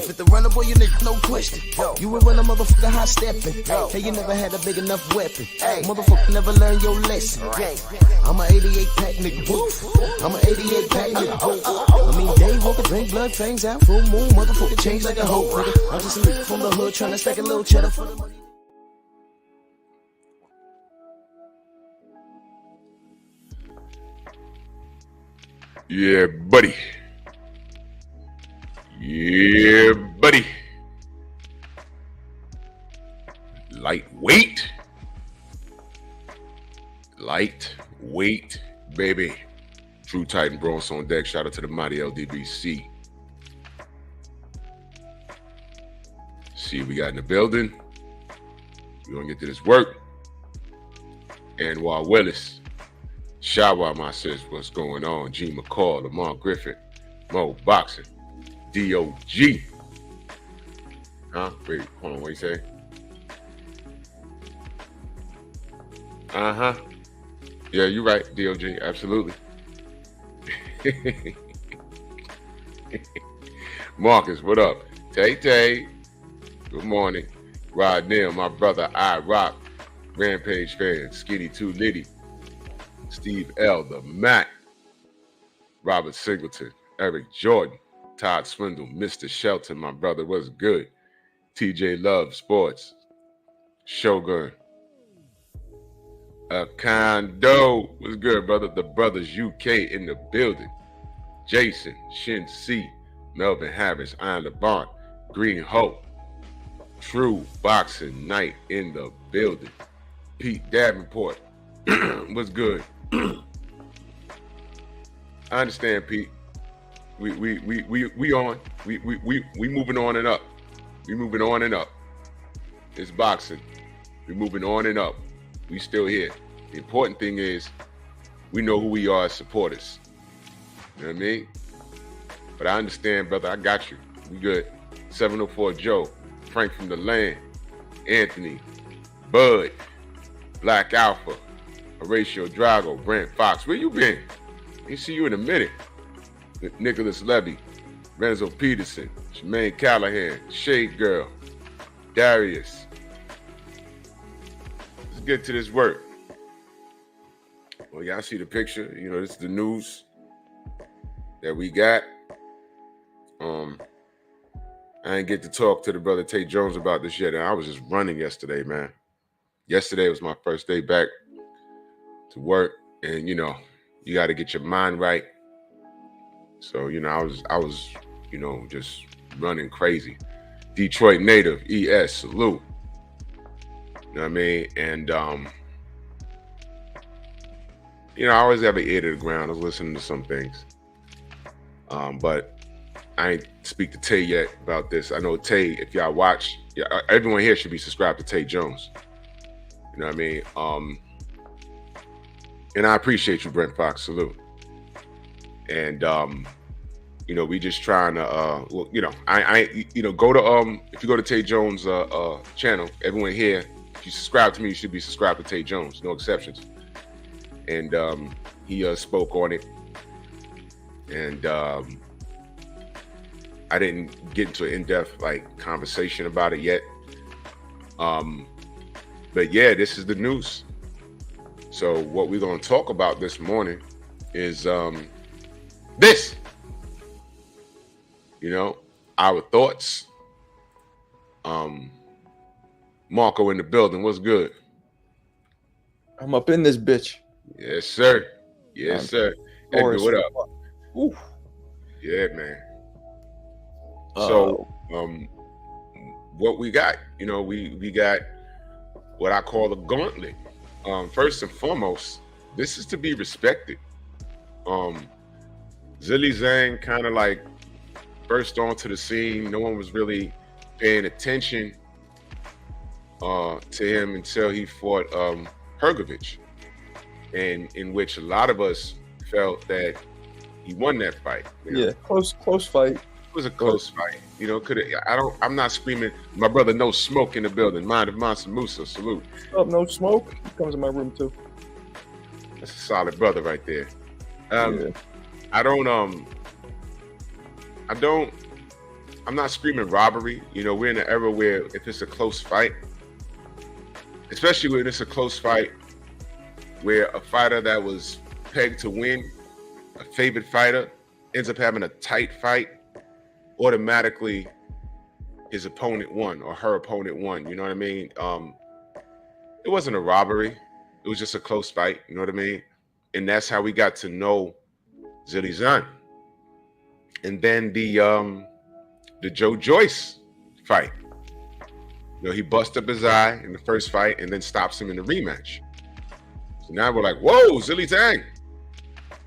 Fit the runner, boy, you nigga, no question. You would run a motherfucker high stepping. Hey, you never had a big enough weapon. Motherfucker never learned your lesson. I'm a 88 pack nigga. I'm a 88 pack nigga. I mean, day walker, drink blood, fangs out, full moon, motherfucker change like a hoe. I'm just a nigga from the hood trying to stack a little cheddar for the money. Yeah, buddy. Yeah, buddy. Lightweight. Lightweight, baby. True Titan Bronze on deck. Shout out to the mighty LDBC. See, we got in the building. We're going to get to this work. And while Willis, Shawa, my sis, what's going on? G. McCall, Lamar Griffin, Mo Boxing. DOG. Huh? Wait, hold on, what you say? Uh-huh. Yeah, you're right, DOG, absolutely. Marcus, what up? Tay, good morning. Rod Neal, my brother, I Rock, Rampage fan, Skinny 2 Liddy, Steve L, the Mac, Robert Singleton, Eric Jordan, Todd Swindle, Mr. Shelton, my brother, what's good? TJ Love Sports, Shogun, Kondo, what's good, brother? The Brothers UK in the building. Jason, Shin C, Melvin Harris, Iron LeBron, Green Hope, True Boxing Night in the building. Pete Davenport, what's good? I understand, Pete. We on. We moving on and up. We moving on and up. It's boxing. We moving on and up. We still here. The important thing is we know who we are as supporters. You know what I mean? But I understand, brother. I got you. We good. 704 Joe, Frank from the Land, Anthony, Bud, Black Alpha, Horatio Drago, Brent Fox. Where you been? Ain't see you in a minute. Nicholas Levy, Renzo Peterson, Jermaine Callahan, Shade Girl, Darius. Let's get to this work. Well, y'all see the picture. You know, this is the news that we got. I didn't get to talk to the brother Tay Jones about this yet. And I was just running yesterday, man. Yesterday was my first day back to work. And, you know, you got to get your mind right. So, you know, I was, you know, just running crazy. Detroit native, ES, salute. You know what I mean? And, you know, I always have an ear to the ground. I was listening to some things. But I ain't speak to Tay yet about this. I know Tay, if y'all watch, everyone here should be subscribed to Tay Jones. You know what I mean? And I appreciate you, Brent Fox. Salute. And you know, we just trying to well, you know, I you know, go to if you go to Tay Jones channel, everyone here, if you subscribe to me, you should be subscribed to Tay Jones, no exceptions. And he spoke on it. And I didn't get into an in-depth like conversation about it yet. But yeah, this is the news. So what we're going to talk about this morning is this. You know, our thoughts. Marco in the building. What's good? I'm up in this bitch. Yes, sir. Yes, sir. Edgar, what up? Ooh. Yeah, man. So, what we got? You know, we got what I call a gauntlet. First and foremost, this is to be respected. Zhang kind of like burst onto the scene. No one was really paying attention to him until he fought Hrgovic, and in which a lot of us felt that he won that fight. Yeah, close fight. It was a close fight. You know, I'm not screaming. My brother, no smoke in the building. Mind of Mansa Musa, salute. Oh, no smoke. He comes in my room too. That's a solid brother right there. Yeah. I'm not screaming robbery. You know, we're in an era where if it's a close fight, especially when it's a close fight where a fighter that was pegged to win, a favored fighter, ends up having a tight fight, automatically his opponent won or her opponent won. You know what I mean? It wasn't a robbery. It was just a close fight. You know what I mean? And that's how we got to know Zhang. And then the Joe Joyce fight. You know, he busted up his eye in the first fight and then stops him in the rematch. So now we're like, whoa, Zhang.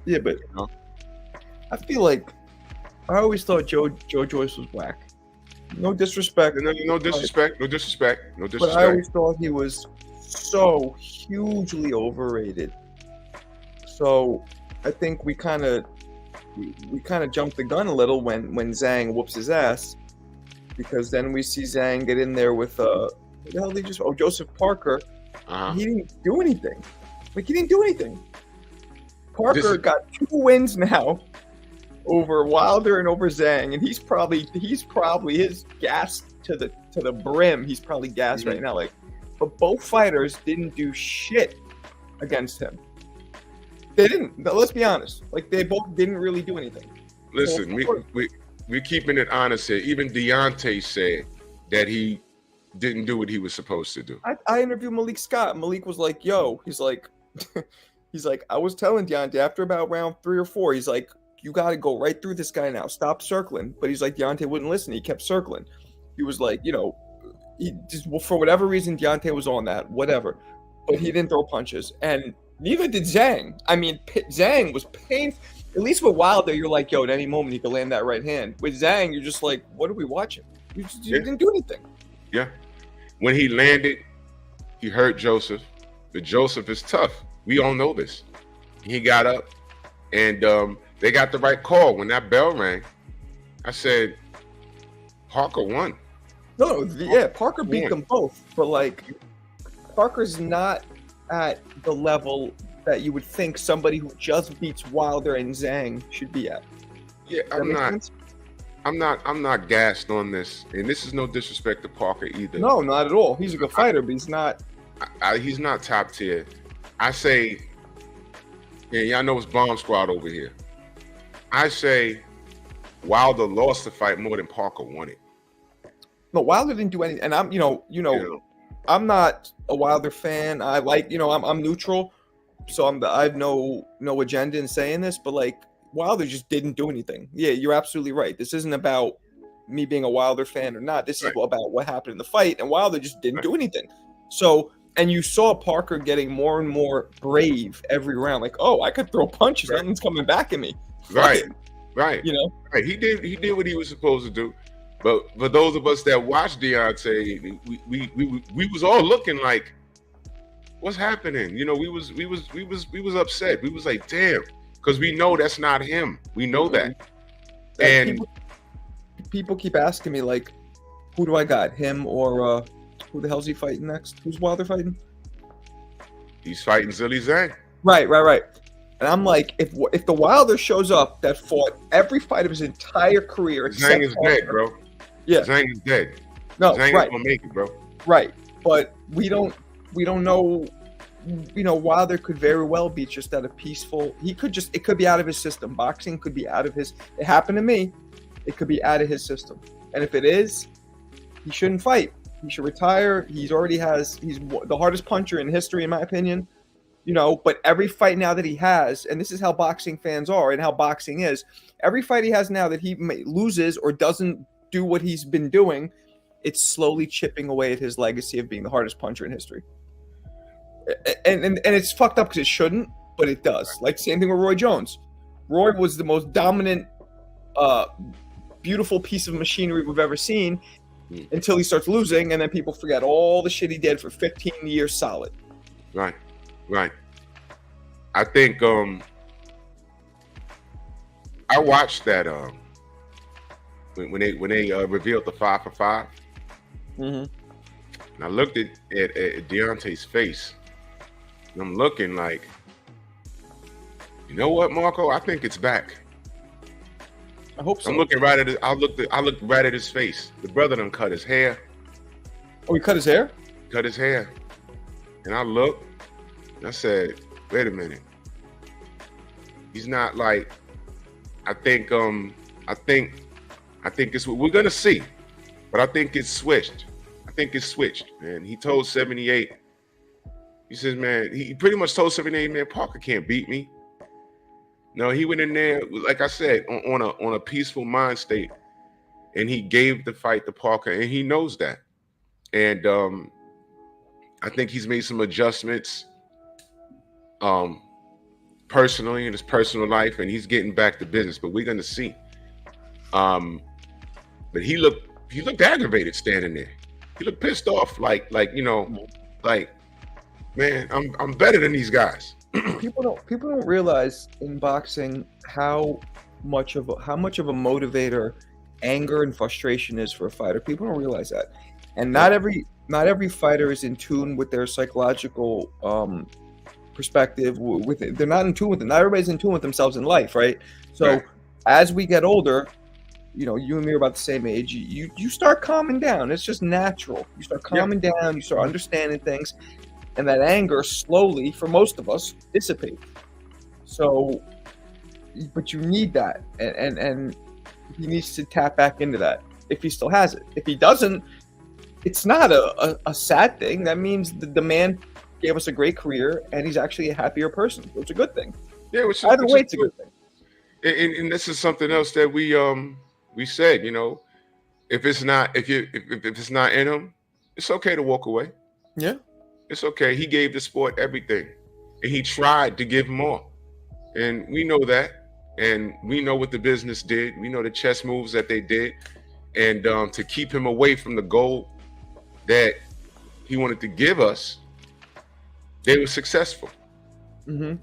Yeah, but You know? I feel like I always thought Joe Joyce was whack. No disrespect. No disrespect. But I always thought he was so hugely overrated. So I think we kind of jumped the gun a little when Zhang whoops his ass, because then we see Zhang get in there with what the hell did he just Joseph Parker. He didn't do anything. Like, he didn't do anything. Parker got 2 wins now over Wilder and over Zhang, and he's probably his gas to the brim. He's probably gassed right now. Like, but both fighters didn't do shit against him. They didn't. Let's be honest. Like, they both didn't really do anything. Listen, we're keeping it honest here. Even Deontay said that he didn't do what he was supposed to do. I interviewed Malik Scott. Malik was like, "Yo," he's like, I was telling Deontay after about round 3 or 4, he's like, you got to go right through this guy now. Stop circling. But he's like, Deontay wouldn't listen. He kept circling. He was like, you know, he just, well, for whatever reason, Deontay was on that, whatever. But he didn't throw punches. And neither did Zhang. I mean, Zhang was painful. At least with Wilder, you're like, yo, at any moment, he could land that right hand. With Zhang, you're just like, what are we watching? You didn't do anything. Yeah. When he landed, he hurt Joseph. But Joseph is tough. We all know this. He got up, and they got the right call. When that bell rang, I said, Parker won. Parker beat them both. But, like, Parker's not at the level that you would think somebody who just beats Wilder and Zhang should be at. Yeah, I'm not gassed on this, and this is no disrespect to Parker either. No, not at all. He's a good fighter, but he's not. He's not top tier. I say, and y'all know it's Bomb Squad over here. I say Wilder lost the fight more than Parker won it. No, Wilder didn't do anything, and I'm, I'm not a Wilder fan. I like, I'm neutral, so I have no agenda in saying this, but like, Wilder just didn't do anything. Yeah, you're absolutely right. This isn't about me being a Wilder fan or not. This is about what happened in the fight, and Wilder just didn't do anything. So, and you saw Parker getting more and more brave every round. Like, oh, I could throw punches. Nothing's coming back at me. Right. Right. He did what he was supposed to do. But for those of us that watched Deontay, we was all looking like, what's happening? We was upset. We was like, damn. Because we know that's not him. We know that. And people keep asking me, like, who do I got? Him or who the hell's he fighting next? Who's Wilder fighting? He's fighting Zhang. Right. And I'm like, if the Wilder shows up that fought every fight of his entire career, Zhang is dead, bro. Yeah, Zhang is dead. No, Zhang right. is gonna make it, bro. Right, but we don't know. Wilder could very well be just at a peaceful. It could be out of his system. Boxing could be out of his. It happened to me. It could be out of his system. And if it is, he shouldn't fight. He should retire. He's the hardest puncher in history, in my opinion. But every fight now that he has, and this is how boxing fans are and how boxing is, every fight he has now that he loses or doesn't do what he's been doing, it's slowly chipping away at his legacy of being the hardest puncher in history. And it's fucked up because it shouldn't, but it does. Like, same thing with Roy Jones. Roy was the most dominant beautiful piece of machinery we've ever seen until he starts losing, and then people forget all the shit he did for 15 years solid. Right. I think I watched that when they revealed the 5 for 5. Mm-hmm. And I looked at Deontay's face, and I'm looking like, you know what, Marco? I think it's back. I hope so. I'm looking right at it. I looked right at his face. The brother done cut his hair. Oh, he cut his hair? Cut his hair. And I looked, and I said, wait a minute. He's not like, I think it's what we're gonna see. But I think it's switched. Man. He told 78. He says, man, he pretty much told 78, man, Parker can't beat me. No, he went in there, like I said, on a peaceful mind state, and he gave the fight to Parker, and he knows that. And I think he's made some adjustments personally in his personal life, and he's getting back to business. But we're gonna see. But he looked aggravated standing there. He looked pissed off, like man, I'm better than these guys. People don't realize in boxing how much of a motivator anger and frustration is for a fighter. People don't realize that, and not every fighter is in tune with their psychological perspective. With it, they're not in tune with it. Not everybody's in tune with themselves in life, right? So Right. As we get older, you know, you and me are about the same age. You start calming down. It's just natural. You start calming down. You start understanding things. And that anger slowly, for most of us, dissipates. So, but you need that, and he needs to tap back into that if he still has it. If he doesn't, it's not a sad thing. That means the man gave us a great career, and he's actually a happier person. So it's a good thing. Yeah, Either way, it's a good thing. And this is something else that we said. You know, if it's not in him, it's okay to walk away. Yeah. It's okay. He gave the sport everything, and he tried to give more. And we know that, and we know what the business did. We know the chess moves that they did, and to keep him away from the goal that he wanted to give us, they were successful. Mm-hmm.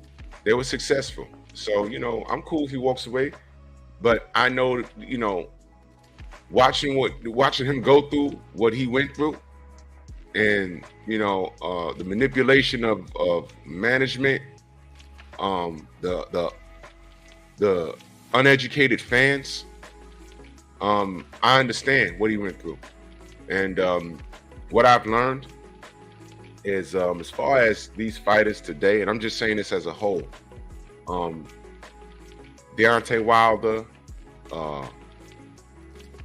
They were successful. So, you know, I'm cool if he walks away, but I know, you know, watching him go through what he went through, and you know, the manipulation of management, the uneducated fans, I understand what he went through. And what I've learned is, as far as these fighters today, and I'm just saying this as a whole, Deontay Wilder,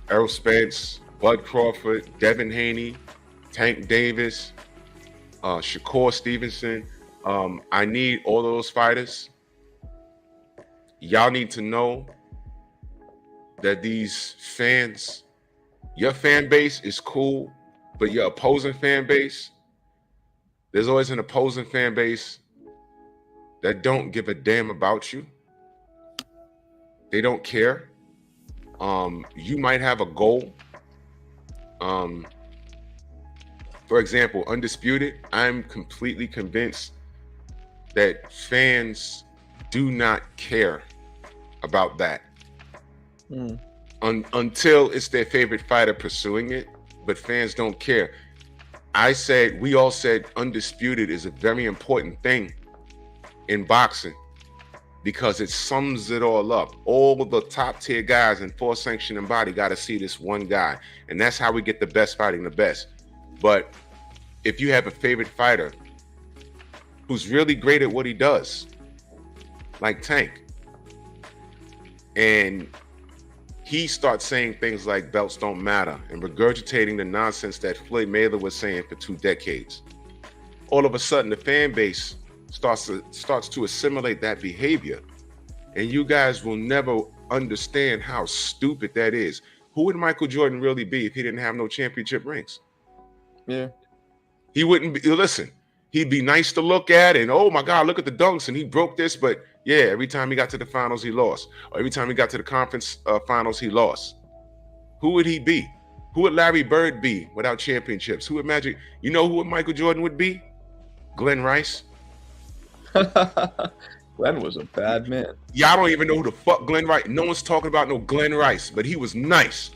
Errol Spence, Bud Crawford, Devin Haney, Tank Davis, Shakur Stevenson. I need all those fighters. Y'all need to know that these fans, your fan base is cool, but your opposing fan base, there's always an opposing fan base that don't give a damn about you. They don't care. You might have a goal. For example, Undisputed, I'm completely convinced that fans do not care about that until it's their favorite fighter pursuing it, but fans don't care. We all said Undisputed is a very important thing in boxing because it sums it all up. All the top tier guys in full sanctioning body got to see this one guy, and that's how we get the best fighting the best. But if you have a favorite fighter who's really great at what he does, like Tank, and he starts saying things like belts don't matter and regurgitating the nonsense that Floyd Mayweather was saying for 2 decades, all of a sudden the fan base starts to assimilate that behavior, and you guys will never understand how stupid that is. Who would Michael Jordan really be if he didn't have no championship rings? Yeah. He wouldn't be, listen, he'd be nice to look at, and oh my God, look at the dunks, and he broke this, but yeah, every time he got to the finals, he lost. Or every time he got to the conference finals, he lost. Who would he be? Who would Larry Bird be without championships? Who would Magic? You know who Michael Jordan would be? Glenn Rice. Glenn was a bad man. Y'all don't even know who the fuck Glenn Rice. No one's talking about no Glenn Rice, but he was nice.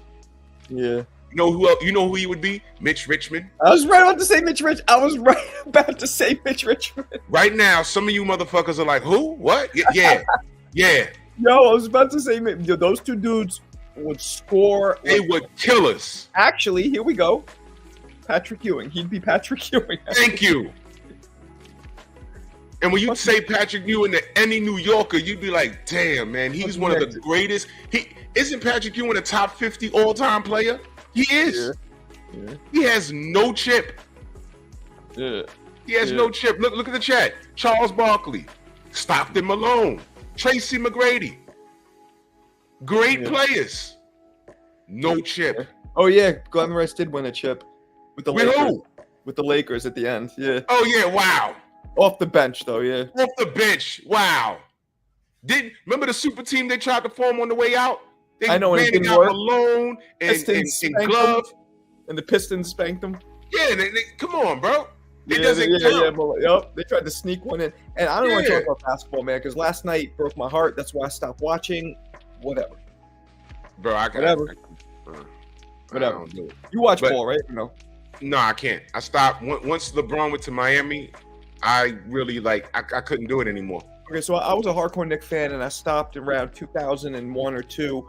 Yeah. You know who else? You know who he would be? Mitch Richmond. I was right about to say Mitch Richmond. Right now, some of you motherfuckers are like, who? What? Yeah. Yeah. Yo, I was about to say those two dudes would score. They would kill us. Actually, here we go. Patrick Ewing. He'd be Patrick Ewing. Thank you. And when you say Patrick Ewing to any New Yorker, you'd be like, damn, man, he's one of the greatest. Isn't Patrick Ewing a top 50 all-time player? He is. Yeah. He has no chip. Yeah. He has no chip. Look at the chat. Charles Barkley, Stockton Malone, Tracy McGrady. Great players. No chip. Oh yeah, Glenn Rice did win a chip with the Lakers. Who? With the Lakers at the end. Yeah. Oh yeah, wow. Off the bench though, yeah. Off the bench. Wow. Remember the super team they tried to form on the way out? I know, and it didn't out work. Malone and Glove. And the Pistons spanked them. Yeah, come on, bro. It doesn't count. Yep, they tried to sneak one in. And I don't want to talk about basketball, man, because last night broke my heart. That's why I stopped watching. Whatever. Bro, Whatever. Whatever. You watch ball, right? No, I can't. I stopped. Once LeBron went to Miami, I really, I couldn't do it anymore. Okay, so I was a hardcore Knicks fan, and I stopped around 2001 or 2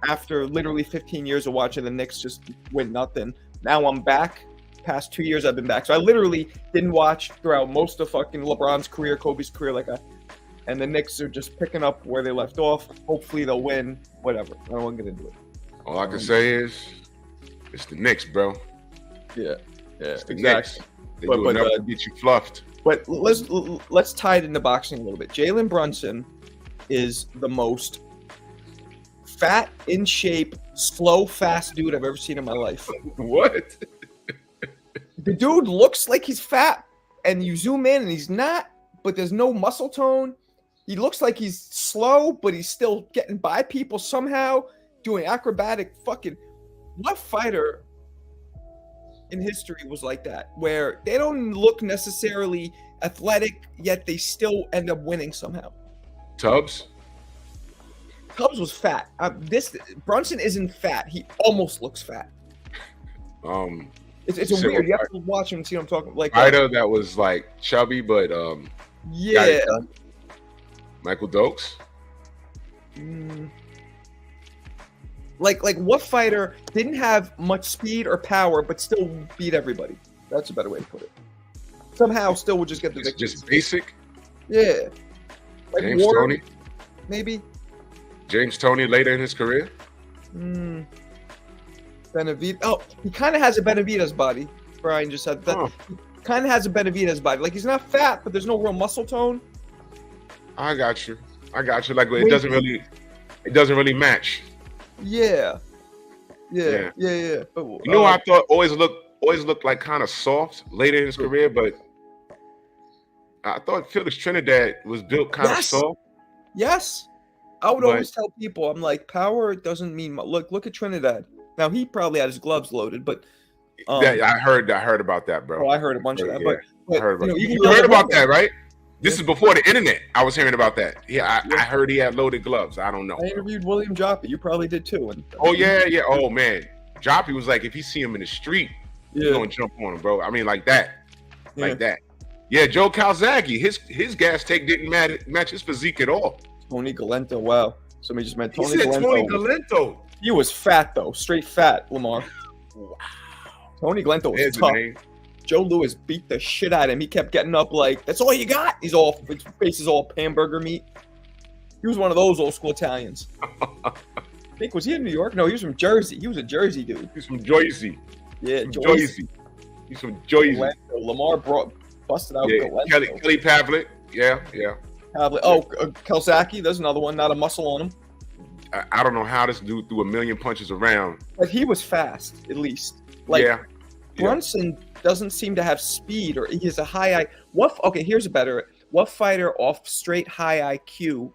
after literally 15 years of watching the Knicks just win nothing. Now I'm back. Past 2 years I've been back. So I literally didn't watch throughout most of fucking LeBron's career, Kobe's career, and the Knicks are just picking up where they left off. Hopefully they'll win. Whatever. I don't want to get into it. All I can say is, it's the Knicks, bro. Yeah, it's the exactly. Knicks. They do enough to get you fluffed. But let's tie it into boxing a little bit. Jalen Brunson is the most fat, in shape, slow, fast dude I've ever seen in my life. What? The dude looks like he's fat, and you zoom in and he's not, but there's no muscle tone. He looks like he's slow, but he's still getting by people somehow, doing acrobatic fucking... What fighter in history was like that, where they don't look necessarily athletic, yet they still end up winning somehow? Tubbs was fat. Brunson isn't fat. He almost looks fat. It's a weird. You have to watch him and see what I'm talking about. Fighter that was chubby, but yeah. Michael Dokes. Like what fighter didn't have much speed or power, but still beat everybody? That's a better way to put it. Somehow, still would just get the victory. Just basic. Yeah. James Toney. Maybe. James Toney later in his career. Benavidez. Oh, he kind of has a Benavidez body. Brian just said that. He kind of has a Benavidez body. Like, he's not fat, but there's no real muscle tone. I got you. Like, it doesn't really match. Yeah. But, you know, I thought always looked like kind of soft later in his career, but I thought Felix Trinidad was built kind of soft. Yes. I would always tell people, I'm like, power doesn't mean much. Look at Trinidad. Now, he probably had his gloves loaded, but I heard about that, bro. Oh, I heard a bunch of that. Yeah, but I heard about you heard about that, right? This is before the internet. I was hearing about that. Yeah, I heard he had loaded gloves. I don't know. I interviewed William Joppa. You probably did too. Yeah. Oh man, Joppa was like, if he see him in the street, he's gonna jump on him, bro. I mean, like that. Yeah, Joe Calzaghe, his gas tank didn't match his physique at all. Tony Galento, wow. Somebody just meant Tony Galento. Tony Galento. He was fat though, straight fat, Lamar. Wow. Tony Galento was tough. Joe Louis beat the shit out of him. He kept getting up like, that's all you got? His face is all hamburger meat. He was one of those old school Italians. I think, was he in New York? No, he was from Jersey. He was a Jersey dude. He's from Jersey. Yeah, Jersey. He's from Jersey. Lamar busted out Galento. Kelly Pavlik. Yeah. Pavlik. Oh, Calzaghe, there's another one. Not a muscle on him. I don't know how this dude threw a million punches around. But he was fast, at least. Brunson doesn't seem to have speed, or he has a high IQ. Okay, here's a better. What fighter off straight high IQ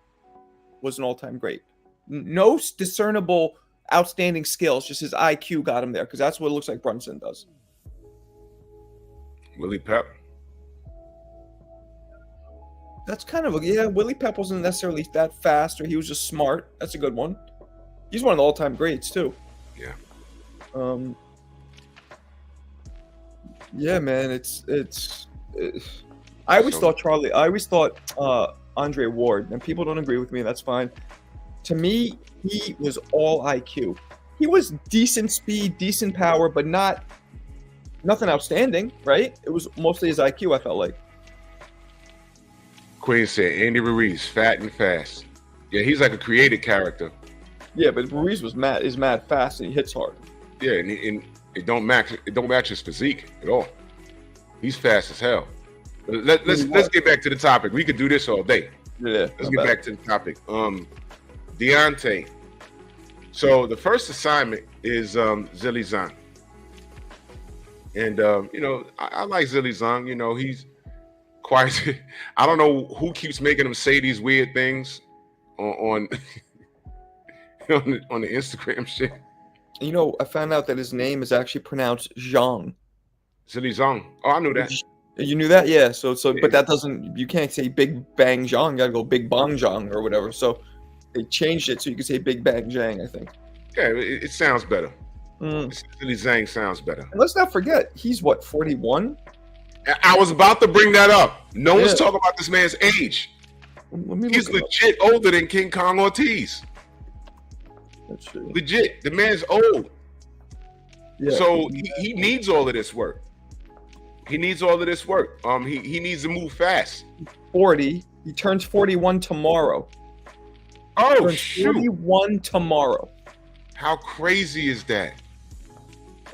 was an all-time great? No discernible outstanding skills. Just his IQ got him there, because that's what it looks like Brunson does. Willie Pep. That's kind of Willie Pep wasn't necessarily that fast, or he was just smart. That's a good one. He's one of the all-time greats too. Yeah. Yeah, man. I always thought Andre Ward, and people don't agree with me. That's fine. To me, he was all IQ. He was decent speed, decent power, but nothing outstanding, right? It was mostly his IQ, I felt like. Queen said Andy Ruiz, fat and fast. Yeah, he's like a created character. Yeah, but Ruiz is mad fast, and he hits hard. Yeah, and it don't match his physique at all. He's fast as hell. Let's get back to the topic. We could do this all day. Yeah. Let's get back to the topic. Deontay. So the first assignment is Zhilei Zhang. And I like Zhilei Zhang. He's quite I don't know who keeps making him say these weird things on on the Instagram shit. I found out that his name is actually pronounced Zhang. Zhilei Zhang. Oh, I knew that. You knew that? Yeah. So, Yeah. But that doesn't, you can't say Big Bang Zhang. You gotta go Big Bang Zhang or whatever. So they changed it so you can say Big Bang Zhang, I think. Yeah, it sounds better. Zhilei Zhang sounds better. And let's not forget, he's what, 41? I was about to bring that up. No one's talking about this man's age. He's legit older than King Kong Ortiz. That's true. Legit. The man's old. Yeah. So he needs all of this work. He needs all of this work. He needs to move fast. 40. He turns 41 tomorrow. Oh, shoot. 41 tomorrow. How crazy is that?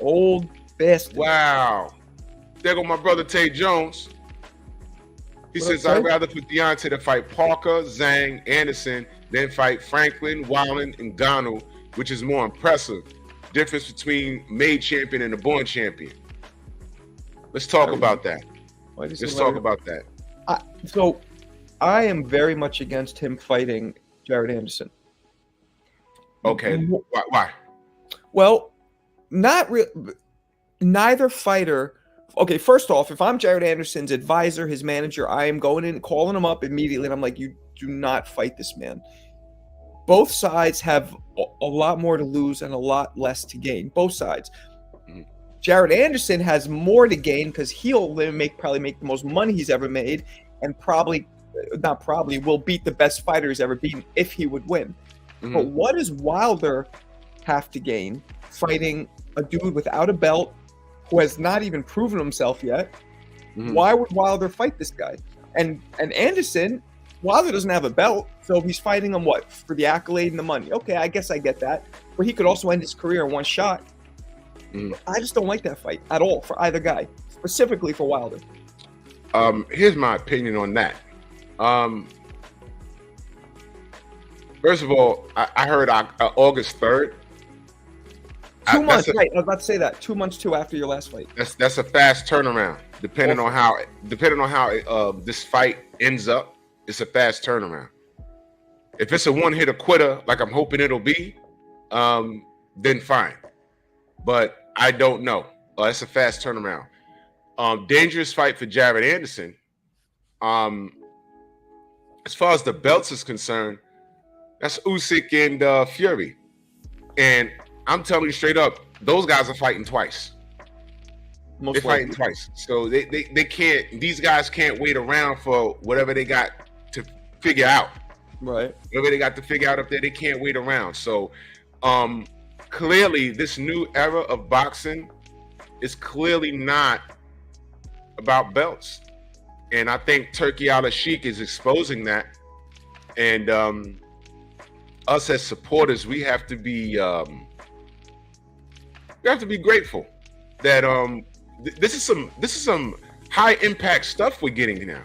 Old bastard. Wow. There go my brother Tay Jones. He says, I'd rather for Deontay to fight Parker, Zhang, Anderson, than fight Franklin, Wilder, and Ngannou, which is more impressive. Difference between made champion and a born champion. Let's talk about that. Let's talk about that. So I am very much against him fighting Jared Anderson. Okay. Why? Well, not real. Neither fighter. Okay, first off, if I'm Jared Anderson's advisor, his manager, I am going in, calling him up immediately, and I'm like, you do not fight this man. Both sides have a lot more to lose and a lot less to gain. Both sides. Mm-hmm. Jared Anderson has more to gain because he'll probably make the most money he's ever made, and will beat the best fighter he's ever beaten if he would win. Mm-hmm. But what does Wilder have to gain fighting a dude without a belt who has not even proven himself yet? Mm-hmm. Why would Wilder fight this guy? And Anderson, Wilder doesn't have a belt, so he's fighting him what? For the accolade and the money. Okay, I guess I get that. But he could also end his career in one shot. Mm-hmm. I just don't like that fight at all for either guy, specifically for Wilder. Here's my opinion on that. First of all, I heard August 3rd. 2 months, right? I was about to say that. 2 months too after your last fight. That's a fast turnaround. Depending on how this fight ends up, it's a fast turnaround. If it's a one-hitter quitter, like I'm hoping it'll be, then fine. But I don't know. It's a fast turnaround. Dangerous fight for Jared Anderson. As far as the belts is concerned, that's Usyk and Fury. And I'm telling you straight up, those guys are fighting twice. They're fighting twice. So they can't, these guys can't wait around for whatever they got to figure out. Right. Whatever they got to figure out up there, they can't wait around. So clearly this new era of boxing is clearly not about belts. And I think Turkey Al-Sheikh is exposing that. And us as supporters, we have to be grateful that this is some high impact stuff we're getting now.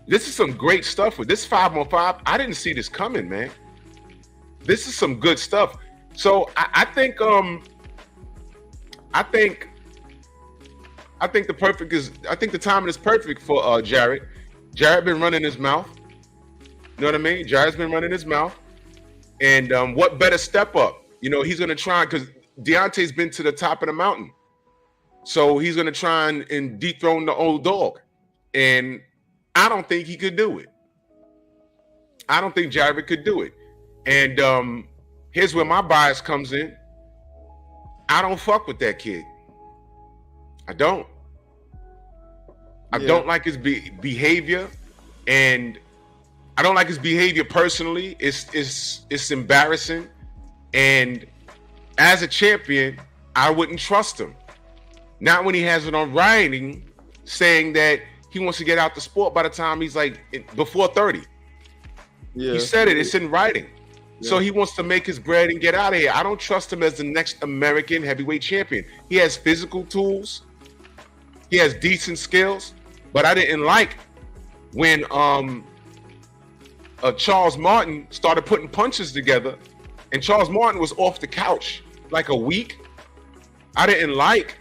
This is some great stuff with this 5-on-5. I didn't see this coming, man. This is some good stuff. So I think the timing is perfect for Jared. Jared been running his mouth. You know what I mean? Jared's been running his mouth. And what better step up You know, he's gonna try because Deontay's been to the top of the mountain, so he's gonna try and dethrone the old dog. And I don't think he could do it. I don't think Jared could do it. And here's where my bias comes in. I don't fuck with that kid. I don't. I don't like his behavior, and I don't like his behavior personally. It's embarrassing, and as a champion, I wouldn't trust him. Not when he has it on writing saying that he wants to get out the sport by the time he's like before 30. Yeah. He said it. It's in writing. Yeah. So he wants to make his bread and get out of here. I don't trust him as the next American heavyweight champion. He has physical tools. He has decent skills. But I didn't like when Charles Martin started putting punches together, and Charles Martin was off the couch like a week. I didn't like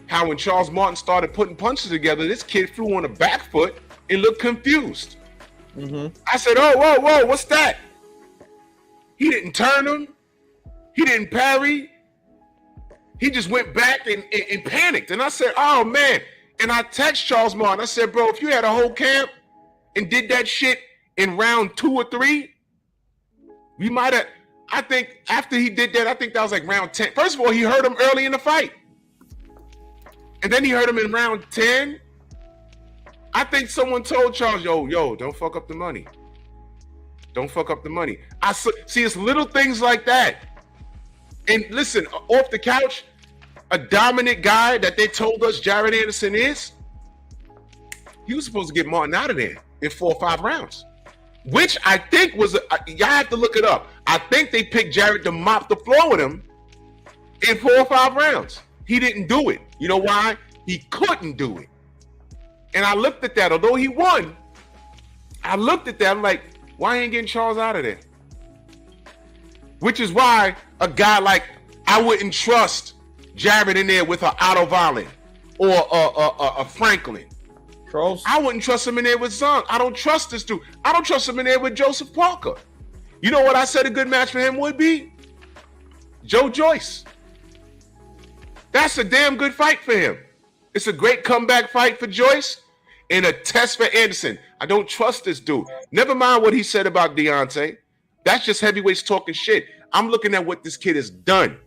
how when Charles Martin started putting punches together, this kid flew on a back foot and looked confused. I said, oh, whoa, what's that? He didn't turn him. He didn't parry. He just went back and panicked. And I said, oh, man. And I text Charles Martin. I said, bro, if you had a whole camp and did that shit in round 2 or 3, we might have, I think after he did that, I think that was like round 10. First of all, he hurt him early in the fight. And then he hurt him in round 10. I think someone told Charles, yo, don't fuck up the money. Don't fuck up the money. I see it's little things like that. And listen, off the couch, a dominant guy that they told us Jared Anderson is, he was supposed to get Martin out of there in 4 or 5 rounds, which I think was, y'all have to look it up. I think they picked Jared to mop the floor with him in 4 or 5 rounds. He didn't do it. You know why? He couldn't do it. And I looked at that, although he won, I looked at that, I'm like, why ain't getting Charles out of there? Which is why a guy like, I wouldn't trust Jared in there with an Otto Wallin or a Franklin. Charles? I wouldn't trust him in there with Zhang. I don't trust this dude. I don't trust him in there with Joseph Parker. You know what I said a good match for him would be? Joe Joyce. That's a damn good fight for him. It's a great comeback fight for Joyce and a test for Anderson. I don't trust this dude. Never mind what he said about Deontay. That's just heavyweights talking shit. I'm looking at what this kid has done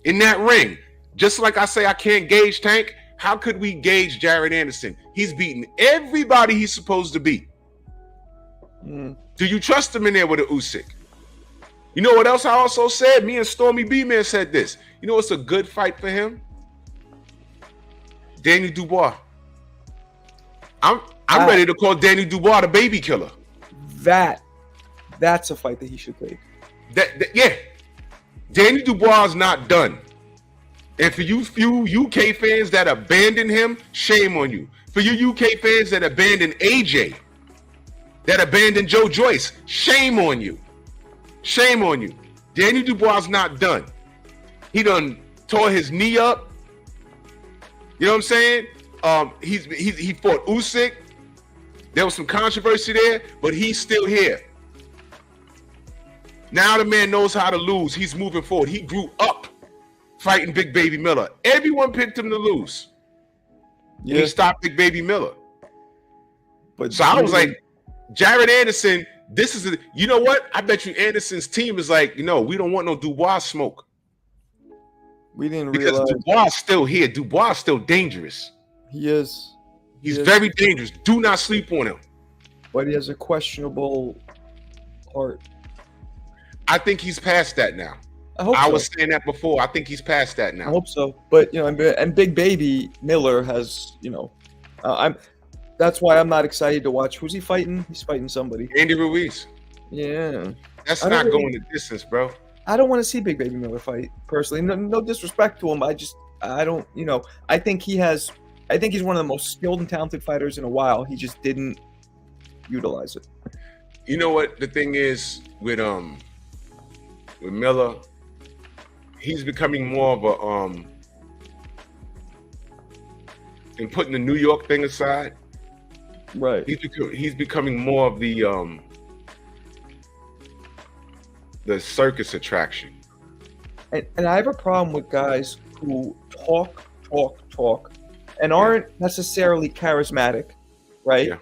in that ring. Just like I say I can't gauge Tank, how could we gauge Jared Anderson? He's beaten everybody he's supposed to beat. Do you trust him in there with a Usyk? You know what else I also said? Me and Stormy B-Man said this. You know what's a good fight for him? Daniel Dubois. I'm ready to call Daniel Dubois the baby killer. That's a fight that he should take. Yeah. Daniel Dubois is not done. And for you few UK fans that abandon him, shame on you. For you UK fans that abandon AJ, that abandon Joe Joyce, shame on you. Shame on you. Daniel Dubois is not done. He done tore his knee up. You know what I'm saying? He fought Usyk. There was some controversy there, but he's still here. Now the man knows how to lose. He's moving forward. He grew up fighting Big Baby Miller. Everyone picked him to lose. Yeah. He stopped Big Baby Miller. But so I was like, Jared Anderson, this is you know what? I bet you Anderson's team is like, we don't want no Dubois smoke. We didn't because realize Dubois is still here. Dubois is still dangerous. He is. He's very dangerous. Do not sleep on him. But he has a questionable heart. I think he's past that now. I was saying that before. I think he's past that now. I hope so. But and Big Baby Miller has, that's why I'm not excited to watch. Who's he fighting? He's fighting somebody. Andy Ruiz. Yeah. That's not going the distance, bro. I don't want to see Big Baby Miller fight personally. No disrespect to him. I don't, I think he's one of the most skilled and talented fighters in a while. He just didn't utilize it. You know what the thing is with Miller? He's becoming more of a and putting the New York thing aside. Right. He's becoming more of the circus attraction. And I have a problem with guys who talk, and aren't necessarily charismatic, right? Yeah.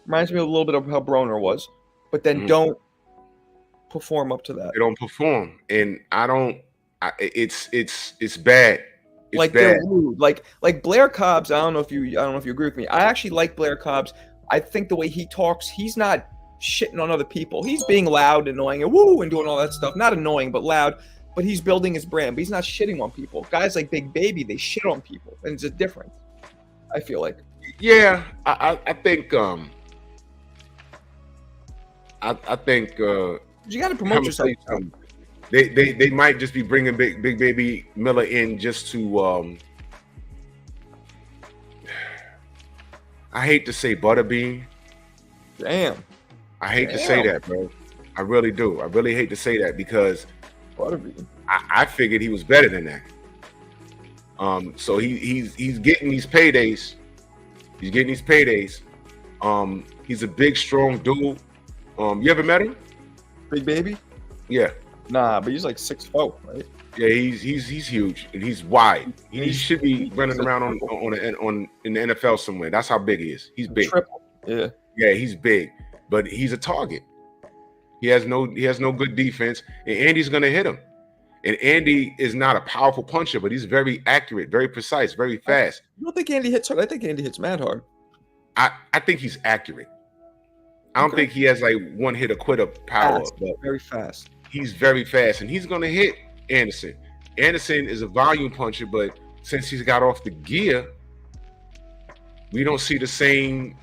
Reminds me a little bit of how Broner was, but then don't perform up to that. They don't perform, and it's bad. It's Like bad. they're rude. Like Blair Cobbs. I don't know if you agree with me. I actually like Blair Cobbs. I think the way he talks, he's not shitting on other people. He's being loud, annoying, and woo, and doing all that stuff. Not annoying, but loud. But he's building his brand. But he's not shitting on people. Guys like Big Baby, they shit on people, and it's a difference. I feel like. Yeah, I think I think You got to promote yourself. They might just be bringing Big Baby Miller in just to I hate to say butterbean. Damn. I hate to say that, bro. I really do. I really hate to say that because Butterbean. I figured he was better than that. So he's getting these paydays. He's getting these paydays. He's a big, strong dude. You ever met him? Big Baby? Yeah. Nah, but he's like 6'4", right? Yeah, he's huge and he's wide. He should be running around on in the NFL somewhere. That's how big he is. He's big. Triple. Yeah. Yeah, he's big, but he's a target. He has no good defense, and Andy's gonna hit him. And Andy is not a powerful puncher, but he's very accurate, very precise, very fast. You don't think Andy hits hard? I think Andy hits mad hard. I think he's accurate. I don't think he has like one hit or quitter power, but very fast. He's very fast, and he's gonna hit Anderson. Anderson is a volume puncher, but since he's got off the gear, we don't see the same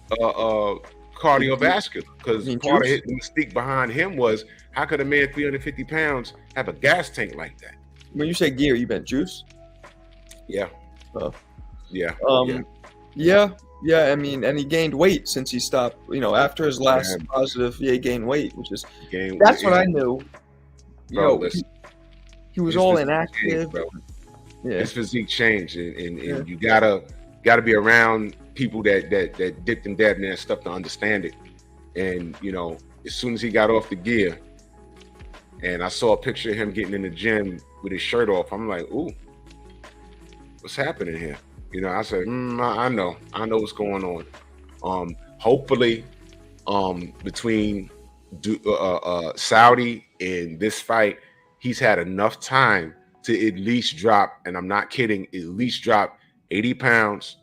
cardiovascular, because part of the mystique behind him was how could a man 350 pounds have a gas tank like that? When you say gear, you meant juice? Yeah. Yeah. Yeah, I mean, and he gained weight since he stopped, after his last positive, he gained weight, which is, that's what I knew. He was all inactive. Yeah. His physique changed, and you gotta be around people that dipped and dabbed in that stuff to understand it. And as soon as he got off the gear, and I saw a picture of him getting in the gym with his shirt off, I'm like, ooh, what's happening here? I said, I know what's going on. Hopefully, between Saudi and this fight, he's had enough time to at least drop, and I'm not kidding, at least drop 80 pounds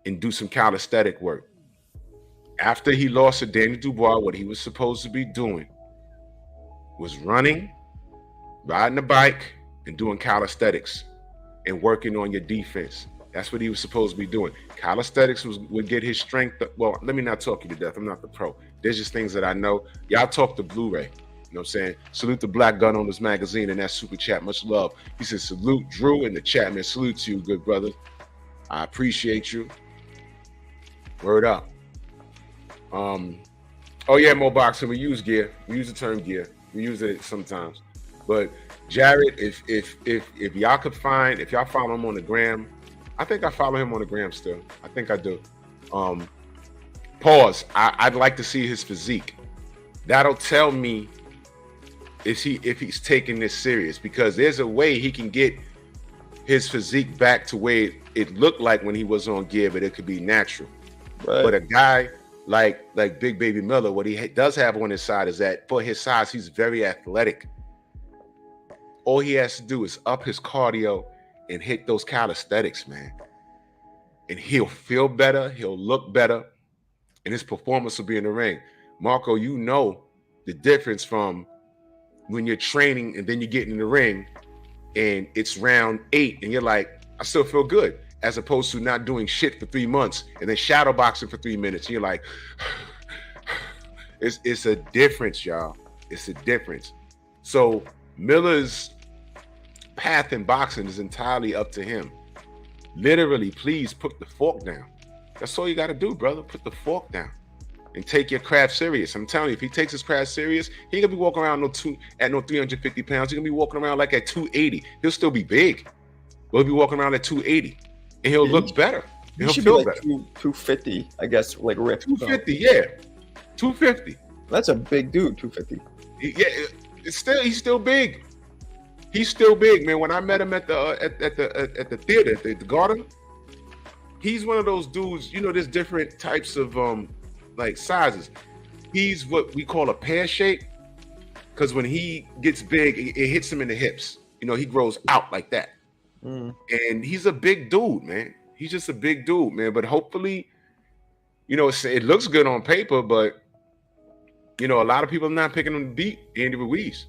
and do some calisthenic work. After he lost to Danny Dubois, what he was supposed to be doing was running, riding a bike, and doing calisthenics and working on your defense. That's what he was supposed to be doing. Calisthenics would get his strength. Well, let me not talk you to death. I'm not the pro. There's just things that I know. Y'all talk to Blu-ray. You know what I'm saying? Salute the Black Gun on this magazine and that super chat. Much love. He says, salute Drew in the chat, man. Salute to you, good brother. I appreciate you. Word up. Oh yeah, Mo Boxing. We use gear. We use the term gear. We use it sometimes. But Jared, if y'all could find, if y'all follow him on the gram, I think I follow him on the gram still. I think I do. Pause. I'd like to see his physique. That'll tell me if he's taking this serious, because there's a way he can get his physique back to where it looked like when he was on gear, but it could be natural. Right. But a guy like Big Baby Miller, what he does have on his side is that for his size, he's very athletic. All he has to do is up his cardio and hit those calisthenics, man. And he'll feel better, he'll look better, and his performance will be in the ring. Marco, you know the difference from when you're training and then you get in the ring and it's round 8 and you're like, I still feel good, as opposed to not doing shit for 3 months and then shadow boxing for 3 minutes. And you're like, it's a difference, y'all. It's a difference. So Miller's path in boxing is entirely up to him. Literally, please put the fork down. That's all you got to do, brother. Put the fork down and take your craft serious. I'm telling you, if he takes his craft serious, he ain't gonna be walking around at no 350 pounds. He's gonna be walking around like at 280. He'll still be big, but he'll be walking around at 280, and he'll look better. He should be like better. 250, I guess, like ripped. 250, yeah, 250. That's a big dude, 250. Yeah, he's still big. He's still big, man. When I met him at the theater, at the Garden, he's one of those dudes. You know, there's different types of like sizes. He's what we call a pear shape, because when he gets big, it hits him in the hips. You know, he grows out like that. And he's a big dude, man. He's just a big dude, man. But hopefully, you know, it looks good on paper, but you know, a lot of people are not picking him to beat Andy Ruiz.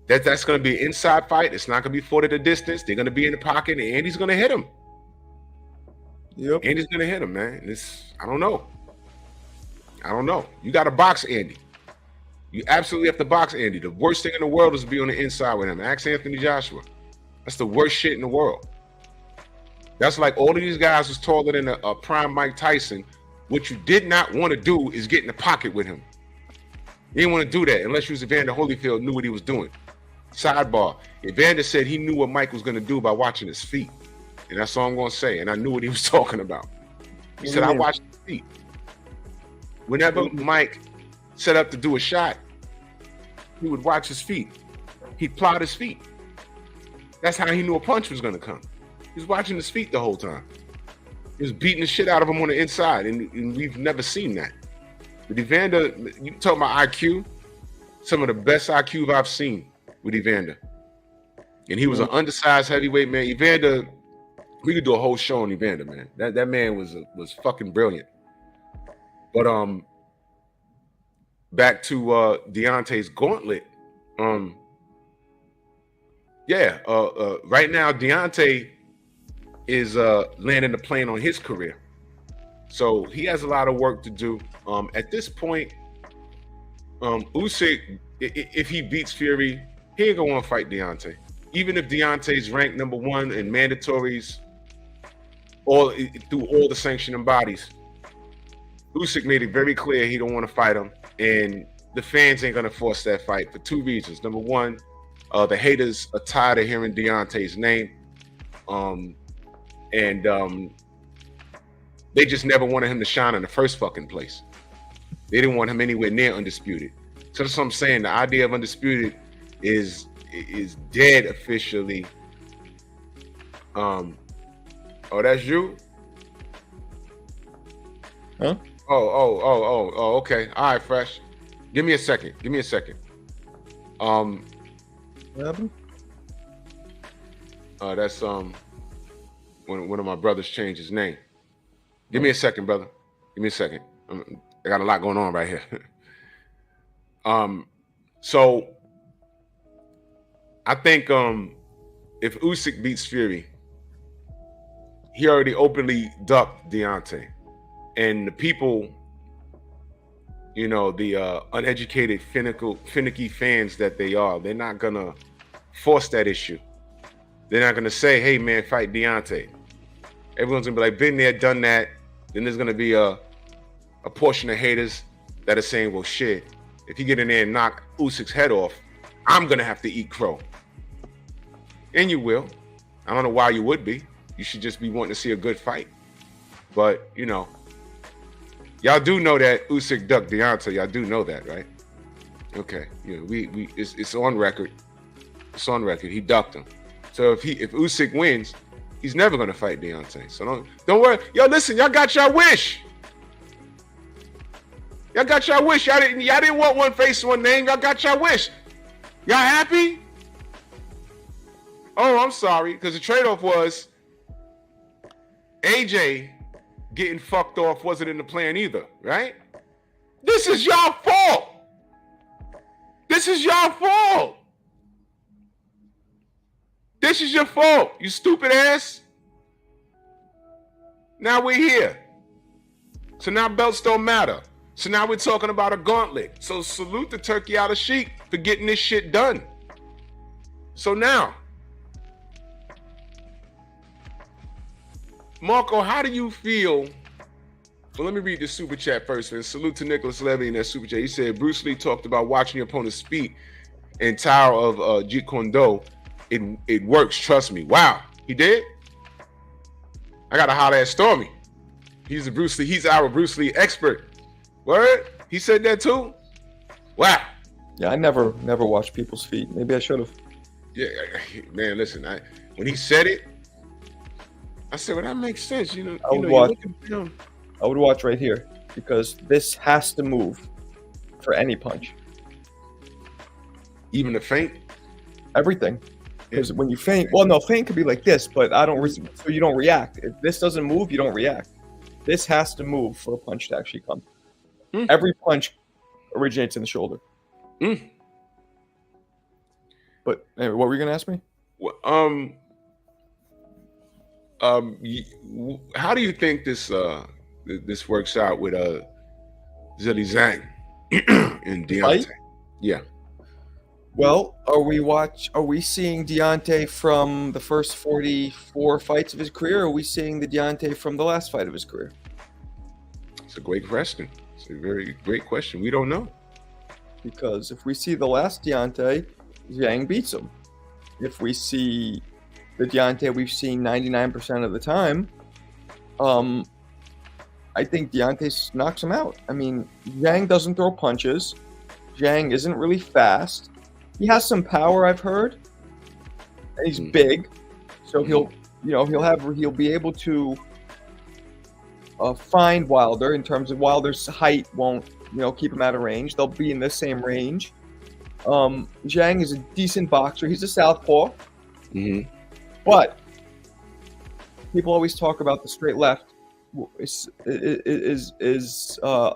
That's going to be an inside fight. It's not going to be fought at a distance. They're going to be in the pocket, and Andy's going to hit him. Yep. Andy's going to hit him, man. I don't know. You got to box Andy. You absolutely have to box Andy. The worst thing in the world is to be on the inside with him. Ask Anthony Joshua. That's the worst shit in the world. That's like all of these guys was taller than a prime Mike Tyson. What you did not want to do is get in the pocket with him. You didn't want to do that unless you was Evander Holyfield, knew what he was doing. Sidebar, Evander said he knew what Mike was going to do by watching his feet. And that's all I'm going to say. And I knew what he was talking about. He said, I watched his feet. Whenever Mike set up to do a shot, he would watch his feet. He'd plot his feet. That's how he knew a punch was going to come. He was watching his feet the whole time. He was beating the shit out of him on the inside, and we've never seen that. But Evander, you talk about IQ, some of the best IQ I've seen with Evander. And he was an undersized heavyweight, man. Evander, we could do a whole show on Evander, man. That man was fucking brilliant. But back to Deontay's gauntlet. Right now Deontay is landing the plane on his career. So he has a lot of work to do. At this point, Usyk, if he beats Fury, he ain't gonna want to fight Deontay. Even if Deontay's ranked number 1 in mandatories through all the sanctioning bodies, Usyk made it very clear he don't want to fight him, and the fans ain't gonna force that fight for 2 reasons. Number 1, the haters are tired of hearing Deontay's name, and they just never wanted him to shine in the first fucking place. They didn't want him anywhere near undisputed. So that's what I'm saying. The idea of undisputed is dead officially. Oh, that's you? Huh? Oh, okay. All right, Fresh. Give me a second. What happened? That's one of my brothers changed his name. Give me a second, brother. Give me a second. I got a lot going on right here. So I think if Usyk beats Fury, he already openly ducked Deontay. And the people, you know, the uneducated, finicky fans that they are, they're not gonna force that issue. They're not gonna say, hey man, fight Deontay. Everyone's gonna be like, been there, done that. Then there's gonna be a portion of haters that are saying, well shit, if you get in there and knock Usyk's head off, I'm gonna have to eat crow. And you will. I don't know why you would be. You should just be wanting to see a good fight. But, you know, y'all do know that Usyk ducked Deontay. Y'all do know that, right? Okay. You know, it's on record. It's on record. He ducked him. So if Usyk wins, he's never gonna fight Deontay. So don't worry. Yo, listen, y'all got your wish. Y'all got your wish. Y'all didn't want one face, one name. Y'all got your wish. Y'all happy? Oh, I'm sorry, because the trade-off was AJ getting fucked off wasn't in the plan either, right? This is your fault. This is your fault. This is your fault, you stupid ass. Now we're here. So now belts don't matter. So now we're talking about a gauntlet. So salute the Turkey out of Sheik for getting this shit done. So now, Marco, how do you feel? Well, let me read this super chat first, man. Salute to Nicholas Levy in that super chat. He said, Bruce Lee talked about watching your opponent's feet in Tower of Jeet Kune Do. It works, trust me. Wow, he did? I gotta holler at Stormy. He's our Bruce Lee expert. Word? He said that too? Wow. Yeah, I never watched people's feet. Maybe I should have. Yeah, man. Listen, when he said it, I said, "Well, that makes sense." You I would watch right here because this has to move for any punch. even the feint. Everything. Because when you feint, well, no, feint could be like this, but so you don't react. If this doesn't move, you don't react. This has to move for a punch to actually come. Every punch originates in the shoulder. But anyway, what were you gonna ask me? Well, how do you think this works out with Zhang and Deontay? Fight? Yeah. Well, are we seeing Deontay from the first 44 fights of his career, or are we seeing the Deontay from the last fight of his career? It's a great question. It's a very great question. We don't know. Because if we see the last Deontay, Zhang beats him. If we see the Deontay we've seen 99% of the time, I think Deontay knocks him out. I mean, Zhang doesn't throw punches. Zhang isn't really fast. He has some power, I've heard. And he's big, so he'll be able to find Wilder. In terms of Wilder's height, won't keep him out of range. They'll be in the same range. Zhang is a decent boxer. He's a southpaw, but people always talk about the straight left is a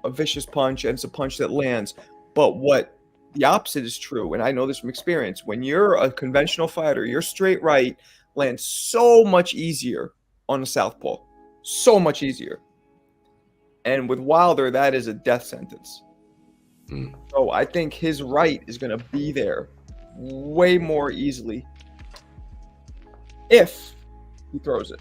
vicious punch, and it's a punch that lands. But what the opposite is true, and I know this from experience. When you're a conventional fighter, your straight right lands so much easier on a southpaw, so much easier. And with Wilder, that is a death sentence. So I think his right is going to be there way more easily if he throws it.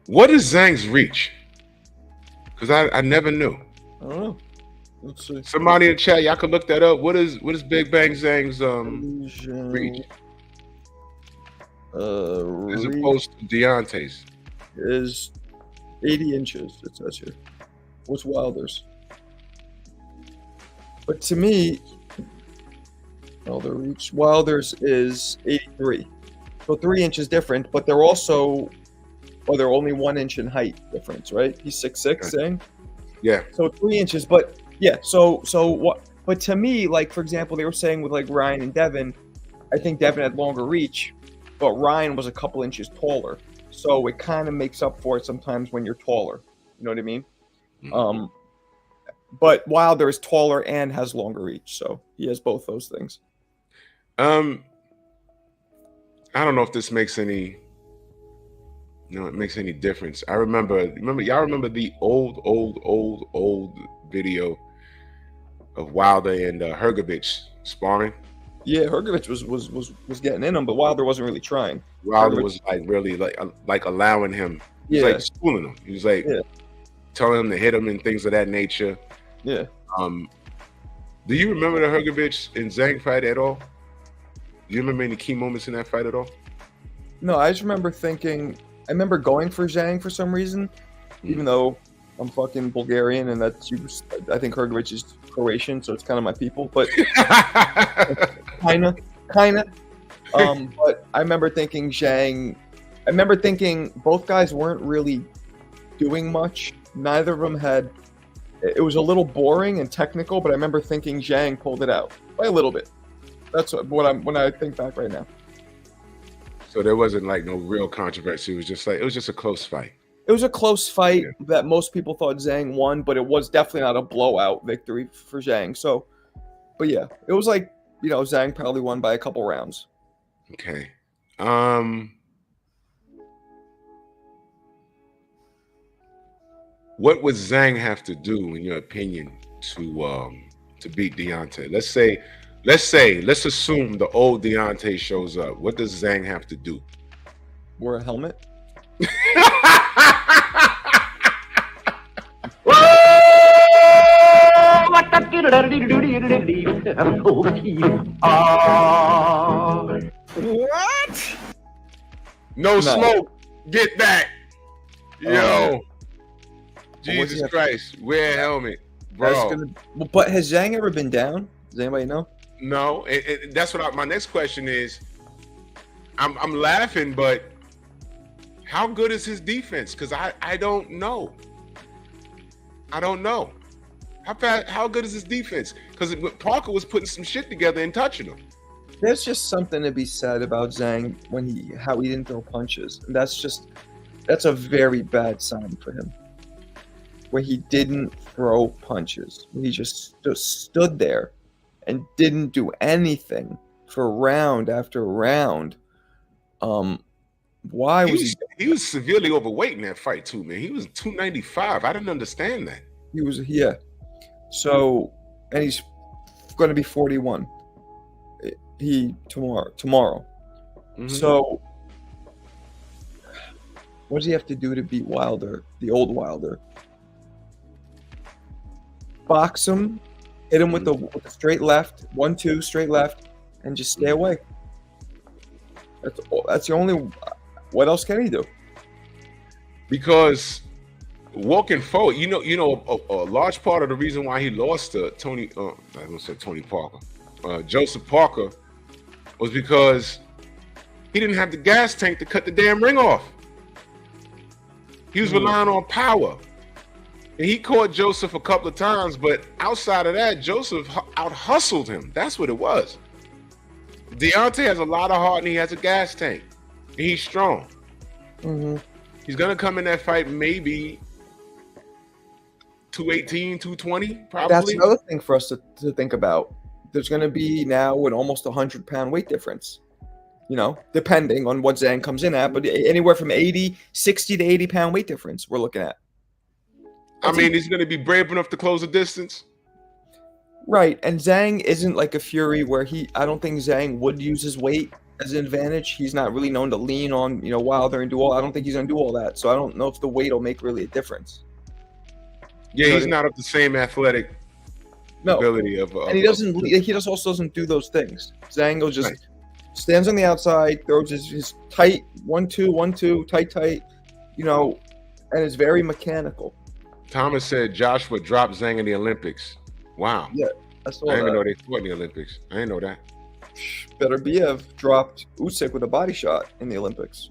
What is Zhang's reach? Because I never knew. I don't know. Let's see. Somebody in the chat, y'all can look that up. What is Big Bang Zhang's reach? As opposed to Deontay's? Is 80 inches, it says here. What's Wilder's? But to me, Wilder's is 83. So 3 inches different, but they're also, they're only 1 inch in height difference, right? He's 6'6", saying? Yeah. So 3 inches, but yeah, so what? But to me, like, for example, they were saying with like Ryan and Devin, I think Devin had longer reach, but Ryan was a couple inches taller. So it kind of makes up for it sometimes when you're taller. You know what I mean? But Wilder is taller and has longer reach, so he has both those things. I don't know if this makes any, it makes any difference. Y'all remember the old video of Wilder and Hrgović sparring? Yeah, Hrgović was getting in him, but Wilder wasn't really trying. Wilder was like allowing him. He was like schooling him. He was like telling him to hit him and things of that nature. Yeah. Do you remember the Hrgović and Zhang fight at all? Do you remember any key moments in that fight at all? No, I just remember I remember going for Zhang for some reason, even though I'm fucking Bulgarian and I think Hrgović is Croatian, so it's kind of my people, but kind of. But I remember thinking both guys weren't really doing much. Neither of them it was a little boring and technical, but I remember thinking Zhang pulled it out by a little bit. That's when I think back right now. So there wasn't like no real controversy. It was just a close fight. It was a close fight that most people thought Zhang won, but it was definitely not a blowout victory for Zhang. So, but yeah, it was like, Zhang probably won by a couple rounds. Okay. What would Zhang have to do, in your opinion, to beat Deontay? Let's assume the old Deontay shows up. What does Zhang have to do? Wear a helmet. What? No smoke. Get back. Yo. Jesus Christ. Wear a helmet. bro. But has Zhang ever been down? Does anybody know? No, that's what my next question is. I'm laughing, but how good is his defense? Because I don't know. I don't know. How good is his defense? Because Parker was putting some shit together and touching him. There's just something to be said about Zhang when how he didn't throw punches. And that's a very bad sign for him. Where he didn't throw punches. He just stood there and didn't do anything for round after round. Why was he was severely overweight in that fight too, man. He was 295. I didn't understand that. He was, yeah. So, and he's going to be 41. Tomorrow. Mm-hmm. So, what does he have to do to beat Wilder, the old Wilder? Box him, hit him with the straight left, 1-2 straight left, and just stay away. That's the only. What else can he do? Because walking forward, you know, a large part of the reason why he lost to Tony Parker, Joseph Parker, was because he didn't have the gas tank to cut the damn ring off. He was relying on power. And he caught Joseph a couple of times, but outside of that, Joseph out-hustled him. That's what it was. Deontay has a lot of heart and he has a gas tank. And he's strong. Mm-hmm. He's going to come in that fight maybe 218, 220, probably. That's another thing for us to think about. There's going to be now an almost 100-pound weight difference. You know, depending on what Zhang comes in at, but anywhere from 60 to 80-pound weight difference we're looking at. I mean, he's going to be brave enough to close the distance. Right, and Zhang isn't like a Fury where I don't think Zhang would use his weight as an advantage. He's not really known to lean on, Wilder and do all. I don't think he's going to do all that. So I don't know if the weight will make really a difference. Yeah, he's not of the same athletic ability of. And he doesn't. He also doesn't do those things. Zhang will just stands on the outside, throws his tight 1-2, 1-2, tight, and is very mechanical. Thomas said Joshua dropped Zhang in the Olympics. Wow. Yeah, I saw that. I didn't know they fought in the Olympics. I didn't know that. Beterbiev dropped Usyk with a body shot in the Olympics.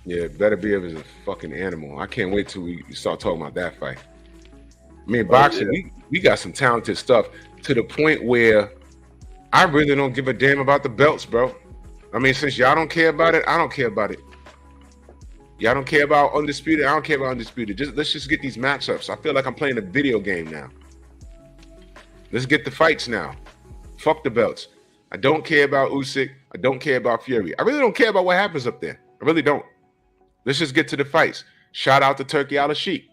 Yeah, Beterbiev is a fucking animal. I can't wait till we start talking about that fight. I mean, boxing, we got some talented stuff to the point where I really don't give a damn about the belts, bro. I mean, since y'all don't care about it, I don't care about it. Y'all don't care about undisputed, I don't care about undisputed. Let's just get these matchups. I feel like I'm playing a video game now. Let's get the fights now. Fuck the belts. I don't care about Usyk. I don't care about Fury. I really don't care about what happens up there. I really don't. Let's just get to the fights. Shout out to Turkey Al-Sheikh.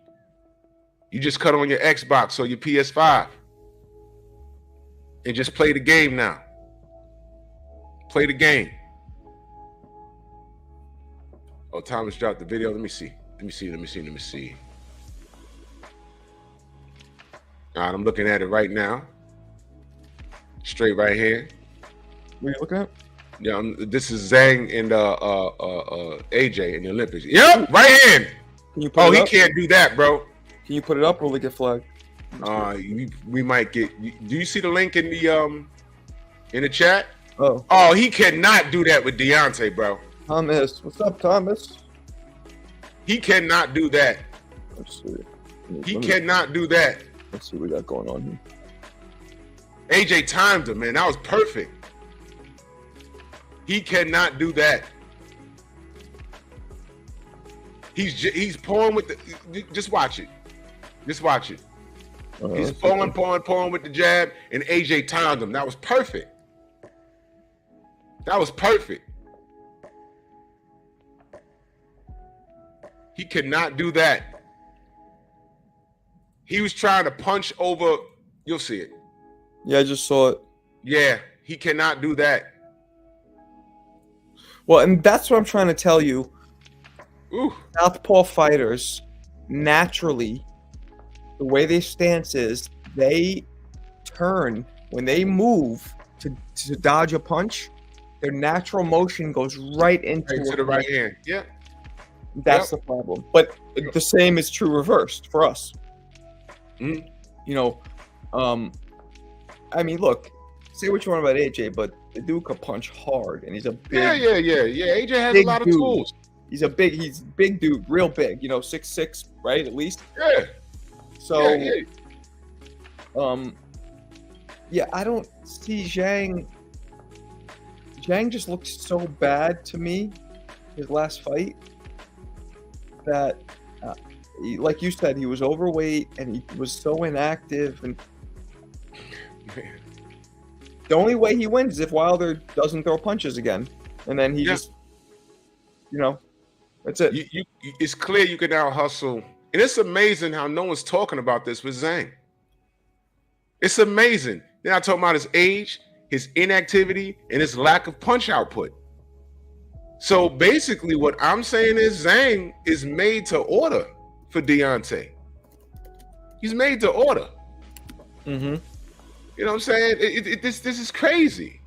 You just cut on your Xbox or your PS5 and just play the game now. Play the game. Oh, Thomas dropped the video. Let me see. Let me see. All right, I'm looking at it right now. Straight right here. What are you looking at? Yeah, this is Zhang and AJ in the Olympics. Yep, right hand. Can you put it up? He can't do that, bro. Can you put it up or will it get flagged? We might get. Do you see the link in the chat? Oh, he cannot do that with Deontay, bro. Thomas, what's up, Thomas? He cannot do that. Let's see. He cannot do that. Let's see what we got going on here. AJ timed him, man. That was perfect. He cannot do that. He's pulling with the. Just watch it. Just watch it. He's pulling with the jab, and AJ timed him. That was perfect. That was perfect. He cannot do that. He was trying to punch over. You'll see it. Yeah, I just saw it. Yeah, he cannot do that. Well, and that's what I'm trying to tell you. Ooh. Southpaw fighters, naturally, the way they stance is, they turn when they move to dodge a punch. Their natural motion goes right into the right hand. Yeah. That's the problem. But the same is true reversed for us. Mm-hmm. You know, I mean, look, say what you want about AJ, but the dude could punch hard, and he's a big, Yeah. AJ has a big lot of dude. tools. He's big dude, real big. You know, 6'6", right? At least. Yeah. So, Yeah. Yeah, I don't see Zhang. Zhang just looked so bad to me, his last fight, that, like you said, he was overweight and he was so inactive. And Man. the only way he wins is if Wilder doesn't throw punches again, and then he just, that's it. It's clear you can out hustle, and it's amazing how no one's talking about this with Zhang. It's amazing. They're not talking about his age, his inactivity, and his lack of punch output. So basically, what I'm saying is Zhang is made to order for Deontay. He's made to order. Mm-hmm. You know what I'm saying? This is crazy.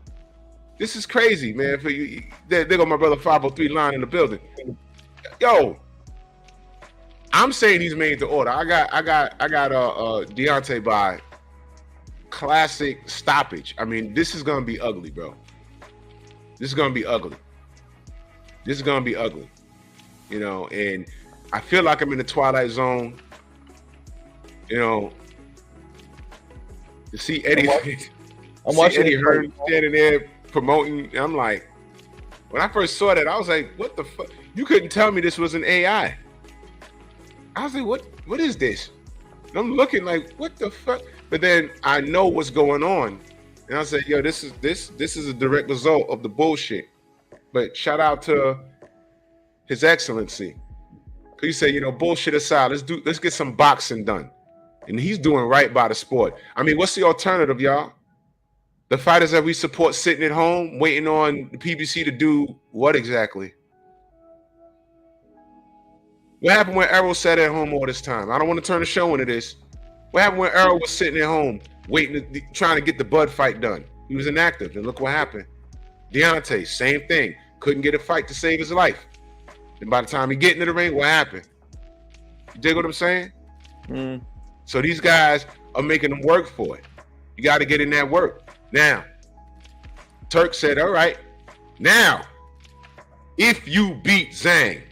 This is crazy, man. For you, there go my brother 503 line in the building. Yo, I'm saying he's made to order. I got Deontay by classic stoppage. I mean, this is gonna be ugly, bro. This is gonna be ugly. This is gonna be ugly. You know, and I feel like I'm in the Twilight Zone. You know, to see Eddie, I'm watching Eddie Hearn standing there promoting. I'm like, when I first saw that, I was like, what the fuck? You couldn't tell me this was an AI. I was like, what is this? And I'm looking like, what the fuck? But then I know what's going on. And I said, yo, this is a direct result of the bullshit. But shout out to His Excellency. He said, bullshit aside, let's get some boxing done. And he's doing right by the sport. I mean, what's the alternative, y'all? The fighters that we support sitting at home, waiting on the PBC to do what exactly? What happened when Errol sat at home all this time? I don't want to turn the show into this. What happened when Errol was sitting at home, trying to get the Bud fight done? He was inactive, and look what happened. Deontay, same thing. Couldn't get a fight to save his life. And by the time he get into the ring, what happened? You dig what I'm saying? Mm. So these guys are making them work for it. You got to get in that work. Now, Turk said, all right, now, if you beat Zhang,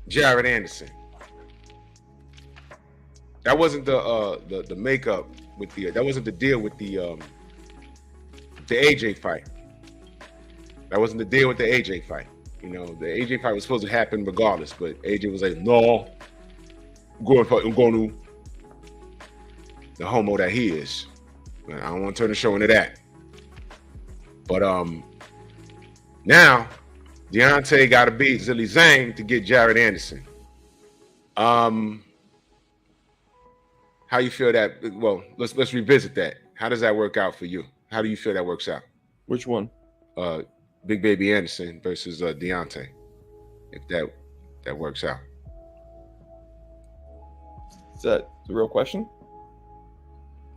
Jared Anderson. That wasn't the makeup with that wasn't the deal with the AJ fight. That wasn't the deal with the AJ fight. The AJ fight was supposed to happen regardless, but AJ was like, no, I'm going to the homo that he is. I don't want to turn the show into that. But now Deontay got to beat Zhilei Zhang to get Jared Anderson. How you feel that? Well, let's revisit that. How does that work out for you? How do you feel that works out? Which one? Big Baby Anderson versus Deontay. If that works out. Is that the real question?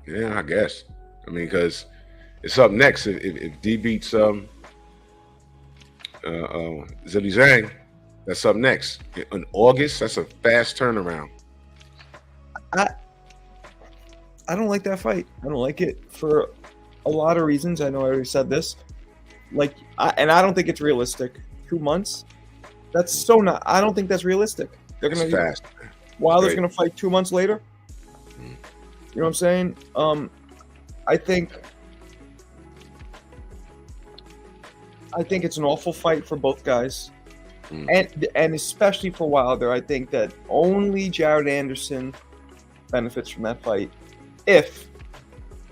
Yeah, I guess. I mean, because it's up next. If D beats Zhilei Zhang, that's up next in August. That's a fast turnaround. I don't like that fight. I don't like it for a lot of reasons. I know I already said this. And I don't think it's realistic. 2 months? That's so not. I don't think that's realistic. They're gonna fast. Wilder's gonna fight 2 months later. You know what I'm saying? I think it's an awful fight for both guys, and especially for Wilder. I think that only Jared Anderson benefits from that fight, if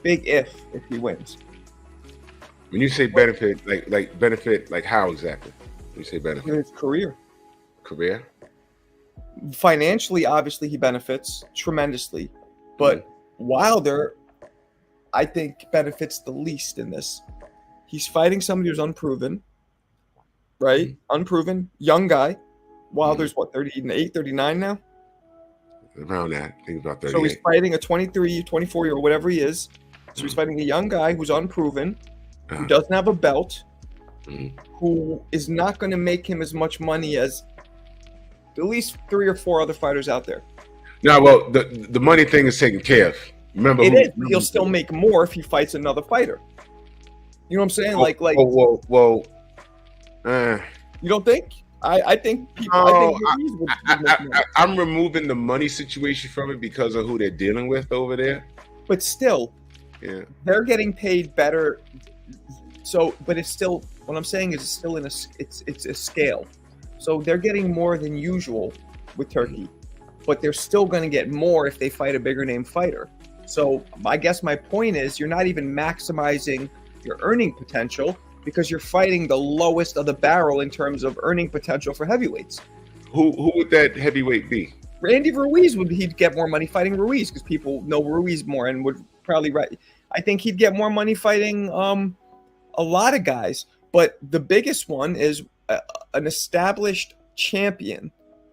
he wins. When you say benefit, like benefit, like how exactly? When you say benefit, His career. Financially, obviously, he benefits tremendously, but Wilder, I think, benefits the least in this. He's fighting somebody who's unproven, right? Unproven, young guy. Wilder's 38, 39 now? Around that. I think about 38. So he's fighting a 23, 24-year-old, whatever he is. So he's fighting a young guy who's unproven, who doesn't have a belt, who is not going to make him as much money as at least 3 or 4 other fighters out there. No, well, the money thing is taken care of. Remember, It is, but he'll still make more if he fights another fighter. You know what I'm saying? You don't think? I think people. I'm removing the money situation from it because of who they're dealing with over there. But still, yeah, they're getting paid better. So, but it's still. What I'm saying is, it's still it's a scale. So they're getting more than usual with Turkey, but they're still going to get more if they fight a bigger name fighter. So I guess my point is, you're not even maximizing your earning potential because you're fighting the lowest of the barrel in terms of earning potential for heavyweights. Who would that heavyweight be? Randy Ruiz he'd get more money fighting Ruiz because people know Ruiz more and would probably I think he'd get more money fighting a lot of guys. But the biggest one is an established champion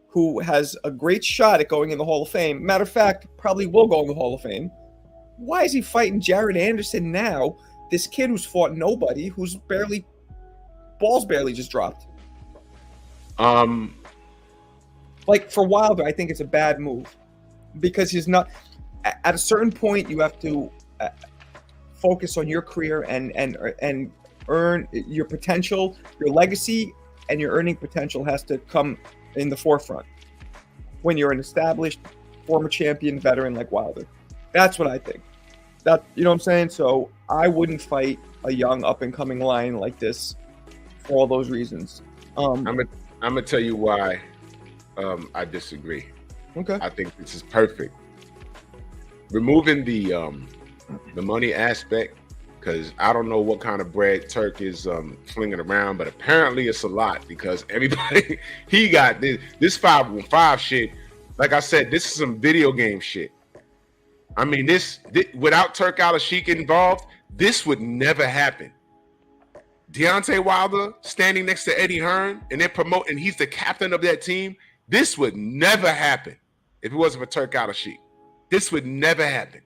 who has a great shot at going in the Hall of Fame. Matter of fact, probably will go in the Hall of Fame. Why is he fighting Jared Anderson now? This kid who's fought nobody, who's balls barely just dropped. Like for Wilder, I think it's a bad move because he's not. At a certain point, you have to focus on your career and earn your potential, your legacy, and your earning potential has to come in the forefront when you're an established former champion veteran like Wilder. That's what I think. You know what I'm saying? So I wouldn't fight a young up and coming lion like this for all those reasons. I'm gonna tell you why I disagree. Okay. I think this is perfect. Removing the money aspect, because I don't know what kind of bread Turk is flinging around, but apparently it's a lot because everybody he got this 5-on-5 shit. Like I said, this is some video game shit. I mean, this without Turk Al-Sheikh involved, this would never happen. Deontay Wilder standing next to Eddie Hearn and they're promoting, he's the captain of that team. This would never happen if it wasn't for Turk Al-Sheikh. This would never happen.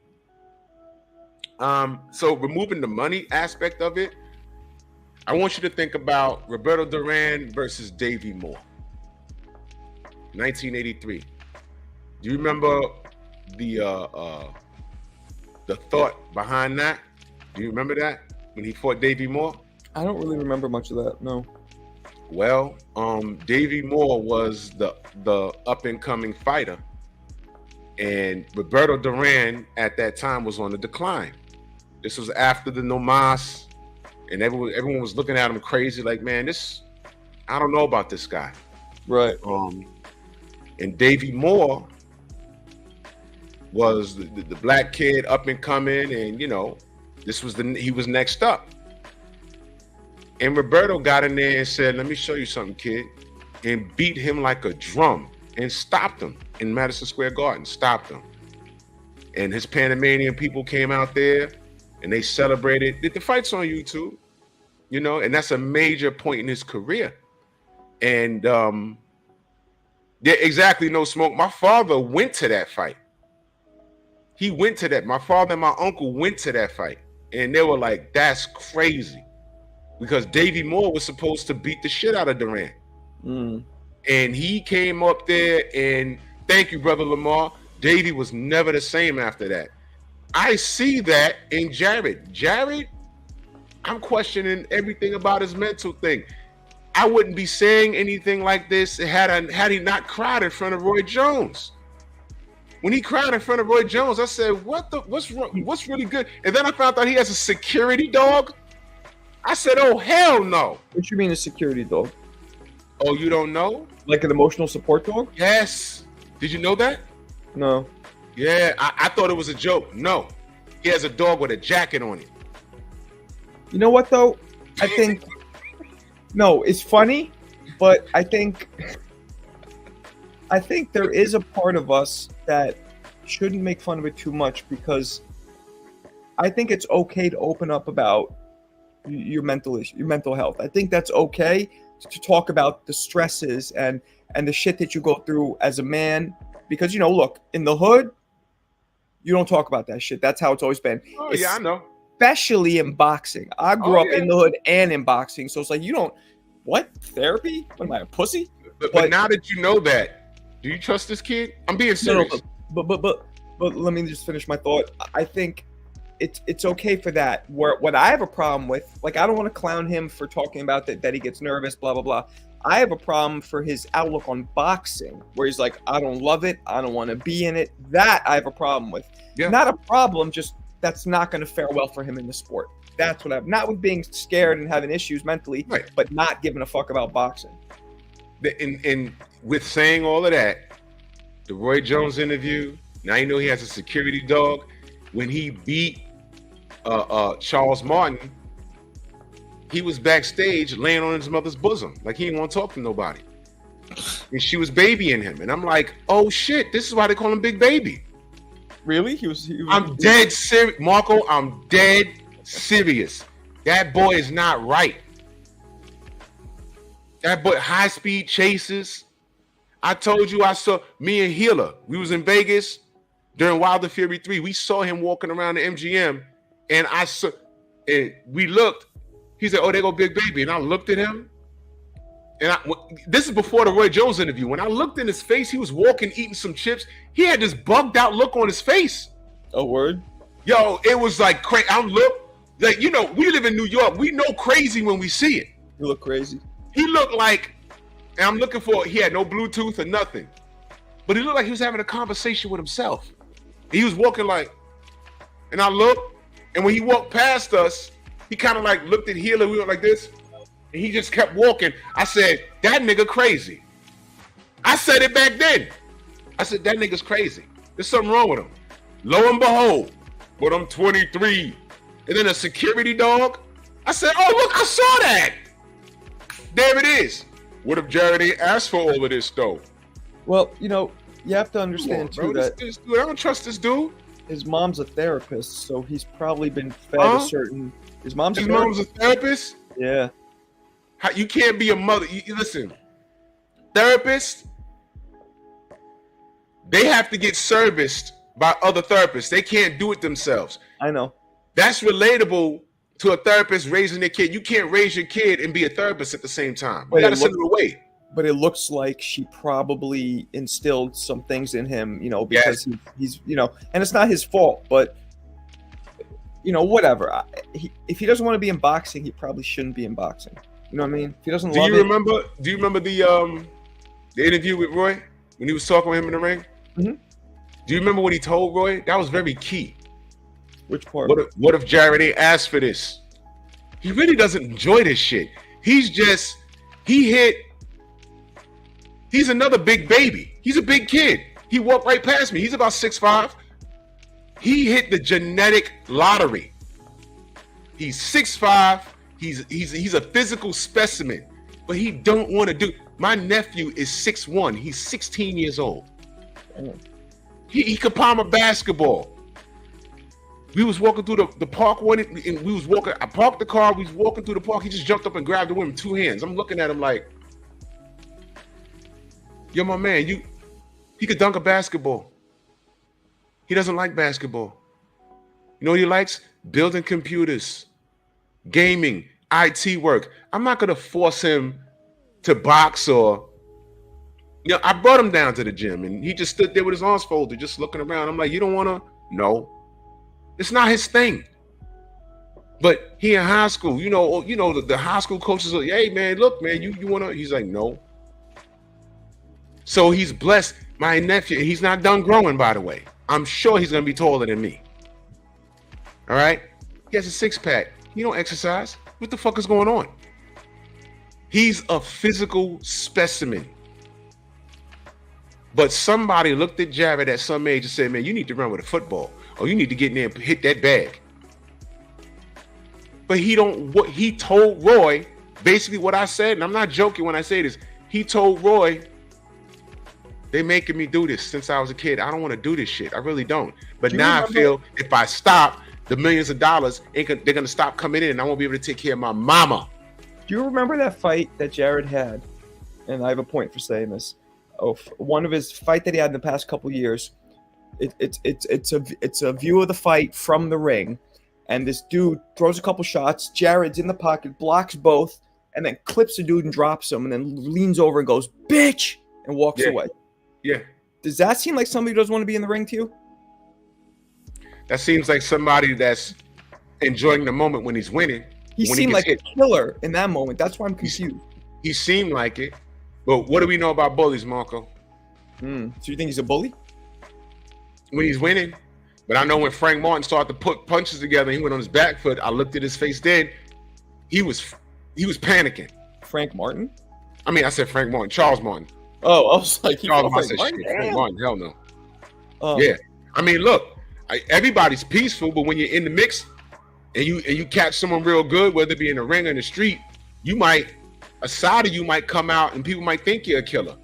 So removing the money aspect of it, I want you to think about Roberto Duran versus Davey Moore, 1983. Do you remember the thought behind that? Do you remember that when he fought Davey Moore? I don't really remember much of that. No. Well, Davey Moore was the up and coming fighter, and Roberto Duran at that time was on the decline. This was after the No Mas, and everyone was looking at him crazy, like, man, I don't know about this guy. Right. And Davey Moore was the black kid up and coming, and you know, he was next up. And Roberto got in there and said, let me show you something, kid, and beat him like a drum and stopped him in Madison Square Garden, stopped him. And his Panamanian people came out there and they celebrated. The fight's on YouTube, you know, and that's a major point in his career. And yeah, exactly, no smoke. My father went to that fight. He went to that. My father and my uncle went to that fight. And they were like, that's crazy. Because Davey Moore was supposed to beat the shit out of Duran. And he came up there and thank you, brother Lamar. Davey was never the same after that. I see that in Jared. Jared, I'm questioning everything about his mental thing. I wouldn't be saying anything like this had he not cried in front of Roy Jones. When he cried in front of Roy Jones, I said, what's wrong? What's really good? And then I found out he has a security dog. I said, oh, hell no. What you mean a security dog? Oh, you don't know? Like an emotional support dog? Yes. Did you know that? No. Yeah, I thought it was a joke. No. He has a dog with a jacket on it. You know what, though? I think... No, it's funny, but I think there is a part of us that shouldn't make fun of it too much because I think it's okay to open up about your mental issue, your mental health. I think that's okay to talk about the stresses and the shit that you go through as a man because, you know, look, in the hood, you don't talk about that shit. That's how it's always been. Oh, yeah, I know. Especially in boxing. I grew up in the hood and in boxing. So it's like, you don't, what? Therapy? What am I, a pussy? But now that you know that, do you trust this kid? I'm being serious. No, But let me just finish my thought. I think it's okay for that. What I have a problem with, like, I don't want to clown him for talking about that he gets nervous, blah blah blah. I have a problem for his outlook on boxing, where he's like, I don't love it, I don't want to be in it. That I have a problem with. Yeah. Not a problem, just that's not going to fare well for him in the sport. That's what I'm not with being scared and having issues mentally, Right. but not giving a fuck about boxing. And with saying all of that, the Roy Jones interview, now you know he has a security dog. When he beat Charles Martin, he was backstage laying on his mother's bosom like he didn't want to talk to nobody, and she was babying him. And I'm like, oh shit, this is why they call him Big Baby. Really? He was I'm dead serious, Marco. I'm dead serious. That boy is not right. That boy, high speed chases. I told you, I saw me and Healer. We was in Vegas during Wilder Fury 3. We saw him walking around the MGM, and we looked. He said, "Oh, there go Big Baby," and I looked at him. And this is before the Roy Jones interview. When I looked in his face, he was walking, eating some chips. He had this bugged out look on his face. a word. Yo, it was like crazy. Like, you know, we live in New York. We know crazy when we see it. You look crazy. He looked like, and I'm looking for, he had no Bluetooth or nothing, but he looked like he was having a conversation with himself. He was walking like, and I looked, and when he walked past us, he kind of like looked at Healer. We went like this, and he just kept walking. I said, that nigga crazy. I said it back then. I said, that nigga's crazy. There's something wrong with him. Lo and behold, but I'm 23. And then a security dog. I said, oh, look, I saw that. There it is. What if Jared ain't asked for all of this, though? Well, you know, you have to understand, too, that this dude, I don't trust this dude. his mom's a therapist, so he's probably been fed Huh? a certain... His mom's His mom's a therapist? Yeah. You can't be a mother. Listen, therapists, they have to get serviced by other therapists. They can't do it themselves. I know. That's relatable to a therapist raising their kid. You can't raise your kid and be a therapist at the same time. You got to send them away. But it looks like she probably instilled some things in him, you know, because he's, you know, and it's not his fault, but, you know, whatever. If he doesn't want to be in boxing, he probably shouldn't be in boxing. You know what I mean? If he doesn't love it. Do you remember the interview with Roy when he was talking with him in the ring? Mm-hmm. Do you remember what he told Roy? That was very key. Which part? What if Jared ain't asked for this? He really doesn't enjoy this shit. He's another big baby. He's a big kid. He walked right past me. He's about 6'5". He hit the genetic lottery. He's 6'5". He's a physical specimen, but he don't want to do. My nephew is 6'1". He's 16 years old. He could palm a basketball. We was walking through the park one, and we was walking. I parked the car. We was walking through the park. He just jumped up and grabbed the woman with 2 hands. I'm looking at him like, "Yo, my man, he could dunk a basketball. He doesn't like basketball. You know what he likes? Building computers, gaming, IT work. I'm not gonna force him to box or." You know, I brought him down to the gym, and he just stood there with his arms folded, just looking around. I'm like, "You don't wanna?" No. It's not his thing. But he in high school, you know the high school coaches are, "Hey man, look, man, you wanna?" He's like, "No." So he's blessed. My nephew, he's not done growing, by the way. I'm sure he's gonna be taller than me. All right? He has a 6-pack. He don't exercise. What the fuck is going on? He's a physical specimen. But somebody looked at Jared at some age and said, "Man, you need to run with a football, or you need to get in there and hit that bag." But what he told Roy, basically what I said, and I'm not joking when I say this, he told Roy, "They making me do this since I was a kid. I don't want to do this shit. I really don't. But now I feel if I stop, the millions of dollars, they're going to stop coming in, and I won't be able to take care of my mama." Do you remember that fight that Jared had? And I have a point for saying this. One of his fight that he had in the past couple years. It's a view of the fight from the ring, and this dude throws a couple shots. Jared's in the pocket, blocks both, and then clips the dude and drops him, and then leans over and goes, "Bitch," and walks away. Yeah. Does that seem like somebody who doesn't want to be in the ring to you? That seems like somebody that's enjoying the moment when he's winning. He seemed like a killer in that moment. That's why I'm confused. He seemed like it. But what do we know about bullies, Marco? So you think he's a bully? When he's winning. But I know when Frank Martin started to put punches together, he went on his back foot. I looked at his face then. He was panicking. Frank Martin? I mean, I said Frank Martin. Charles Martin. Oh, I was like, Charles Martin. Frank Martin. Hell no. Yeah. I mean, look, everybody's peaceful, but when you're in the mix and you catch someone real good, whether it be in the ring or in the street, a side of you might come out and people might think you're a killer.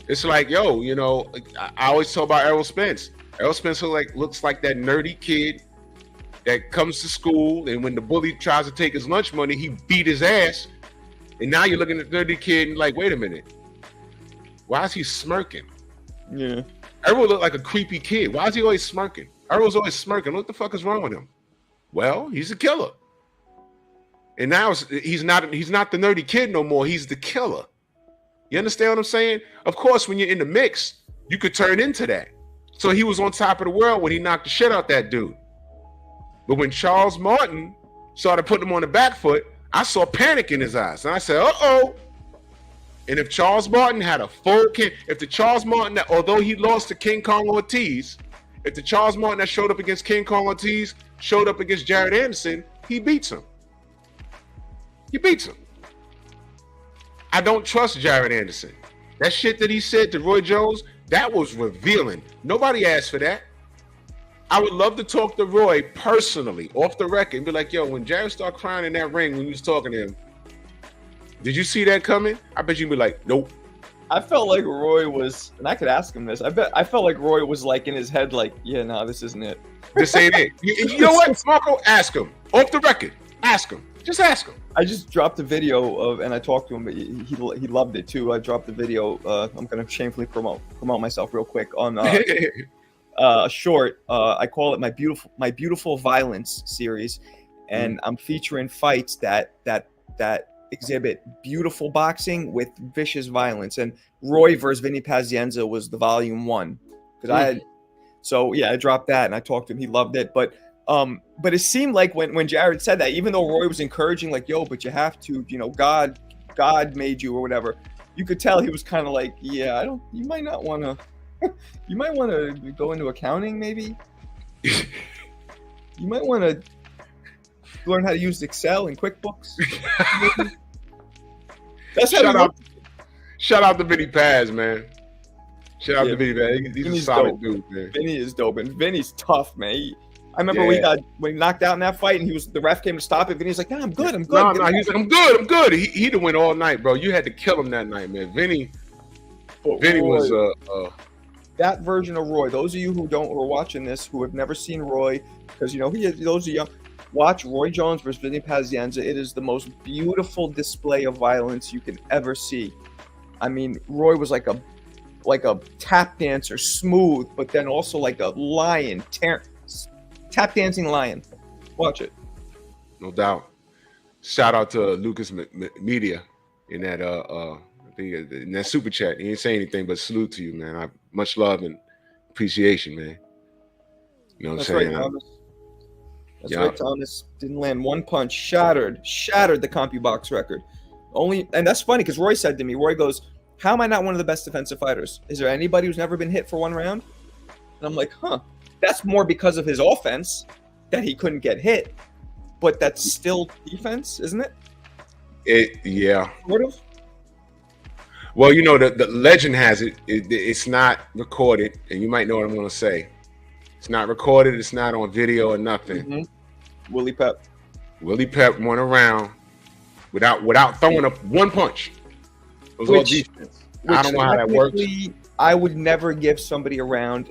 It's like, yo, you know, I always talk about Errol Spence. Errol Spence looks like that nerdy kid that comes to school, and when the bully tries to take his lunch money, he beat his ass. And now you're looking at the nerdy kid and like, wait a minute, why is he smirking? Yeah. Errol looked like a creepy kid. Why is he always smirking? Errol's always smirking. What the fuck is wrong with him? Well, he's a killer. And now he's not the nerdy kid no more. He's the killer. You understand what I'm saying? Of course, when you're in the mix, you could turn into that. So he was on top of the world when he knocked the shit out that dude. But when Charles Martin started putting him on the back foot, I saw panic in his eyes. And I said, uh-oh. And if Charles Martin had a if the Charles Martin that, although he lost to King Kong Ortiz, if the Charles Martin that showed up against King Kong Ortiz showed up against Jared Anderson, he beats him. He beats him. I don't trust Jared Anderson. That shit that he said to Roy Jones, that was revealing. Nobody asked for that. I would love to talk to Roy personally, off the record, and be like, yo, when Jared started crying in that ring when you was talking to him, did you see that coming? I bet you'd be like, nope. I felt like Roy was, and I could ask him this, I felt like Roy was like in his head like, yeah, no, this isn't it. This ain't it. You know what, Marco? Ask him. Off the record. Ask him. Just ask him. I just dropped a video of, and I talked to him, but he loved it too. I dropped the video. I'm going to shamefully promote myself real quick on a short. I call it my beautiful violence series, and I'm featuring fights that exhibit beautiful boxing with vicious violence. And Roy versus Vinny Pazienza was the volume 1 because I dropped that and I talked to him. He loved it, but it seemed like when Jared said that, even though Roy was encouraging, like, yo, but you have to, you know, God made you or whatever, you could tell he was kind of like, yeah, you might not want to, you might want to go into accounting maybe. You might want to learn how to use Excel and QuickBooks. That's shout out to Vinny Paz, man. Shout out to Vinny Paz. He's a solid dude, man. Vinny is dope, and Vinny's tough, man. I remember when he knocked out in that fight, and the ref came to stop it. Vinny's like, "Nah, I'm good. No, he's like, I'm good. He'd have went all night, bro. You had to kill him that night, man. Vinny was that version of Roy. Those of you who are watching this who have never seen Roy, because you know those are young. Watch Roy Jones versus Vinny Pazienza. It is the most beautiful display of violence you can ever see. I mean, Roy was like a tap dancer, smooth, but then also like a lion, tap dancing lion. Watch it. No doubt. Shout out to Lucas Media in that I think in that super chat. He ain't saying anything but salute to you, man. Much love and appreciation, man. You know what I'm saying? Right, Thomas. That's right, Thomas. Didn't land one punch. Shattered the CompuBox record. And that's funny because Roy said to me, Roy goes, how am I not one of the best defensive fighters? Is there anybody who's never been hit for one round? And I'm like, that's more because of his offense that he couldn't get hit. But that's still defense, isn't it? Yeah. Sort of. Well, you know, the legend has it. It's not recorded, and you might know what I'm going to say. It's not recorded. It's not on video or nothing. Mm-hmm. Willie Pep went around without throwing up one punch. It was all defense. I don't know how that works. I would never give somebody a round.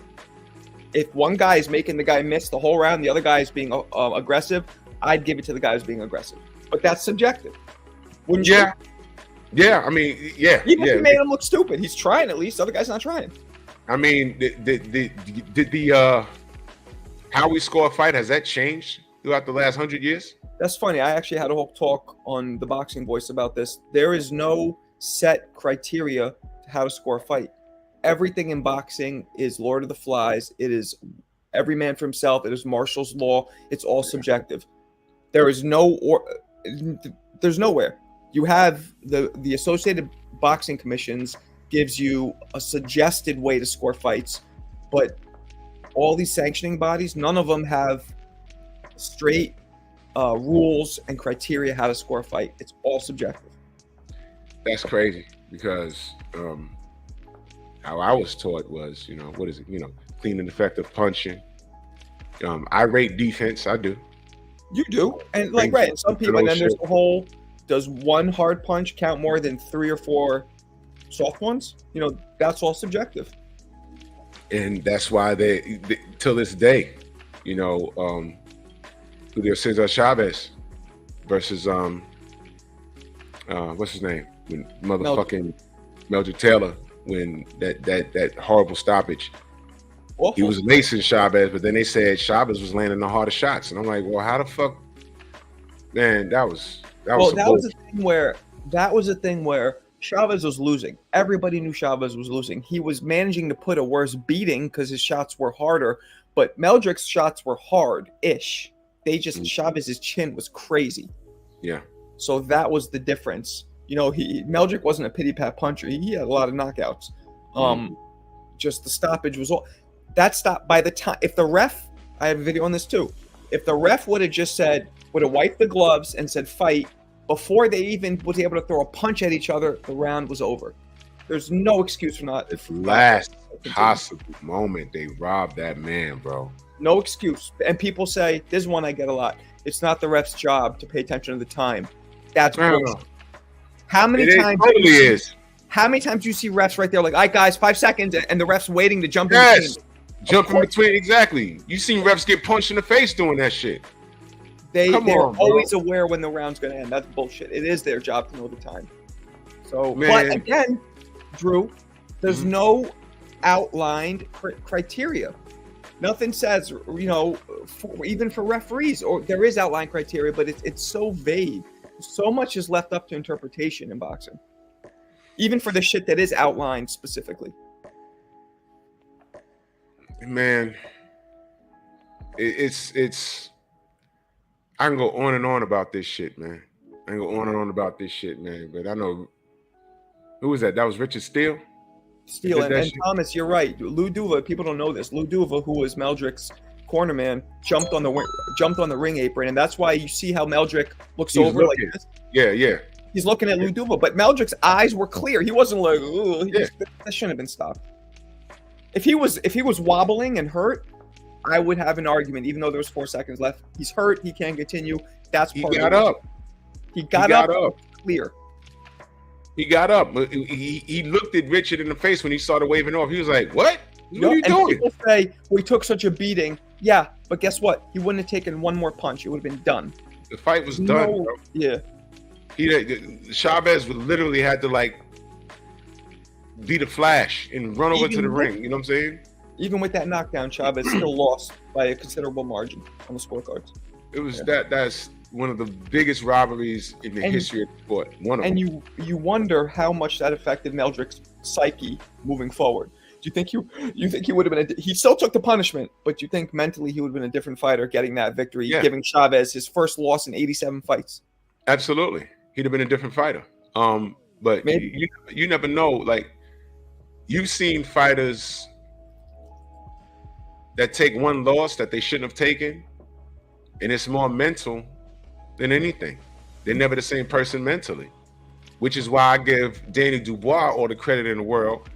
If one guy is making the guy miss the whole round, the other guy is being aggressive, I'd give it to the guy who's being aggressive. But that's subjective. Wouldn't you? Yeah. I mean, yeah. Even if he made him look stupid, he's trying at least. The other guy's not trying. I mean, the how we score a fight, has that changed throughout the last 100 years? That's funny. I actually had a whole talk on the Boxing Voice about this. There is no set criteria to how to score a fight. everything in boxing is Lord of the Flies. It is every man for himself. It is Marshall's law. It's all subjective. There is there's nowhere. You have the Associated Boxing Commissions gives you a suggested way to score fights, but all these sanctioning bodies, none of them have straight rules and criteria how to score a fight. It's all subjective. That's crazy because how I was taught was, what is it? Clean and effective punching. I rate defense. I do. You do, and like right, some people. And then there's the whole: does one hard punch count more than 3 or 4 soft ones? That's all subjective. And that's why they till this day, there's Cesar Chavez versus what's his name? When motherfucking Meldrick Taylor, when that horrible stoppage. Awful. He was lacing Chavez, but then they said Chavez was landing the hardest shots, and I'm like, well, how the fuck, man? That was a thing where Chavez was losing. Everybody knew Chavez was losing. He was managing to put a worse beating because his shots were harder, but Meldrick's shots were hard-ish. They just Chavez's chin was crazy. Yeah. So that was the difference. Meldrick wasn't a pity pat puncher. He had a lot of knockouts. Just the stoppage was all. That stopped by the time. If the ref, I have a video on this too. If the ref would have wiped the gloves and said fight before they even was able to throw a punch at each other, the round was over. There's no excuse for not. Last possible moment, they robbed that man, bro. No excuse. And people say, this is one I get a lot. It's not the ref's job to pay attention to the time. That's bullshit. How many times? Totally is. How many times do you see refs right there like, all right, guys, 5 seconds, and the ref's waiting to jump in between? Jump in between, exactly. You seen refs get punched in the face doing that shit. They're always aware when the round's going to end. That's bullshit. It is their job to know the time. So, but again, Drew, there's no outlined criteria. Nothing says, even for referees, or there is outlined criteria, but it's so vague. So much is left up to interpretation in boxing. Even for the shit that is outlined specifically. Man, it's I can go on and on about this shit, man. But I know, who was that? That was Richard Steele? Steele and Thomas, you're right. Lou Duva, people don't know this. Lou Duva, who was Meldrick's cornerman, jumped on the ring apron, and that's why you see how Meldrick looks over like this. Yeah. He's looking at Lou Duva, but Meldrick's eyes were clear. He wasn't like, that shouldn't have been stopped. If he was wobbling and hurt, I would have an argument, even though there was 4 seconds left. He's hurt. He can't continue. That's part He got up. He got up. Clear. He got up. He looked at Richard in the face when he started waving off. He was like, what? What are you doing? People say, well, he took such a beating. Yeah, but guess what? He wouldn't have taken one more punch. It would have been done. The fight was done, bro. Yeah. Chavez would literally had to be the Flash and run over to the ring. You know what I'm saying? Even with that knockdown, Chavez still lost by a considerable margin on the scorecards. It was that's one of the biggest robberies in the history of the sport. One of them. And you wonder how much that affected Meldrick's psyche moving forward. Do you think he would have been? He still took the punishment, but do you think mentally he would have been a different fighter getting that victory, giving Chavez his first loss in 87 fights? Absolutely, he'd have been a different fighter. But you never know. You've seen fighters that take one loss that they shouldn't have taken, and it's more mental than anything. They're never the same person mentally, which is why I give Danny Dubois all the credit in the world.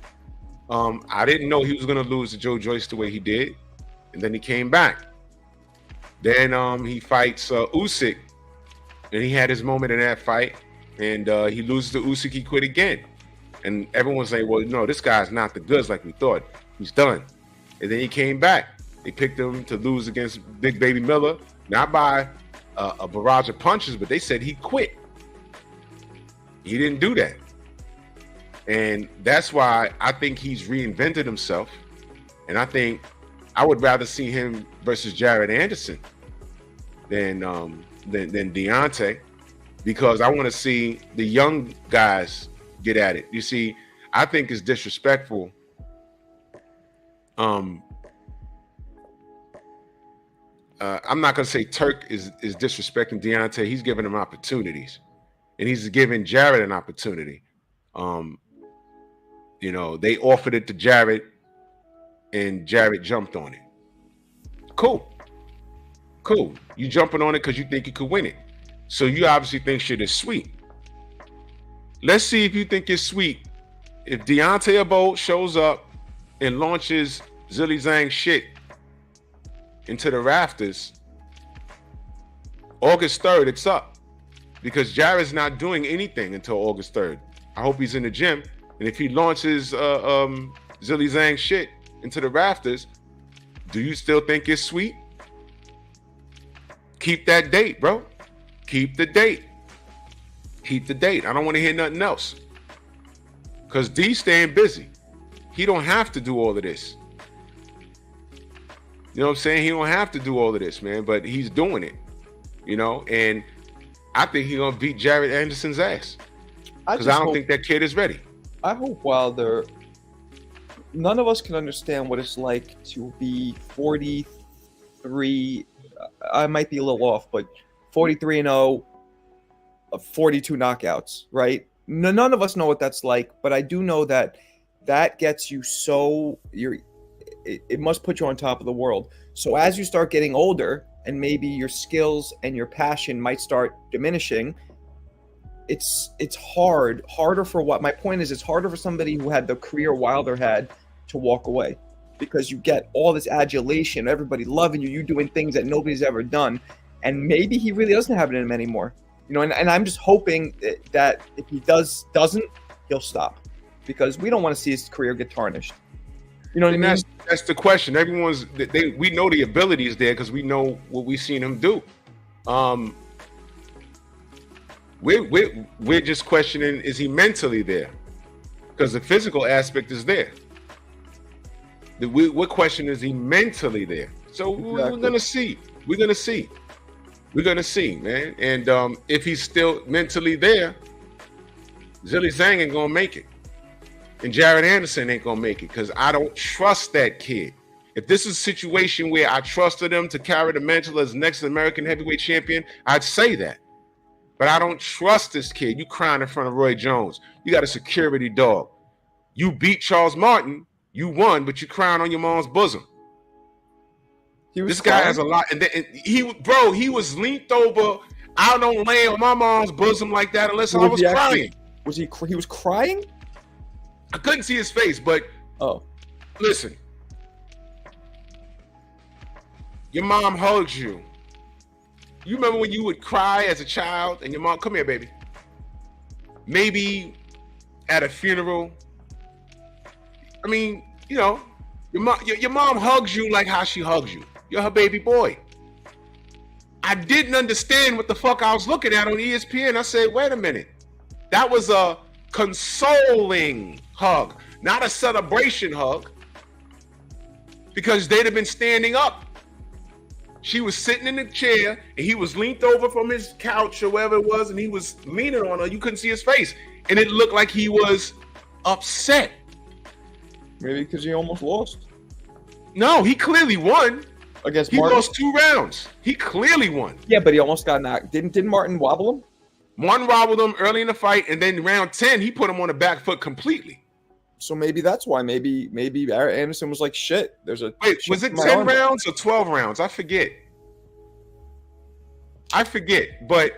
I didn't know he was going to lose to Joe Joyce the way he did, and then he came back. Then he fights Usyk, and he had his moment in that fight, and he loses to Usyk. He quit again, and everyone's saying, "Well, no, this guy's not the goods like we thought. He's done." And then he came back. They picked him to lose against Big Baby Miller, not by a barrage of punches, but they said he quit. He didn't do that. And that's why I think he's reinvented himself. And I think I would rather see him versus Jared Anderson than Deontay, because I want to see the young guys get at it. You see, I think it's disrespectful I'm not gonna say Turk is disrespecting Deontay. He's giving him opportunities, and he's giving Jared an opportunity. You know, they offered it to Jared, and Jared jumped on it. Cool. You jumping on it because you think you could win it. So you obviously think shit is sweet. Let's see if you think it's sweet. If Deontay Wilder shows up and launches Zhang shit into the rafters, August 3rd, it's up. Because Jared's not doing anything until August 3rd. I hope he's in the gym. And if he launches Zhang shit into the rafters, do you still think it's sweet? Keep that date, bro. Keep the date. Keep the date. I don't want to hear nothing else. Because D's staying busy. He don't have to do all of this. You know what I'm saying? He don't have to do all of this, man. But he's doing it. You know? And I think he's going to beat Jared Anderson's ass. Because I don't think that kid is ready. I hope Wilder... None of us can understand what it's like to be 43... I might be a little off, but 43-0, 42 knockouts, right? None of us know what that's like, but I do know that gets you so it must put you on top of the world. So as you start getting older and maybe your skills and your passion might start diminishing, it's harder for what my point is, it's harder for somebody who had the career Wilder had to walk away. Because you get all this adulation, everybody loving you, you doing things that nobody's ever done, and maybe he really doesn't have it in him anymore, you know. And I'm just hoping that if he doesn't, he'll stop, because we don't want to see his career get tarnished. You know what I mean? That's the question. We know the ability is there because we know what we've seen him do. We're just questioning, is he mentally there? Because the physical aspect is there. We're questioning, is he mentally there? So exactly. We're gonna see. We're gonna see, man. And if he's still mentally there, Zhang ain't gonna make it, and Jared Anderson ain't gonna make it, because I don't trust that kid. If this is a situation where I trusted him to carry the mantle as next American heavyweight champion, I'd say that. But I don't trust this kid. You crying in front of Roy Jones. You got a security dog. You beat Charles Martin. You won, but you crying on your mom's bosom. This guy has a lot, and he was leaned over. I don't lay on my mom's bosom like that unless I was crying. He was crying? I couldn't see his face, but listen. Your mom hugs you. You remember when you would cry as a child, and your mom, come here, baby. Maybe at a funeral. I mean, you know, your mom hugs you like how she hugs you. You're her baby boy. I didn't understand what the fuck I was looking at on ESPN. I said, wait a minute. That was a consoling hug, not a celebration hug, because they'd have been standing up. She was sitting in the chair, and he was leaned over from his couch or wherever it was, and he was leaning on her. You couldn't see his face. And it looked like he was upset. Maybe because he almost lost. No, he clearly won. Against Martin? He lost 2 rounds. He clearly won. Yeah, but he almost got knocked. Didn't Martin wobble him? Martin wobbled him early in the fight, and then round 10, he put him on the back foot completely. So maybe that's why. Maybe Anderson was like, shit. There's a wait. Was it 10 rounds or 12 rounds? I forget. But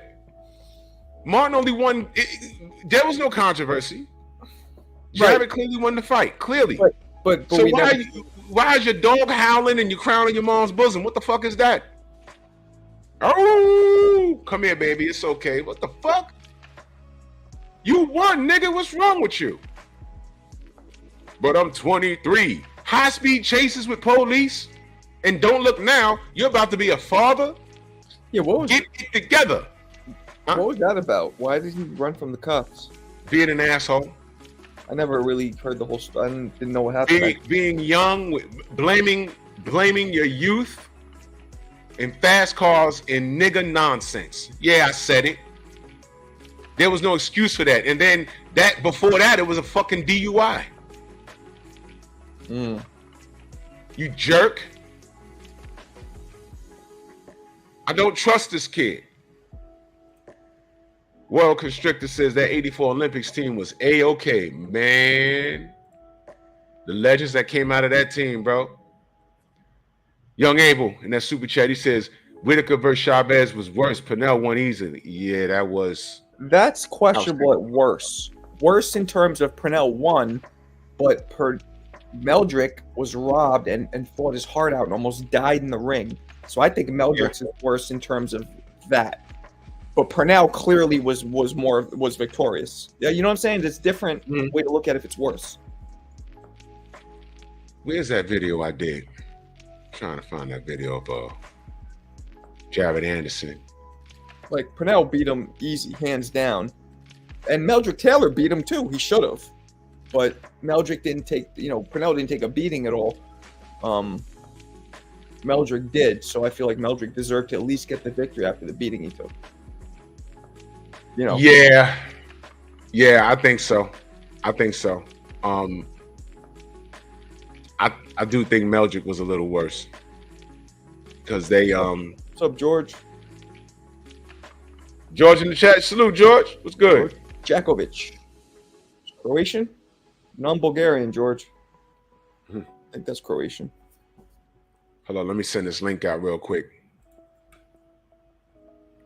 Martin only won. There was no controversy. Jared clearly won the fight. Clearly. But so why is your dog howling and you're crying on your mom's bosom? What the fuck is that? Oh, come here, baby. It's okay. What the fuck? You won, nigga. What's wrong with you? But I'm 23. High-speed chases with police. And don't look now. You're about to be a father. Yeah, what was Get it together. What was that about? Why did he run from the cops? Being an asshole. I never really heard the whole story. I didn't know what happened. Being young, blaming your youth in fast cars and nigga nonsense. Yeah, I said it. There was no excuse for that. And then before that, it was a fucking DUI. You jerk. I don't trust this kid. World Constrictor says that 84 Olympics team was A-OK. Man, the legends that came out of that team, bro. Young Abel in that super chat, he says Whitaker versus Chavez was worse. Pernell won easily. Yeah, that was. That's questionable at worst. Worse in terms of Pernell won, but Meldrick was robbed and fought his heart out and almost died in the ring. So I think Meldrick's is worse in terms of that. But Pernell clearly was victorious. Yeah, you know what I'm saying? It's different way to look at it if it's worse. Where's that video I did? Trying to find that video of Jared Anderson. Like Pernell beat him easy, hands down, and Meldrick Taylor beat him too. He should have, but Meldrick didn't take. Pernell didn't take a beating at all. Meldrick did, so I feel like Meldrick deserved to at least get the victory after the beating he took. Yeah, I think so. I do think Meldrick was a little worse because they What's up, George? George in the chat. Salute, George. What's good? Jakovic. Croatian? Non-Bulgarian, George. I think that's Croatian. Hold on, let me send this link out real quick.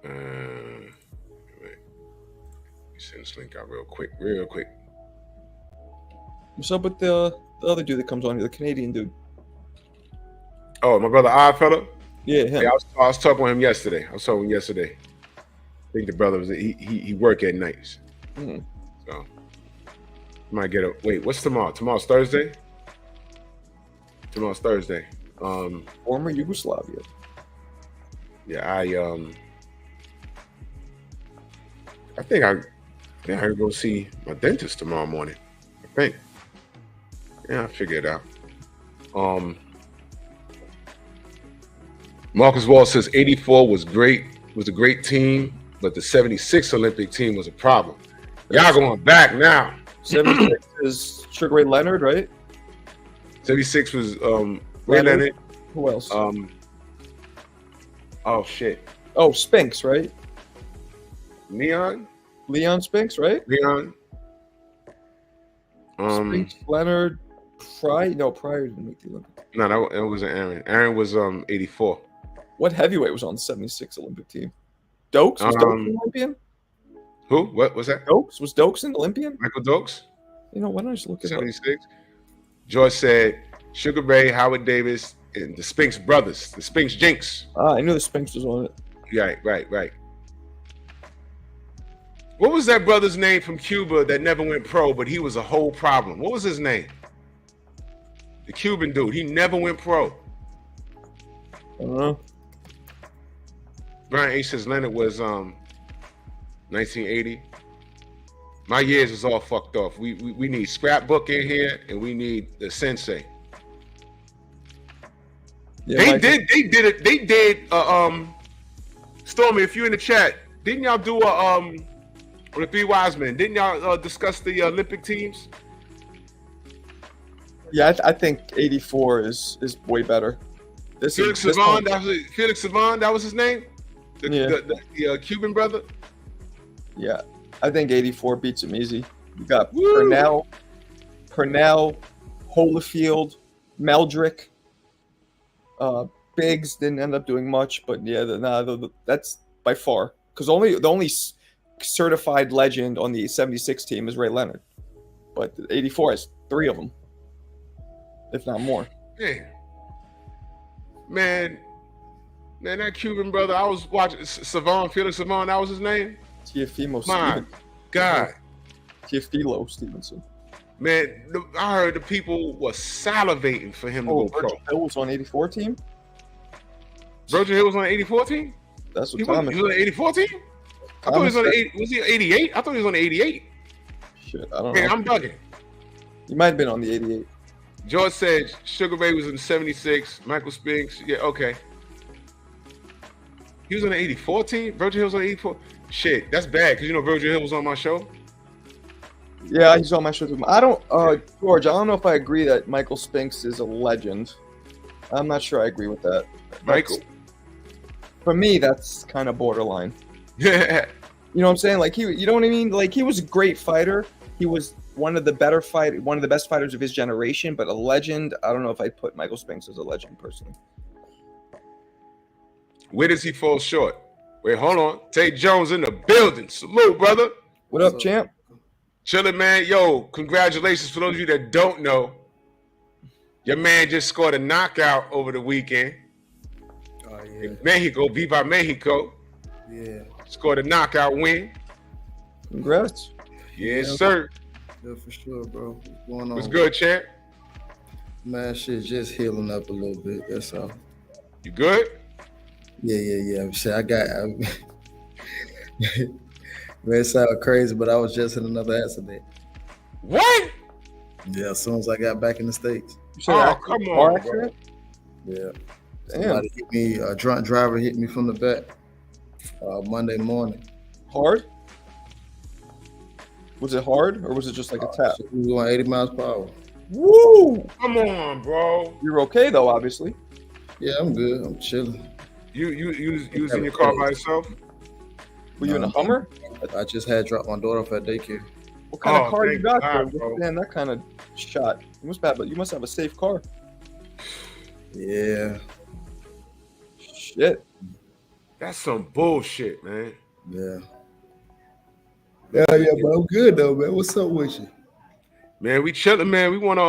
Wait. Let me send this link out real quick. What's up with the other dude that comes on here, the Canadian dude? Oh, my brother Oddfella? Yeah, him. Yeah, I was talking with him yesterday. I think the brother was he work at nights. So might get a wait. What's tomorrow? Tomorrow's Thursday. Former Yugoslavia. Yeah, I think I go see my dentist tomorrow morning. I think. Yeah, I'll figure it out. Marcus Wall says 84 was great, was a great team, but the 76 Olympic team was a problem. Y'all going back now. 76 is Sugar Ray Leonard, right? 76 was Ray Leonard. Who else? Oh shit. Oh, Spinks, right? Leon Spinks, right? Spinks, Leonard, Pryor. No, Pryor didn't make the Olympic. No, that wasn't Aaron. Aaron was 84. What heavyweight was on the 76 Olympic team? Dokes? Was Dokes an Olympian? Who? What was that? Dokes? Was Dokes an Olympian? Michael Dokes? Why don't I just look at 76. George said Sugar Ray, Howard Davis, and the Spinks brothers, the Spinks Jinx. I knew the Spinks was on it. Right. What was that brother's name from Cuba that never went pro, but he was a whole problem? What was his name? The Cuban dude. He never went pro. I don't know. Brian H says Leonard was 1980. My years is all fucked off. We need Scrapbook in here, and we need the Sensei. Yeah, They did Stormy, if you're in the chat, didn't y'all do a the Three Wise Men? Didn't y'all discuss the Olympic teams? Yeah, I think 84 is way better. Felix Savon, that was his name? The Cuban brother? Yeah, I think 84 beats him easy. You got Pernell, Holyfield, Meldrick. Biggs didn't end up doing much, but yeah, that's by far because the only certified legend on the 76 team is Ray Leonard, but 84 has 3 of them, if not more. Man, that Cuban brother, I was watching Felix Savon, that was his name? Teofimo My God. Teofilo Stevenson. Man, I heard the people were salivating for him to go pro. Virgil Hill was on 84 team? Virgil Hill was on 84 team? That's what he Thomas was on 84 team? I thought he was on 8. Was he 88? I thought he was on 88. Shit, I don't know. I'm bugging. He might have been on the 88. George said Sugar Ray was in 76. Michael Spinks. Yeah, okay. He was on the 84 team? Virgil Hill was on 84? Shit, that's bad because Virgil Hill was on my show. Yeah, he's on my show too. I don't, George, I don't know if I agree that Michael Spinks is a legend. I'm not sure I agree with that. Michael. For me, that's kind of borderline. Yeah. You know what I'm saying? Like you know what I mean? Like he was a great fighter. He was one of the best fighters of his generation, but a legend. I don't know if I'd put Michael Spinks as a legend personally. Where does he fall short? Wait, hold on. Tay Jones in the building. Salute, brother. What up, champ? Chillin', man. Yo, congratulations. For those of you that don't know, your man just scored a knockout over the weekend. Oh, yeah. In Mexico, Viva Mexico. Yeah. Scored a knockout win. Congrats. Yes, sir. Yeah, for sure, bro. What's going on? What's good, champ? Man, shit just healing up a little bit. That's all. You good? Yeah. Shit, man, it sound crazy, but I was just in another accident. What? Yeah, as soon as I got back in the States. Oh, come on, bro. Yeah. Damn. Somebody hit me, a drunk driver hit me from the back Monday morning. Hard? Was it hard or was it just like a tap? Shit, we was going 80 miles per hour. Woo! Come on, bro. You're okay though, obviously. Yeah, I'm good. I'm chilling. You was in your car by yourself? Were you in a Hummer? I just had dropped my daughter off at daycare. What kind of car you thank got God, there? bro. Man, that kind of shot. You must have a safe car. Yeah. Shit. That's some bullshit, man. Yeah. Yeah, but I'm good though, man. What's up with you? Man, we chilling, man. We want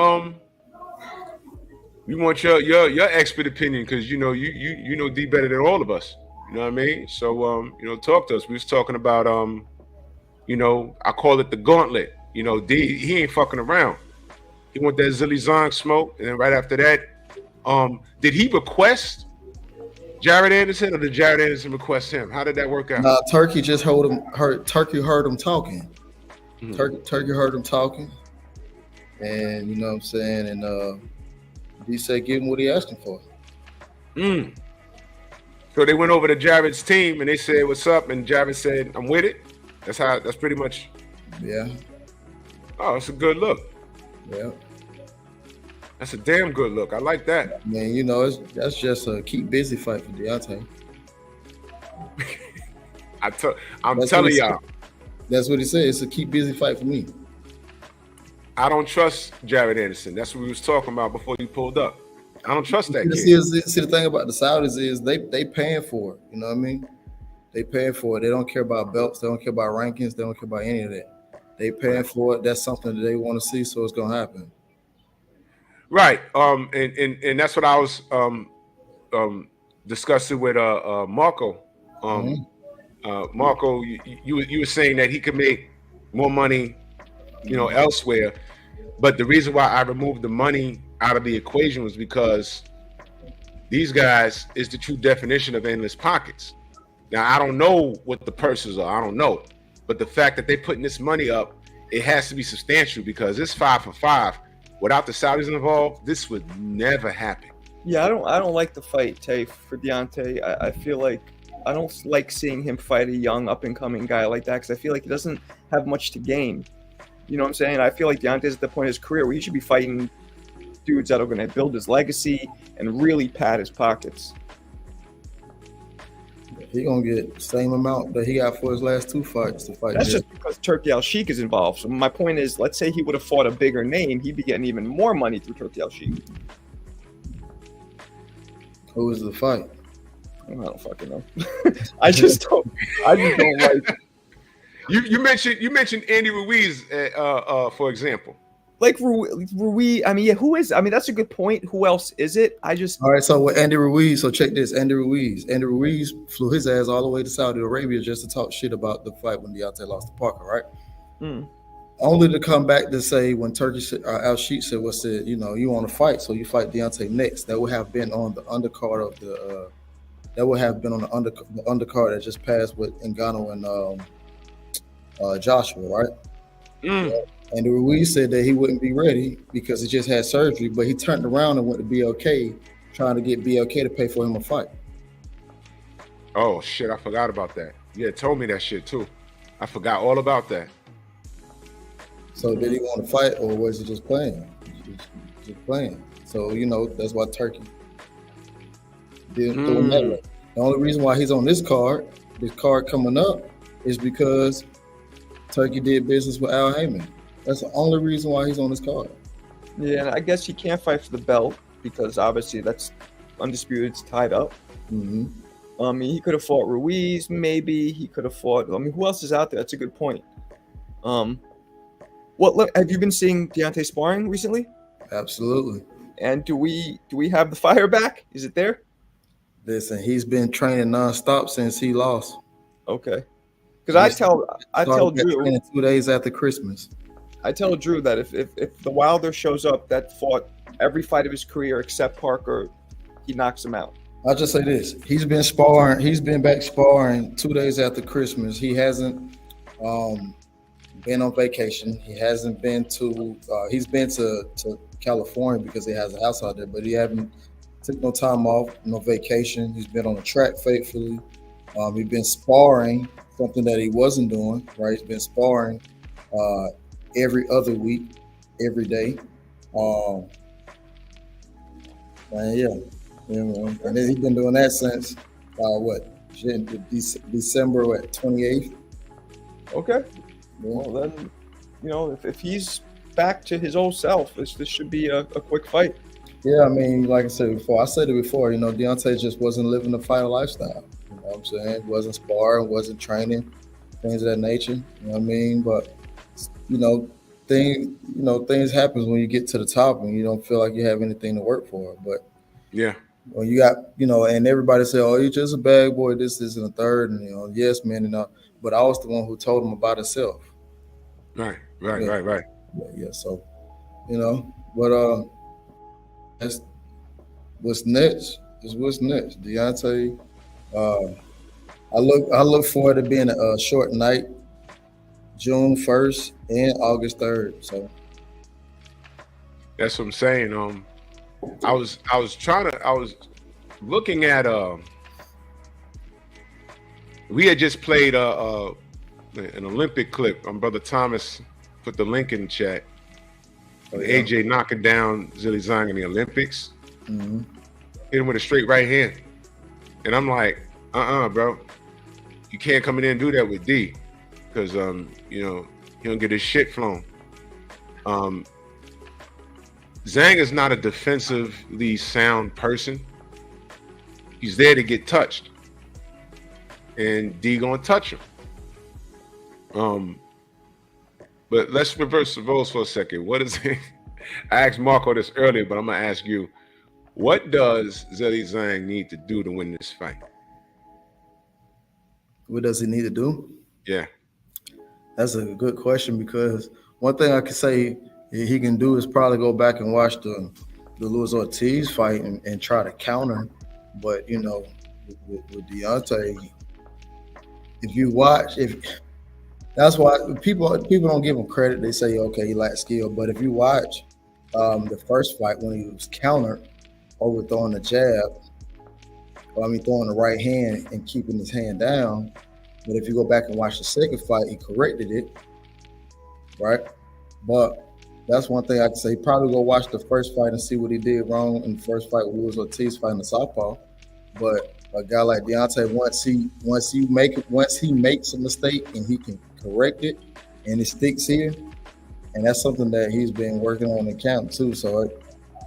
your expert opinion because you know D better than all of us. You know what I mean? So talk to us. We was talking about I call it the gauntlet. You know, D, he ain't fucking around. He want that Zhang smoke, and then right after that, did he request Jared Anderson or did Jared Anderson request him? How did that work out? Turkey just Turkey heard him talking. Mhm. Turkey heard him talking, and you know what I'm saying. And he said, "Give him what he asked him for." So they went over to Jared's team and they said, "What's up?" And Jared said, "I'm with it." That's pretty much. Yeah. Oh, it's a good look. Yeah. That's a damn good look. I like that. Man, you know, that's just a keep busy fight for Deontay. I'm telling y'all. That's what he said. It's a keep busy fight for me. I don't trust Jared Anderson. That's what we was talking about before you pulled up. I don't trust that kid. See, the thing about the Saudis is they paying for it. You know what I mean? They paying for it. They don't care about belts. They don't care about rankings. They don't care about any of that. They paying for it. That's something that they want to see, so it's gonna happen. Right. And that's what I was discussing with Marco. Marco, you were saying that he could make more money, elsewhere. But the reason why I removed the money out of the equation was because these guys is the true definition of endless pockets. Now, I don't know what the purses are. I don't know. But the fact that they're putting this money up, it has to be substantial because it's 5 for 5. Without the Saudis involved, this would never happen. Yeah, I don't like the fight, Tay, for Deontay. I feel like I don't like seeing him fight a young up-and-coming guy like that because I feel like he doesn't have much to gain. You know what I'm saying? I feel like Deontay's at the point in his career where he should be fighting dudes that are going to build his legacy and really pad his pockets. He gonna get the same amount that he got for his last 2 fights to fight. That's just because Turki Al-Sheikh is involved. So my point is, let's say he would have fought a bigger name, he'd be getting even more money through Turki Al-Sheikh. Who was the fight? I don't fucking know. I just don't like. You mentioned Andy Ruiz, for example. Like Ruiz, I mean, yeah, who is? I mean, that's a good point. Who else is it? All right. So with Andy Ruiz, so check this. Andy Ruiz flew his ass all the way to Saudi Arabia just to talk shit about the fight when Deontay lost to Parker, right? Only to come back to say when Turkey Al-Sheikh said, "What's it? You want to fight, so you fight Deontay next." That would have been on the undercard of the. That would have been on the undercard that just passed with Ngannou and Joshua, right? And Ruiz said that he wouldn't be ready because he just had surgery, but he turned around and went to BLK trying to get BLK to pay for him a fight. Oh, shit, I forgot about that. Yeah, told me that shit, too. I forgot all about that. So did he want to fight or was he just playing? Just playing. So, that's why Turkey doing that way. The only reason why he's on this card coming up, is because Turkey did business with Al Heyman. That's the only reason why he's on this card. Yeah, and I guess he can't fight for the belt because obviously that's undisputed. It's tied up. I mean, he could have fought Ruiz, maybe. He could have fought. I mean, who else is out there? That's a good point. Look, have you been seeing Deontay sparring recently? Absolutely. And do we have the fire back? Is it there? Listen, he's been training nonstop since he lost. Okay. Because I tell Drew 2 days after Christmas. I tell Drew that if the Wilder shows up that fought every fight of his career except Parker, he knocks him out. I'll just say this: he's been sparring. He's been back sparring 2 days after Christmas. He hasn't been on vacation. He hasn't been to. He's been to California because he has a house out there, but he haven't took no time off, no vacation. He's been on the track faithfully. He's been sparring, something that he wasn't doing. Right, he's been sparring every other week, every day. And then he's been doing that since December 28th. Okay. Well then, if he's back to his old self, this should be a quick fight. Yeah, I mean, like I said before, Deontay just wasn't living the fighter lifestyle. You know what I'm saying? Wasn't sparring, wasn't training, things of that nature. You know what I mean? But things happen when you get to the top and you don't feel like you have anything to work for. But yeah. Well, you got, and everybody say, "Oh, you're just a bad boy, this and the third," and yes, man, but I was the one who told him about himself. Right. Yeah. So, but that's what's next. Is what's next. Deontay. I look forward to being a short night, June 1st and August 3rd. So that's what I'm saying. I was looking at we had just played an Olympic clip. Brother Thomas put the link in the chat. AJ knocking down Zhang in the Olympics. Mm-hmm. Hit him with a straight right hand. And I'm like, bro. You can't come in there and do that with D. Because he don't get his shit flown. Zhang is not a defensively sound person. He's there to get touched. And D gonna touch him. But let's reverse the roles for a second. What is it? I asked Marco this earlier, but I'm gonna ask you, what does Zhang need to do to win this fight? What does he need to do? Yeah. That's a good question, because one thing I can say he can do is probably go back and watch the Luis Ortiz fight and try to counter. But with Deontay, that's why people don't give him credit. They say, okay, he lacks skill. But if you watch the first fight when he was countered, overthrowing the jab, throwing the right hand and keeping his hand down. But if you go back and watch the second fight, he corrected it, right? But that's one thing I can say. Probably go watch the first fight and see what he did wrong in the first fight with Luis Ortiz fighting the southpaw. But a guy like Deontay, once he makes a mistake and he can correct it, and it sticks here, and that's something that he's been working on in camp too. So I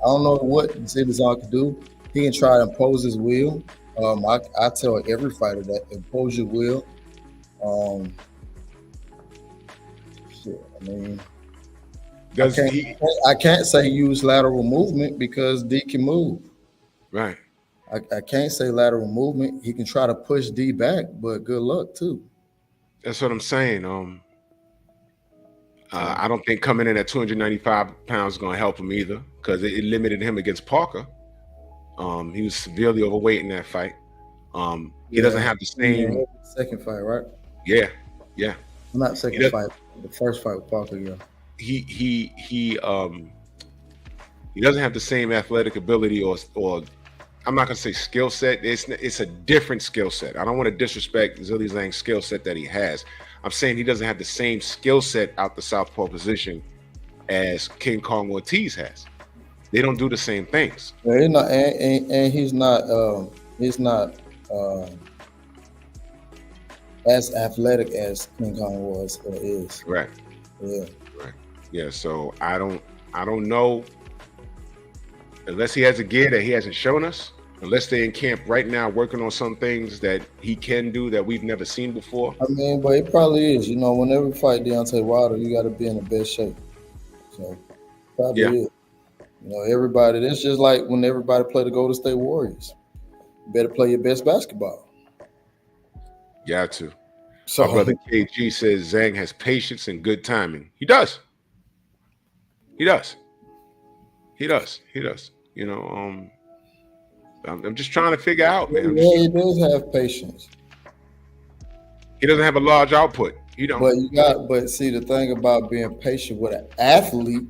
don't know what Zhang can do. He can try to impose his will. I tell every fighter that impose your will. I can't say use lateral movement because D can move. Right. I can't say lateral movement. He can try to push D back, but good luck too. That's what I'm saying. I don't think coming in at 295 pounds is going to help him either, because it limited him against Parker. He was severely overweight in that fight. He doesn't have the same second fight, right? Yeah. Not second fight, the first fight with Parker. Yeah. He doesn't have the same athletic ability or I'm not gonna say skill set. It's a different skill set. I don't want to disrespect Zhang's skill set that he has. I'm saying he doesn't have the same skill set out the southpaw position as King Kong Ortiz has. They don't do the same things. Yeah, he's not, and he's not. He's not as athletic as King Kong was or is. Right. Yeah. Right. Yeah. So I don't know unless he has a gear that he hasn't shown us. Unless they're in camp right now working on some things that he can do that we've never seen before. I mean, but it probably is. You know, whenever you fight Deontay Wilder, you got to be in the best shape. So probably is. You know, everybody. It's just like when everybody play the Golden State Warriors. You better play your best basketball. Got to. So my brother KG says Zhang has patience and good timing. He does. He does. He does. He does. You know, I'm just trying to figure out, man. Yeah, he does have patience. He doesn't have a large output. You don't. But see, the thing about being patient with an athlete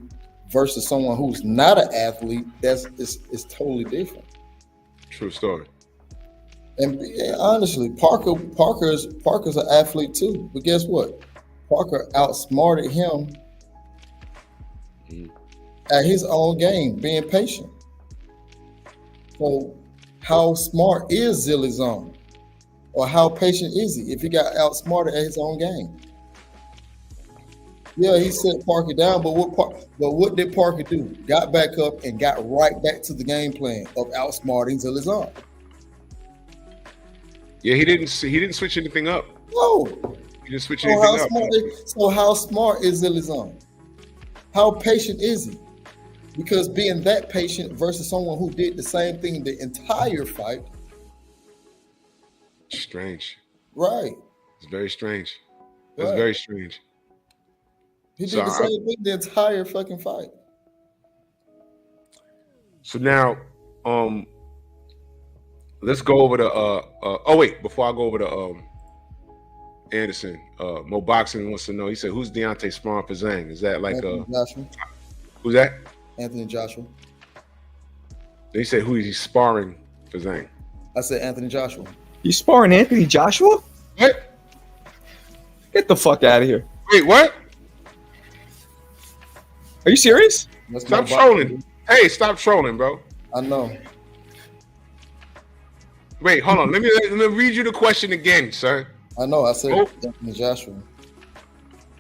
versus someone who's not an athlete, it's totally different. True story. And honestly, Parker's an athlete too. But guess what? Parker outsmarted him at his own game, being patient. So how smart is Zillizon? Or how patient is he if he got outsmarted at his own game? Yeah, he set Parker down, but what did Parker do? Got back up and got right back to the game plan of outsmarting Zillizon. Yeah, he didn't switch anything up. No. He didn't switch anything up. So how smart is Zillizon? How patient is he? Because being that patient versus someone who did the same thing the entire fight. Strange. Right. It's very strange. That's Right. very strange. He did the same thing the entire fucking fight. So now, let's go over to before I go over to Anderson, Mo Boxing wants to know. He said, "Who's Deontay sparring for Zhang? Is that like Joshua? Who's that? Anthony Joshua. He said, who is he sparring for Zhang? I said Anthony Joshua. You sparring Anthony Joshua? What? Get the fuck out of here. Wait, what? Are you serious? Stop trolling. Hey, stop trolling, bro. I know. Wait, hold on. Let me read you the question again, sir. I know. I said Anthony Joshua.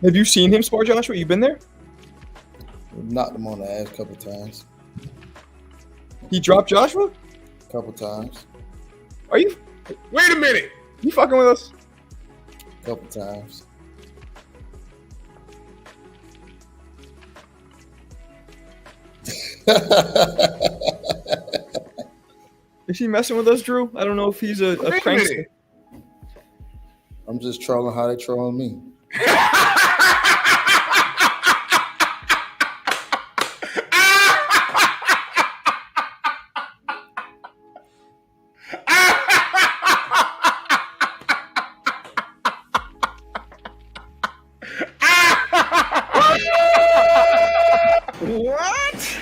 Have you seen him spar Joshua? You been there? Knocked him on the ass a couple times. He dropped Joshua? A couple times. Are you? Wait a minute. You fucking with us? A couple times. Is he messing with us, Drew? I don't know if he's a prankster. I'm just trolling how they trolling me. What?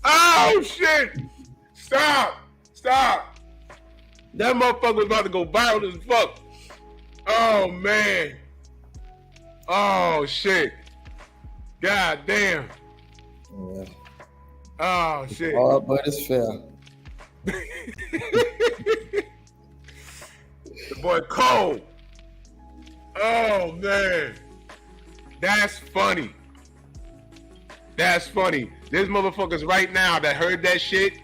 Oh shit! Stop! That motherfucker was about to go viral as fuck. Oh man! Oh shit! God damn! Yeah. Oh shit! Hard, but it's fair. The boy Cole. Oh man, that's funny. That's funny. There's motherfuckers right now that heard that shit.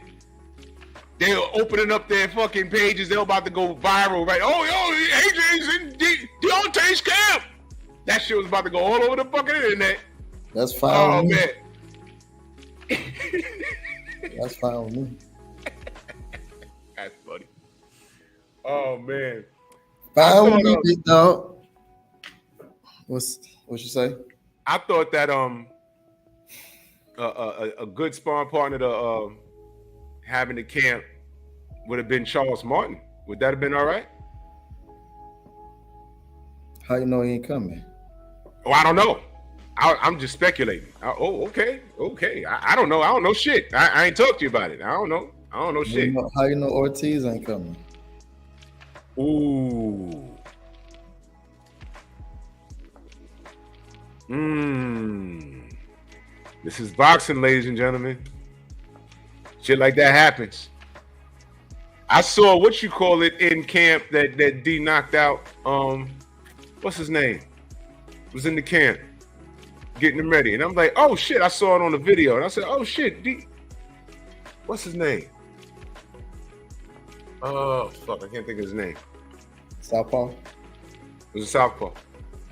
They're opening up their fucking pages. They're about to go viral, right? Oh, yo, AJ's in Deontay's camp. That shit was about to go all over the fucking internet. That's fine. Oh with me. man. That's fine with me. That's funny. Oh man. Fine with me, big dog. What you say? I thought that a good sparring partner to have in the camp would have been Charles Martin. Would that have been all right? How you know he ain't coming? Oh, I don't know. I'm just speculating. Okay. I don't know. I don't know shit. I ain't talked to you about it. I don't know shit. How you know Ortiz ain't coming? Ooh. This is boxing, ladies and gentlemen. Shit like that happens. I saw what you call it in camp that D knocked out. What's his name? Was in the camp getting him ready, and I'm like, oh shit! I saw it on the video, and I said, oh shit, D. What's his name? Oh fuck, I can't think of his name. Southpaw. It was a southpaw.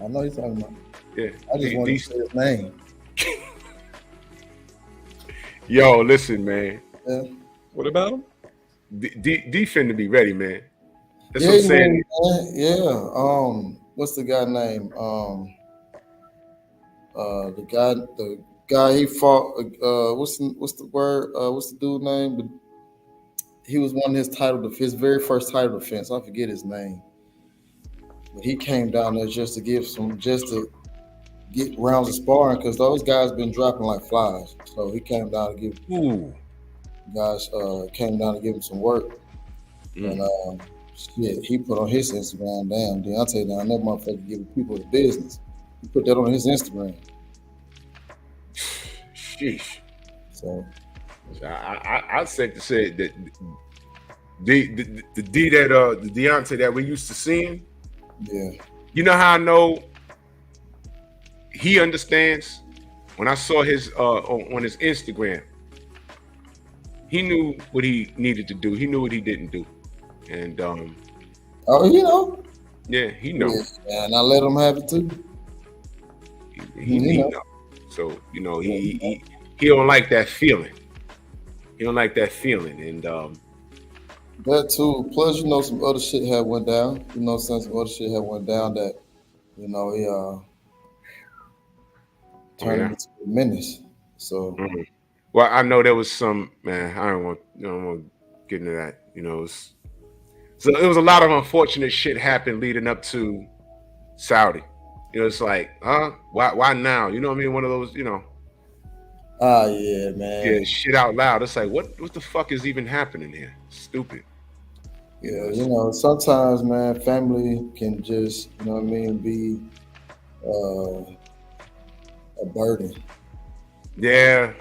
I know you're talking about. Yeah, I just want to say his name. Yo, listen, man. Yeah. What about him? D finna be ready, man. That's what I'm saying. Man. Yeah. What's the guy name? The guy he fought. What's the word? What's the dude name? But he was one of his very first title defense. I forget his name. But he came down there just to get rounds of sparring because those guys been dropping like flies. So he came down to give came down to give him some work. And shit, he put on his Instagram, damn, Deontay down that motherfucker giving people the business. He put that on his Instagram. Sheesh. So I said to say that the Deontay that we used to seeing. Yeah. You know how I know he understands? When I saw his on his Instagram, he knew what he needed to do. He knew what he didn't do. And you know. Yeah, he knows. Yeah, and I let him have it too. He knows. So, you know, he don't like that feeling. He don't like that feeling. And that too. Plus, you know, some other shit had went down. You know, some other shit had went down that, you know, he turned into a menace. So well, I know there was some, man, I don't want to get into that. You know, so it was a lot of unfortunate shit happened leading up to Saudi. You know, it's like, why now? You know what I mean? One of those, you know. Yeah, man. Yeah, shit out loud. It's like, what the fuck is even happening here? Stupid. Yeah, you know, sometimes, man, family can just, you know what I mean, be a burden. Yeah.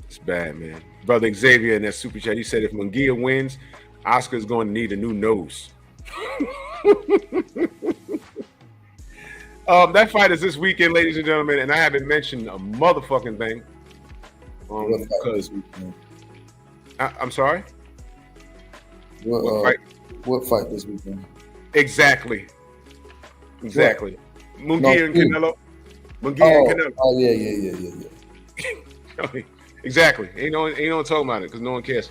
It's bad, man. Brother Xavier in that super chat, he said if Munguia wins, Oscar's going to need a new nose. That fight is this weekend, ladies and gentlemen, and I haven't mentioned a motherfucking thing. Because I'm sorry. What fight this weekend? Exactly. Munguia and Canelo. Munguia and Canelo. Oh yeah. Exactly. Ain't no one talking about it because no one cares.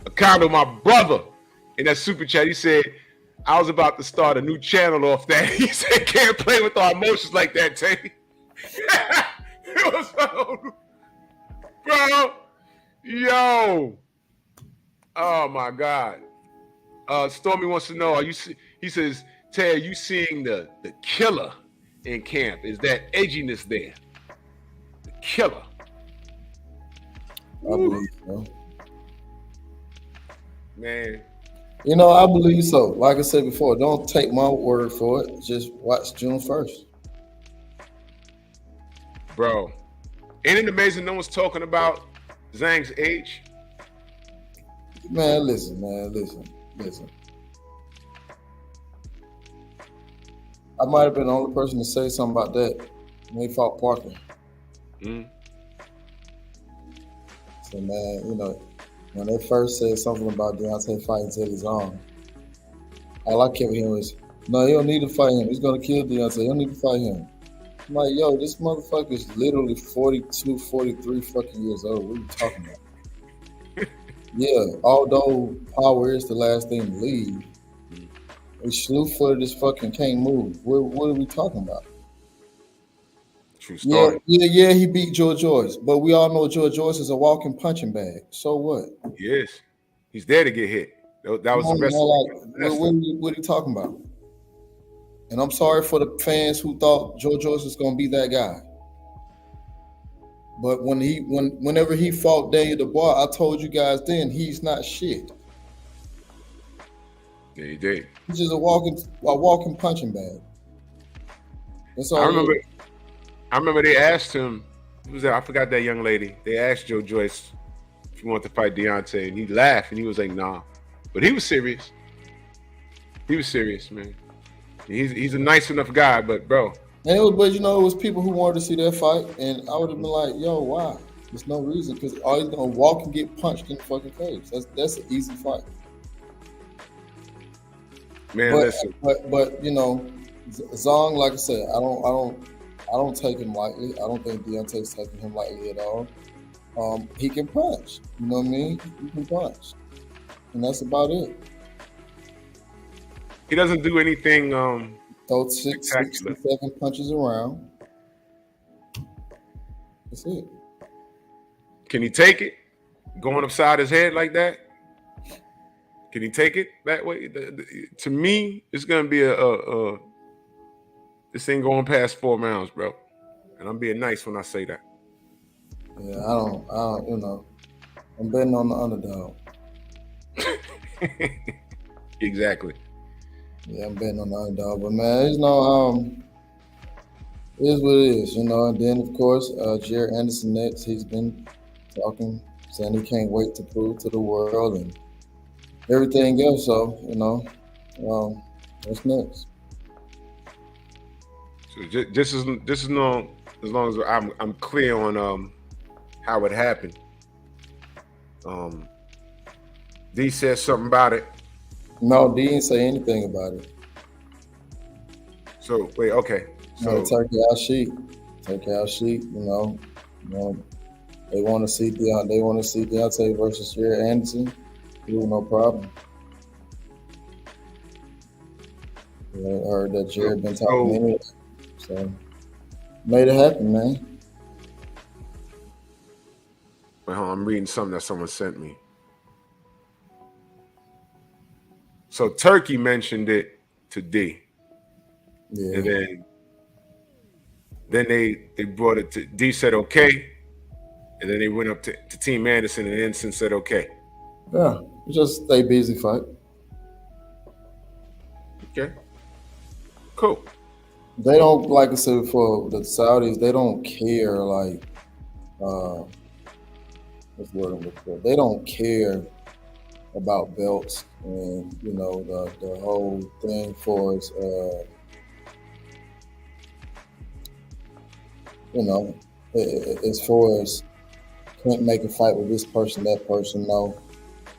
Ricardo, my brother, in that super chat, he said, I was about to start a new channel off that. He said, can't play with our emotions like that, Tay. It was bro. Yo. Oh my God. Stormy wants to know, he says, Tay, are you seeing the killer in camp? Is that edginess there? The killer. I believe so. Man. You know, I believe so. Like I said before, don't take my word for it. Just watch June 1st. Bro, ain't it amazing no one's talking about Zhang's age? Man, listen. I might have been the only person to say something about that when he fought Parker. So, man, you know, when they first said something about Deontay fighting till he's on, all I kept hearing was, no, he don't need to fight him. He's going to kill Deontay. He don't need to fight him. I'm like, yo, this motherfucker is literally 42, 43 fucking years old. What are you talking about? Yeah, although power is the last thing to leave, a slew-footed as fucking can't move. What are we talking about? True story. Yeah, he beat George Joyce, but we all know George Joyce is a walking punching bag. So what? Yes, he's there to get hit. That was the rest. What are you talking about? And I'm sorry for the fans who thought George Joyce was going to be that guy. But whenever he fought Daniel Dubois, I told you guys then he's not shit. Yeah, he did. He's just a walking punching bag. That's all. I remember. I remember they asked him. Who was that? I forgot that young lady. They asked Joe Joyce if he wanted to fight Deontay, and he laughed and he was like, "Nah," but he was serious. He was serious, man. He's a nice enough guy, but bro. But you know, it was people who wanted to see that fight, and I would have been like, "Yo, why? There's no reason because all he's gonna walk and get punched in the fucking face. That's an easy fight." Man, listen. But you know, Zhang, like I said, I don't take him lightly. I don't think Deontay's taking him lightly at all. He can punch. You know what I mean? He can punch, and that's about it. He doesn't do anything. Throw 6, 7 punches around. That's it. Can he take it? Going upside his head like that? Can he take it that way? To me, it's gonna be this ain't going past 4 rounds, bro. And I'm being nice when I say that. Yeah, I don't, you know, I'm betting on the underdog. Exactly. Yeah, I'm betting on the underdog, but man, you know, it is what it is, you know. And then of course, Jared Anderson next. He's been talking, saying he can't wait to prove to the world and everything else. So you know, what's next? So just as long as I'm clear on how it happened. D said something about it. No, D didn't say anything about it. So wait, okay. So Turkey out sheet. You know, they want to see Deontay versus Jared Anderson. No problem. I heard that Jared been talking anyway, so made it happen, man. Wait, hold on, I'm reading something that someone sent me. So Turkey mentioned it to D. Yeah. And then they brought it to D said okay. And then they went up to Team Anderson and Anderson said okay. Yeah, just stay busy fight. Okay. Cool. They don't, like I said before, the Saudis, they don't care like what's the word I'm looking for? They don't care about belts and you know the whole thing for us you know, as far as can't make a fight with this person, that person, no.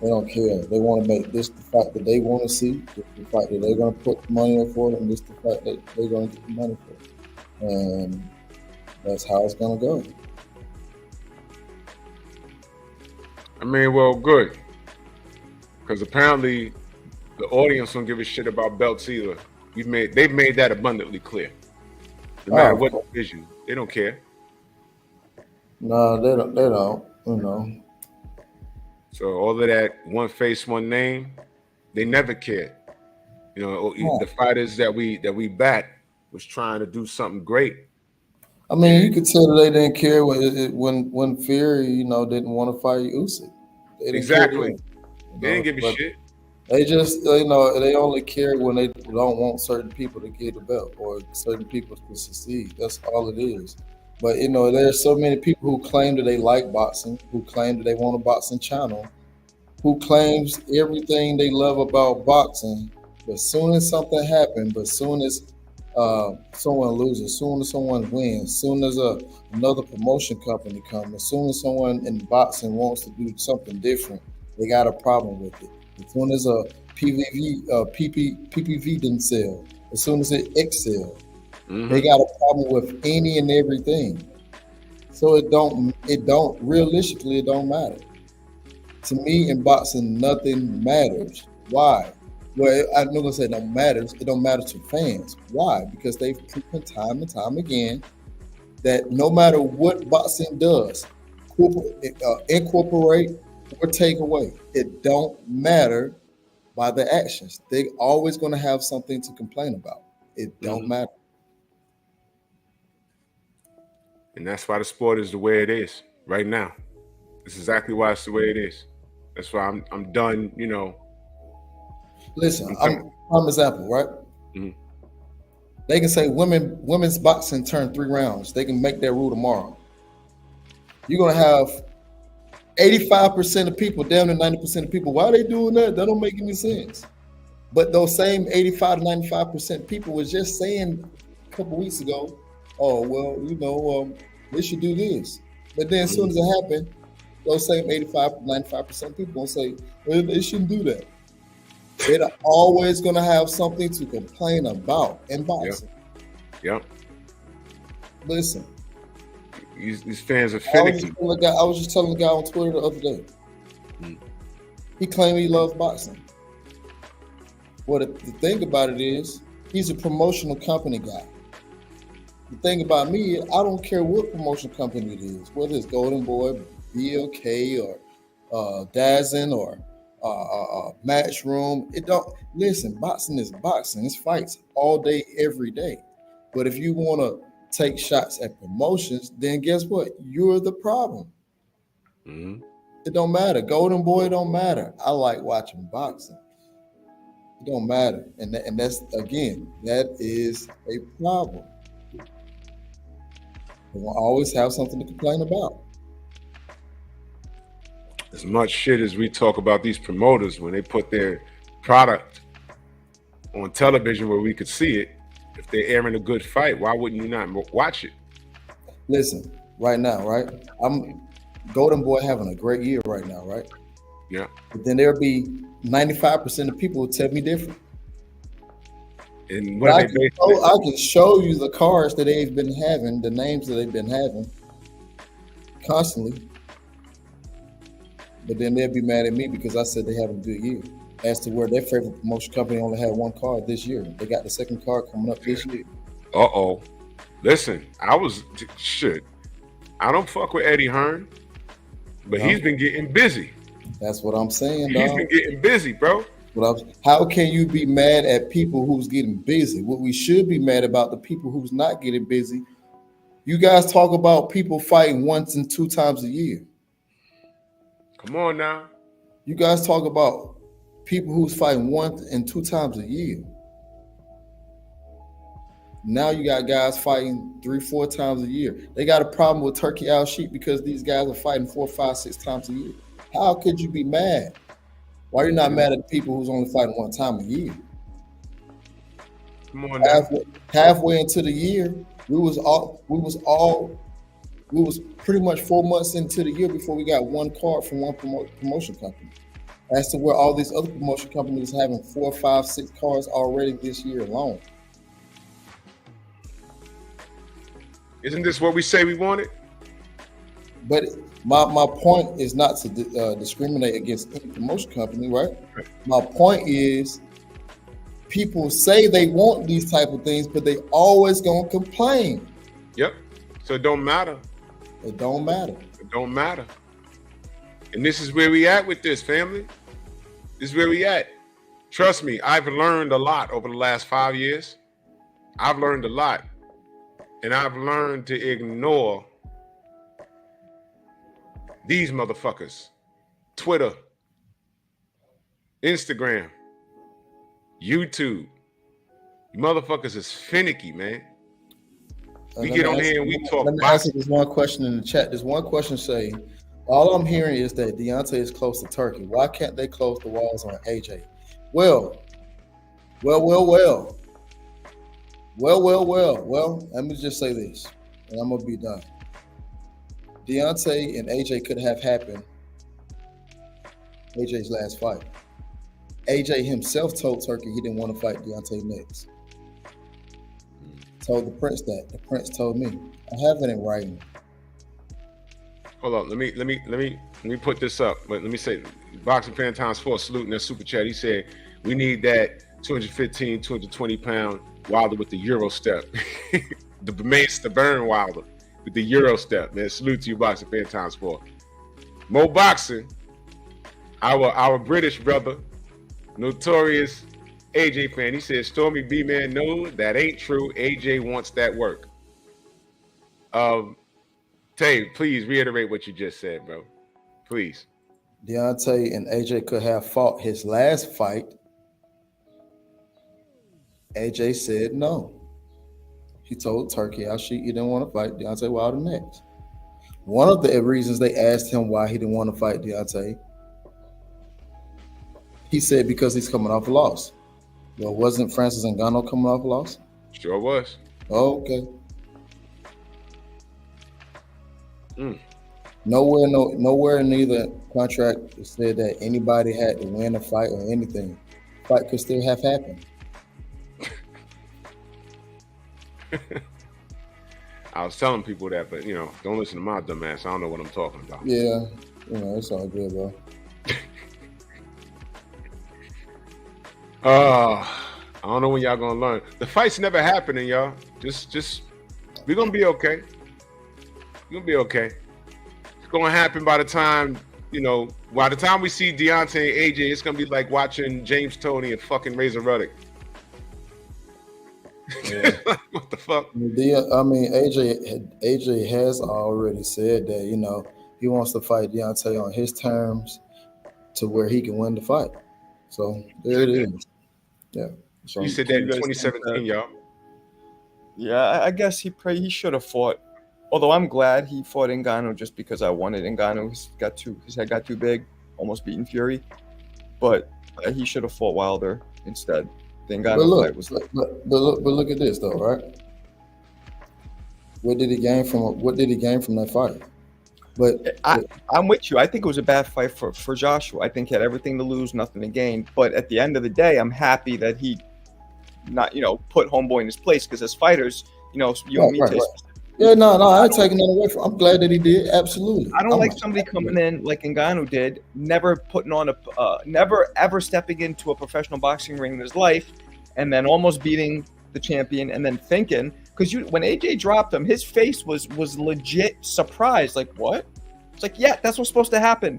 They don't care. They want to make this the fight that they want to see, this the fight that they're going to put money up for, and this the fight that they're going to get the money for. And that's how it's going to go. I mean, well, good. Because apparently the audience don't give a shit about belts either. They've made that abundantly clear. No matter what division, they don't care. No, they don't. You know. So all of that one face, one name, they never cared. You know, the fighters that we backed was trying to do something great. I mean, you could tell that they didn't care when Fury, you know, didn't want to fight Usyk. Exactly. They didn't give a shit. They just, you know, they only care when they don't want certain people to get the belt or certain people to succeed. That's all it is. But, you know, there's so many people who claim that they like boxing, who claim that they want a boxing channel, who claims everything they love about boxing. But as soon as something happens, but as soon as someone loses, as soon as someone wins, as soon as another promotion company comes, as soon as someone in boxing wants to do something different, they got a problem with it. As soon as a PPV didn't sell, as soon as it excelled, they got a problem with any and everything. So it don't realistically, it don't matter. To me, in boxing, nothing matters. Why? Well, I'm not gonna say it don't matter. It don't matter to fans. Why? Because they've proven time and time again that no matter what boxing does, incorporate or take away, it don't matter by the actions. They're always gonna have something to complain about. It don't matter. And that's why the sport is the way it is right now. That's exactly why it's the way it is. That's why I'm done, you know. Listen, I'm example, right? They can say women's boxing turned 3 rounds. They can make that rule tomorrow. You're gonna have 85% of people, damn near 90% of people. Why are they doing that? That don't make any sense. But those same 85 to 95% people was just saying a couple weeks ago, oh, well, they should do this. But then as soon as it happened, those same 85 to 95% people gonna say, well, they shouldn't do that. They're always gonna have something to complain about in boxing. Yep. Listen. These fans are finicky. I was just telling the guy on Twitter the other day. He claimed he loves boxing. Well, the thing about it is, he's a promotional company guy. The thing about me, I don't care what promotion company it is, whether it's Golden Boy, BLK, or Dazn, or Matchroom. It don't listen. Boxing is boxing. It's fights all day, every day. But if you want to take shots at promotions, then guess what? You're the problem. It don't matter. Golden Boy don't matter. I like watching boxing. It don't matter. And that's, again, that is a problem. They will always have something to complain about. As much shit as we talk about these promoters when they put their product on television where we could see it, if they're airing a good fight, why wouldn't you not watch it? Listen, right now, right? I'm Golden Boy having a great year right now, right? Yeah. But then there'll be 95% of people who tell me different. And I can show you the cards that they've been having, the names that they've been having constantly. But then they'll be mad at me because I said they have a good year. As to where their favorite promotion company only had 1 card this year. They got the 2nd card coming up this year. Listen, I don't fuck with Eddie Hearn, but he's been getting busy. That's what I'm saying, dog. He's been getting busy, bro. How can you be mad at people who's getting busy? What we should be mad about the people who's not getting busy. You guys talk about people fighting 1 and 2 times a year. Come on now. You guys talk about people who's fighting 1 and 2 times a year. Now you got guys fighting 3, 4 times a year. They got a problem with Turkey Al Sheik because these guys are fighting 4, 5, 6 times a year. How could you be mad? Why are you not mad at the people who's only fighting 1 time a year? Come on now. Halfway into the year, we was pretty much 4 months into the year before we got 1 card from 1 promotion company. As to where all these other promotion companies having 4, 5, 6 cards already this year alone. Isn't this what we say we wanted? But my point is not to discriminate against any promotion company, right? My point is people say they want these type of things, but they always gonna complain. Yep. So it don't matter. It don't matter. It don't matter. And this is where we at with this, family. This is where we at. Trust me, I've learned a lot over the last 5 years. I've learned a lot. And I've learned to ignore these motherfuckers. Twitter, Instagram, YouTube. You motherfuckers is finicky, man. We get on here and we talk. Let me ask you this one question in the chat. This one question say, all I'm hearing is that Deontay is close to Turkey. Why can't they close the walls on AJ? Well, let me just say this, and I'm gonna be done. Deontay and AJ could have happened AJ's last fight. AJ himself told Turkey he didn't want to fight Deontay next. Told the Prince that. The Prince told me. I have it in writing. Hold on, let me put this up. But let me say, Boxing Fan Times 4 saluting that super chat. He said, we need that 215, 220 pound Wilder with the Euro step. The mace to burn Wilder with the Euro step. Man, salute to you, Boxing Fan Times 4. Mo Boxing, our British brother, notorious AJ fan. He said, Stormy B man, no, that ain't true. AJ wants that work. Tay, please reiterate what you just said, bro. Please. Deontay and AJ could have fought his last fight. AJ said no. He told Turkey, he didn't want to fight Deontay Wilder next. One of the reasons they asked him why he didn't want to fight Deontay, he said because he's coming off a loss. Well, wasn't Francis Ngannou coming off a loss? Sure was. Oh, okay. Nowhere in either contract it said that anybody had to win a fight or anything. Fight could still have happened. I was telling people that, but don't listen to my dumb ass. I don't know what I'm talking about. Yeah, it's all good, bro. I don't know when y'all gonna learn. The fight's never happening, y'all. Just we're gonna be okay. We're gonna be okay. It's gonna happen by the time we see Deontay and AJ. It's gonna be like watching James Toney and fucking Razor Ruddock. Yeah. What the fuck? I mean, AJ has already said that he wants to fight Deontay on his terms to where he can win the fight. So there it is. Yeah. So, you said that in 2017, y'all. Yeah, I guess he should have fought. Although I'm glad he fought Ngannou just because I wanted Ngannou. His head got too big, almost beating Fury. But he should have fought Wilder instead. The Ngannou fight was like. But look at this though, right? What did he gain from that fight? But I'm with you. I think it was a bad fight for Joshua. I think he had everything to lose, nothing to gain. But at the end of the day, I'm happy that he not put homeboy in his place, because as fighters, and me. Right. Yeah, no, I ain't taking that away from. I'm glad that he did. Absolutely. I don't like somebody coming in like Ngannou did, never putting on never ever stepping into a professional boxing ring in his life, and then almost beating the champion, and then thinking, because when AJ dropped him, his face was legit surprised. Like, what? It's like, yeah, that's what's supposed to happen.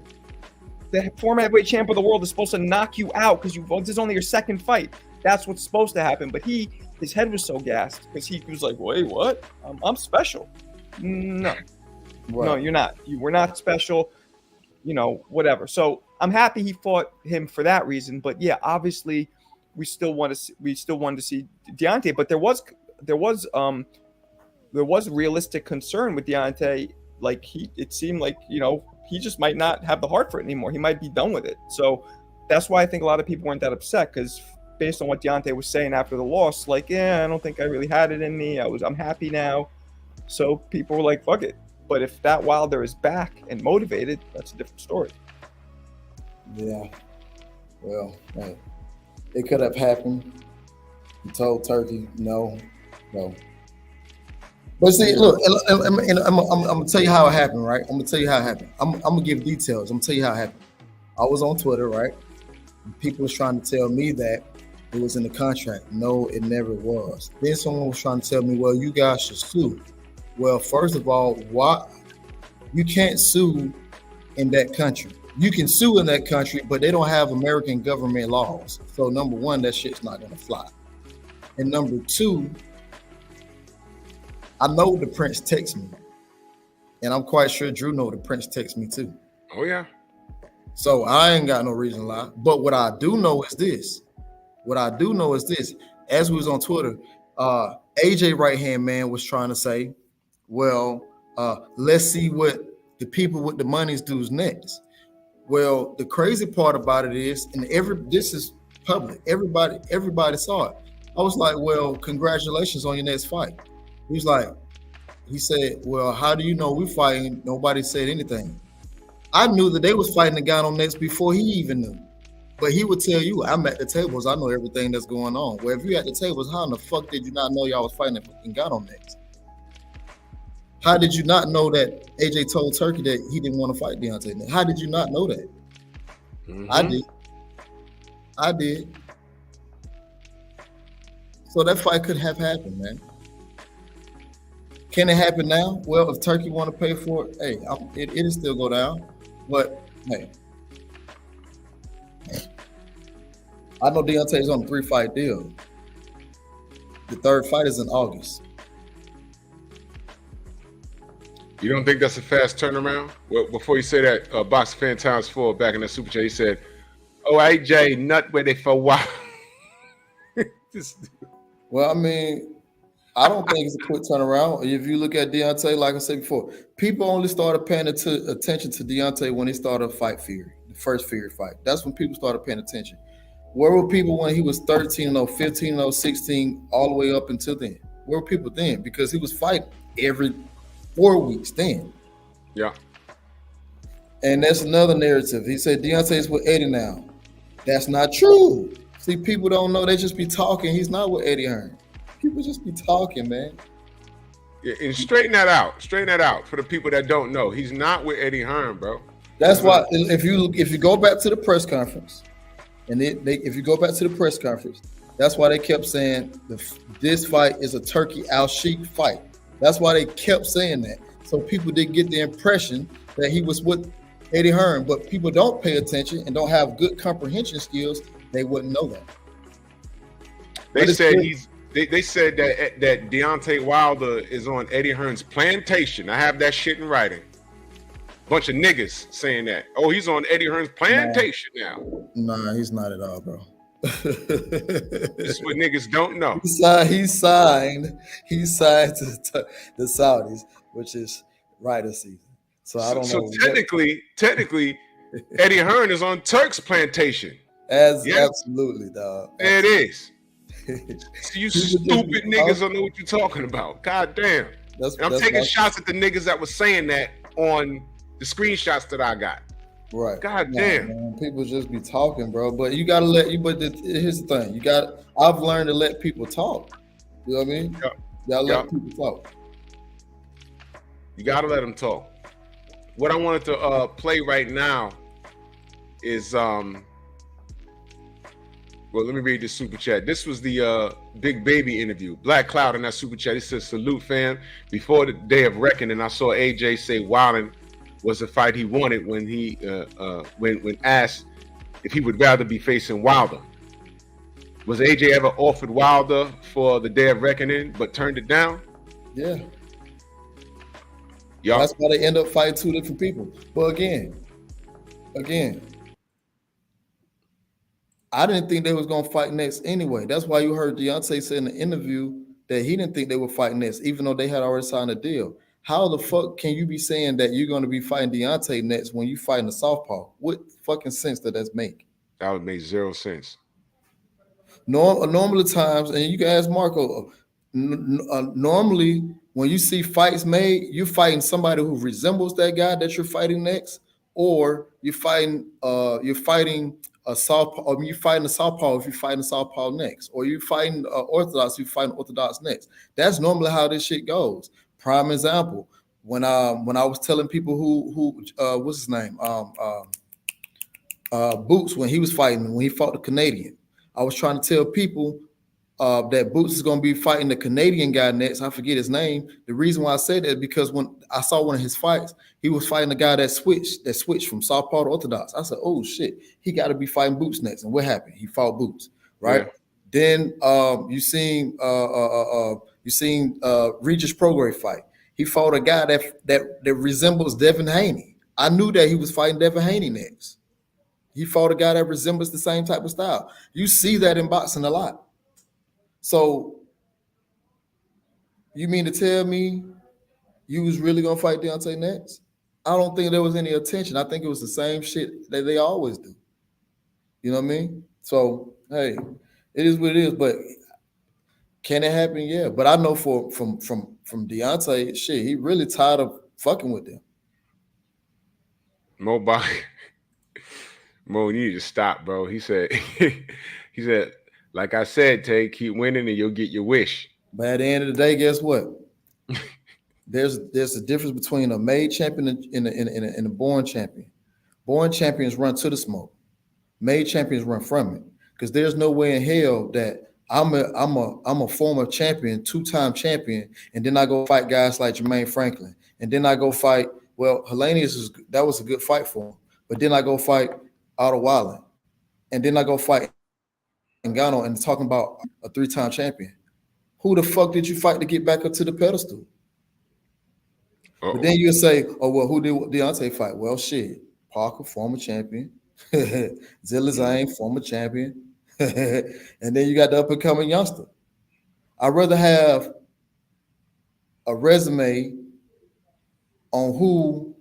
The former heavyweight champ of the world is supposed to knock you out because this is only your second fight. That's what's supposed to happen. But his head was so gassed because he was like, wait, what? I'm special. No. Right. No, you're not. You were not special. Whatever. So I'm happy he fought him for that reason. But yeah, obviously we still wanted to see Deontay. But there was realistic concern with Deontay. Like it seemed like he just might not have the heart for it anymore. He might be done with it. So that's why I think a lot of people weren't that upset, because based on what Deontay was saying after the loss, like, yeah, I don't think I really had it in me. I'm happy now. So people were like, fuck it. But if that Wilder is back and motivated, that's a different story. Yeah. Well, hey, it could have happened. He told Turkey, no. But see, look, I'm gonna tell you how it happened, right? I'm gonna give details. I'm gonna tell you how it happened. I was on Twitter, right? People was trying to tell me that it was in the contract. No, it never was. Then someone was trying to tell me, well, you guys should sue. Well, first of all, why? You can't sue in that country. You can sue in that country, but they don't have American government laws. So number one, that shit's not gonna fly. And number two, I know the Prince texts me. And I'm quite sure Drew know the Prince texts me too. Oh yeah. So I ain't got no reason to lie. But what I do know is this. As we was on Twitter, AJ right-hand man was trying to say, well, let's see what the people with the monies do next. Well, the crazy part about it is, and this is public. Everybody saw it. I was like, well, congratulations on your next fight. He said, well, how do you know we're fighting? Nobody said anything. I knew that they was fighting the guy on next before he even knew. But he would tell you, I'm at the tables, I know everything that's going on. Well, if you at the tables, how in the fuck did you not know y'all was fighting and got on next? How did you not know that AJ told Turkey that he didn't want to fight Deontay? How did you not know that? Mm-hmm. I did. So that fight could have happened, man. Can it happen now? Well, if Turkey want to pay for it, hey, it'll still go down. But hey, I know Deontay's on a 3-fight deal. The third fight is in August. You don't think that's a fast turnaround? Well, before you say that, Box Fan Times 4 back in the Super Chat, he said, "Oh, AJ, nut with it for a while." Well, I mean, I don't think it's a quick turnaround. If you look at Deontay, like I said before, people only started paying attention to Deontay when he started Fight Fury, the first Fury fight. That's when people started paying attention. Where were people when he was 13-0, 15-0, 16, all the way up until then? Where were people then? Because he was fighting every 4 weeks then. Yeah. And that's another narrative. He said Deontay's with Eddie now. That's not true. See, people don't know. They just be talking. He's not with Eddie Hearn. People just be talking, man. Yeah, and straighten that out. Straighten that out for the people that don't know. He's not with Eddie Hearn, bro. That's why if you go back to the press conference, and if you go back to the press conference, that's why they kept saying this fight is a Turkey Al-Sheikh fight. That's why they kept saying that. So people did get the impression that he was with Eddie Hearn, but people don't pay attention and don't have good comprehension skills. They wouldn't know that. They said They said that Deontay Wilder is on Eddie Hearn's plantation. I have that shit in writing. Bunch of niggas saying that. Oh, he's on Eddie Hearn's plantation now. Nah, he's not at all, bro. This is what niggas don't know. He signed to the Saudis, which is Ryder season. So I don't know. So technically, Eddie Hearn is on Turk's plantation. Absolutely, dog. There it is. So you stupid niggas don't know what you're talking about. God damn. I'm taking shots at the niggas that was saying that on the screenshots that I got. Right. God damn. Man, people just be talking, bro. But you gotta here's the thing. I've learned to let people talk. You know what I mean? Yep. You gotta let people talk. You gotta let them talk. What I wanted to play right now is well, let me read this super chat. This was the Big Baby interview. Black Cloud in that super chat. He says, "Salute, fam. Before the day of reckoning, I saw AJ say Wilder was the fight he wanted when he when asked if he would rather be facing Wilder. Was AJ ever offered Wilder for the day of reckoning but turned it down?" Yeah. Y'all. That's why they end up fighting two different people. But again, I didn't think they was gonna fight next anyway. That's why you heard Deontay say in the interview that he didn't think they would fight next, even though they had already signed a deal. How the fuck can you be saying that you're gonna be fighting Deontay next when you fighting a southpaw? What fucking sense does that make? That would make zero sense. Normally times, and you can ask Marco. Normally, when you see fights made, you're fighting somebody who resembles that guy that you're fighting next, or you're fighting a southpaw, or you're fighting a southpaw if you're fighting a southpaw next, or you're fighting orthodox if you're fighting orthodox next. That's normally how this shit goes. Prime example, when I was telling people who what's his name, Boots, when he fought the Canadian, I was trying to tell people that Boots is going to be fighting the Canadian guy next. I forget his name. The reason why I said that is because when I saw one of his fights, he was fighting a guy that switched from southpaw to orthodox. I said, "Oh shit, he got to be fighting Boots next." And what happened? He fought Boots, right? Yeah. Then you seen Regis Prograis fight. He fought a guy that resembles Devin Haney. I knew that he was fighting Devin Haney next. He fought a guy that resembles the same type of style. You see that in boxing a lot. So you mean to tell me you was really gonna fight Deontay next? I don't think there was any attention. I think it was the same shit that they always do. You know what I mean? So hey, it is what it is. But can it happen? Yeah. But I know from Deontay, shit, he really tired of fucking with them. Mo, you need to stop, bro. He said, like I said, Tay, keep winning and you'll get your wish. But at the end of the day, guess what? There's a difference between a made champion and a born champion. Born champions run to the smoke. Made champions run from it. Because there's no way in hell that I'm a former champion, two-time champion, and then I go fight guys like Jermaine Franklin, and then I go fight. Well, Helenius that was a good fight for him, but then I go fight Otto Wilder, and then I go fight Ngannou, and talking about a three-time champion. Who the fuck did you fight to get back up to the pedestal? Uh-oh. But then you say, "Oh well, who did Deontay fight?" Well, shit, Parker, former champion, Zilla Zhang, former champion, and then you got the up-and-coming youngster. I'd rather have a resume on who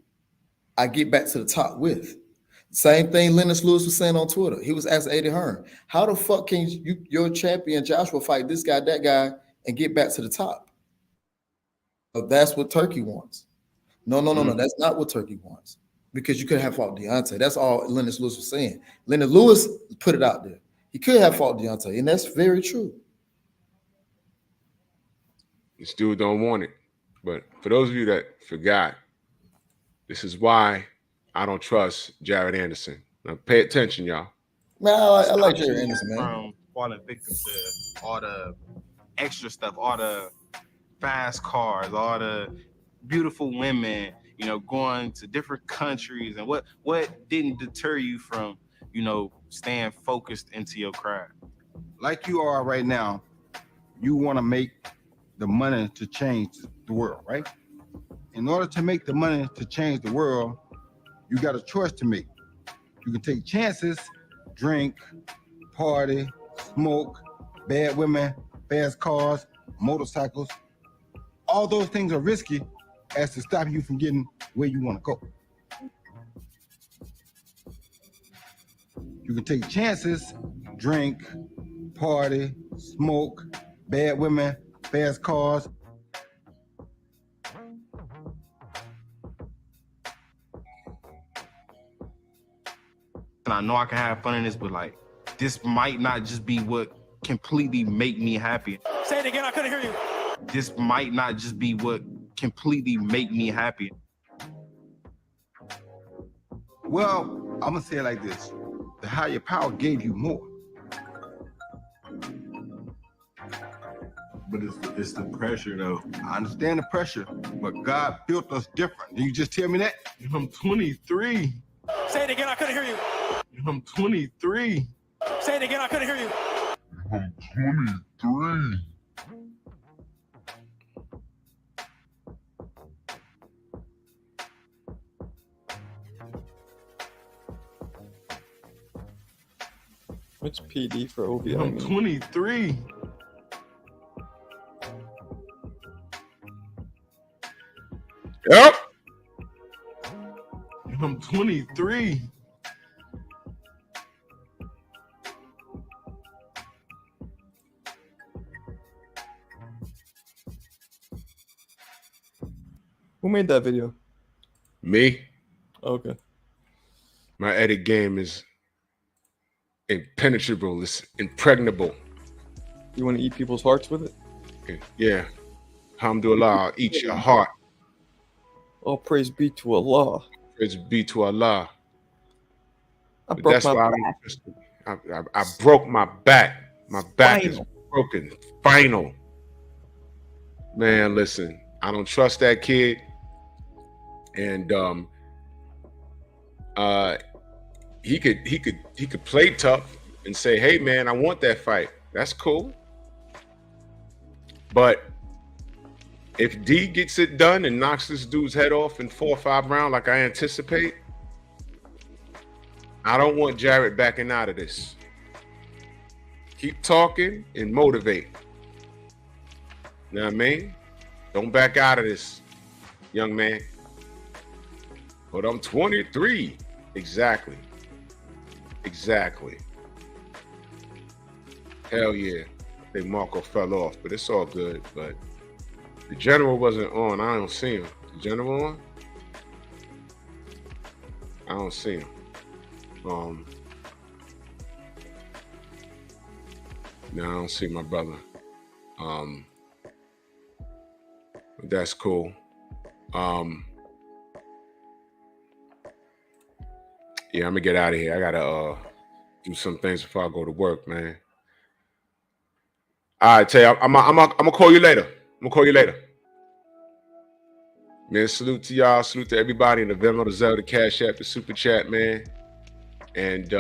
I get back to the top with. Same thing Lennox Lewis was saying on Twitter. He was asking Eddie Hearn, how the fuck can your champion Joshua fight this guy, that guy, and get back to the top? But that's what Turkey wants. No. That's not what Turkey wants. Because you could have fought Deontay. That's all Lennox Lewis was saying. Lennox Lewis put it out there. He could have fought Deontay, and that's very true. You still don't want it. But for those of you that forgot, this is why I don't trust Jared Anderson. Now pay attention, y'all. Man, I like Jared Anderson, man. From falling victim to all the extra stuff, all the fast cars, all the beautiful women, you know, going to different countries, and what didn't deter you from, you know, staying focused into your craft? Like you are right now, you want to make the money to change the world, right? In order to make the money to change the world, you got a choice to make. You can take chances, drink, party, smoke, bad women, fast cars, motorcycles. All those things are risky as to stop you from getting where you want to go. You can take chances, drink, party, smoke, bad women, fast cars. And I know I can have fun in this, but like, this might not just be what completely make me happy. Say it again, I couldn't hear you. This might not just be what completely make me happy. Well, I'm gonna say it like this. The higher power gave you more. But it's the pressure though. I understand the pressure, but God built us different. Did you just tell me that? I'm 23. Say it again, I couldn't hear you. I'm 23. Say it again, I couldn't hear you. I'm 23. What's PD for OVI? I'm 23. Yep. I'm 23. Who made that video? Me, Okay. my edit game is impenetrable. It's impregnable. You want to eat people's hearts with it? Yeah. Alhamdulillah, I'll eat your heart. All praise be to Allah. Praise be to Allah. I But broke that's my why back. I broke my back. My back is broken. Final. Man, listen, I don't trust that kid. And he could play tough and say, hey man, I want that fight. That's cool. But if D gets it done and knocks this dude's head off in 4 or 5 rounds like I anticipate, I don't want Jared backing out of this. Keep talking and motivate. You know what I mean? Don't back out of this, young man. But I'm 23. Exactly. Hell yeah. I think Marco fell off, but it's all good. But the general wasn't on. I don't see him. The general on? I don't see him. No, I don't see my brother. But that's cool. Yeah, I'm gonna get out of here. I gotta do some things before I go to work, man. All right, Tay, I'm gonna call you later. Man, salute to y'all. Salute to everybody in the Venmo, the Zelda, Cash App, the Super Chat, man. And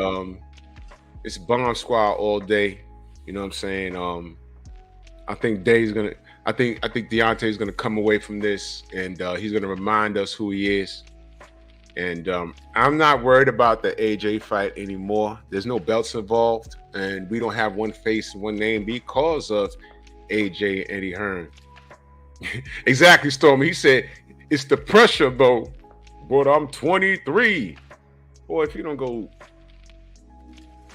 it's Bomb Squad all day. You know what I'm saying? I think Deontay's gonna come away from this, and he's gonna remind us who he is. And I'm not worried about the AJ fight anymore. There's no belts involved, and we don't have one face, one name because of AJ and Eddie Hearn. Exactly, Stormy. He said, it's the pressure, though. Boy, I'm 23. Boy, if you don't go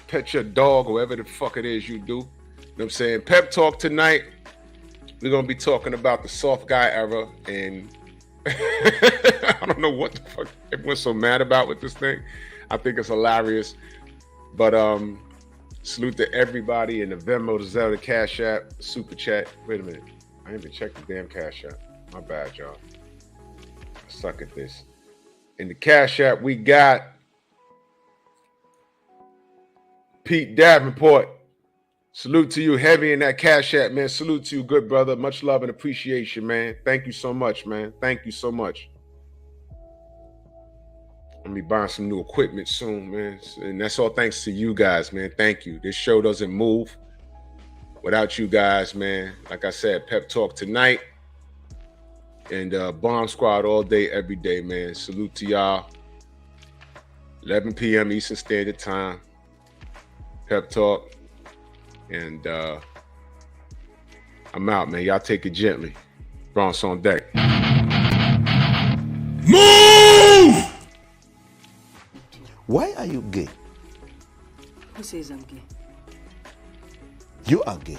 pet your dog or whatever the fuck it is you do. You know what I'm saying? Pep Talk tonight. We're going to be talking about the soft guy era. And I don't know what the fuck everyone's so mad about with this thing. I think it's hilarious. But salute to everybody in the Venmo, the Zelle, the Cash App, Super Chat. Wait a minute. I didn't even check the damn Cash App. My bad, y'all. I suck at this. In the Cash App, we got Pete Davenport. Salute to you, heavy in that Cash App, man. Salute to you, good brother. Much love and appreciation, man. Thank you so much, man. Thank you so much. I'm gonna be buying some new equipment soon, man. And that's all thanks to you guys, man. Thank you. This show doesn't move without you guys, man. Like I said, Pep Talk tonight. And Bomb Squad all day, every day, man. Salute to y'all. 11 p.m. Eastern Standard Time. Pep Talk. And I'm out, man. Y'all take it gently. Bronx on deck. Move! Why are you gay? Who says I'm gay? You are gay.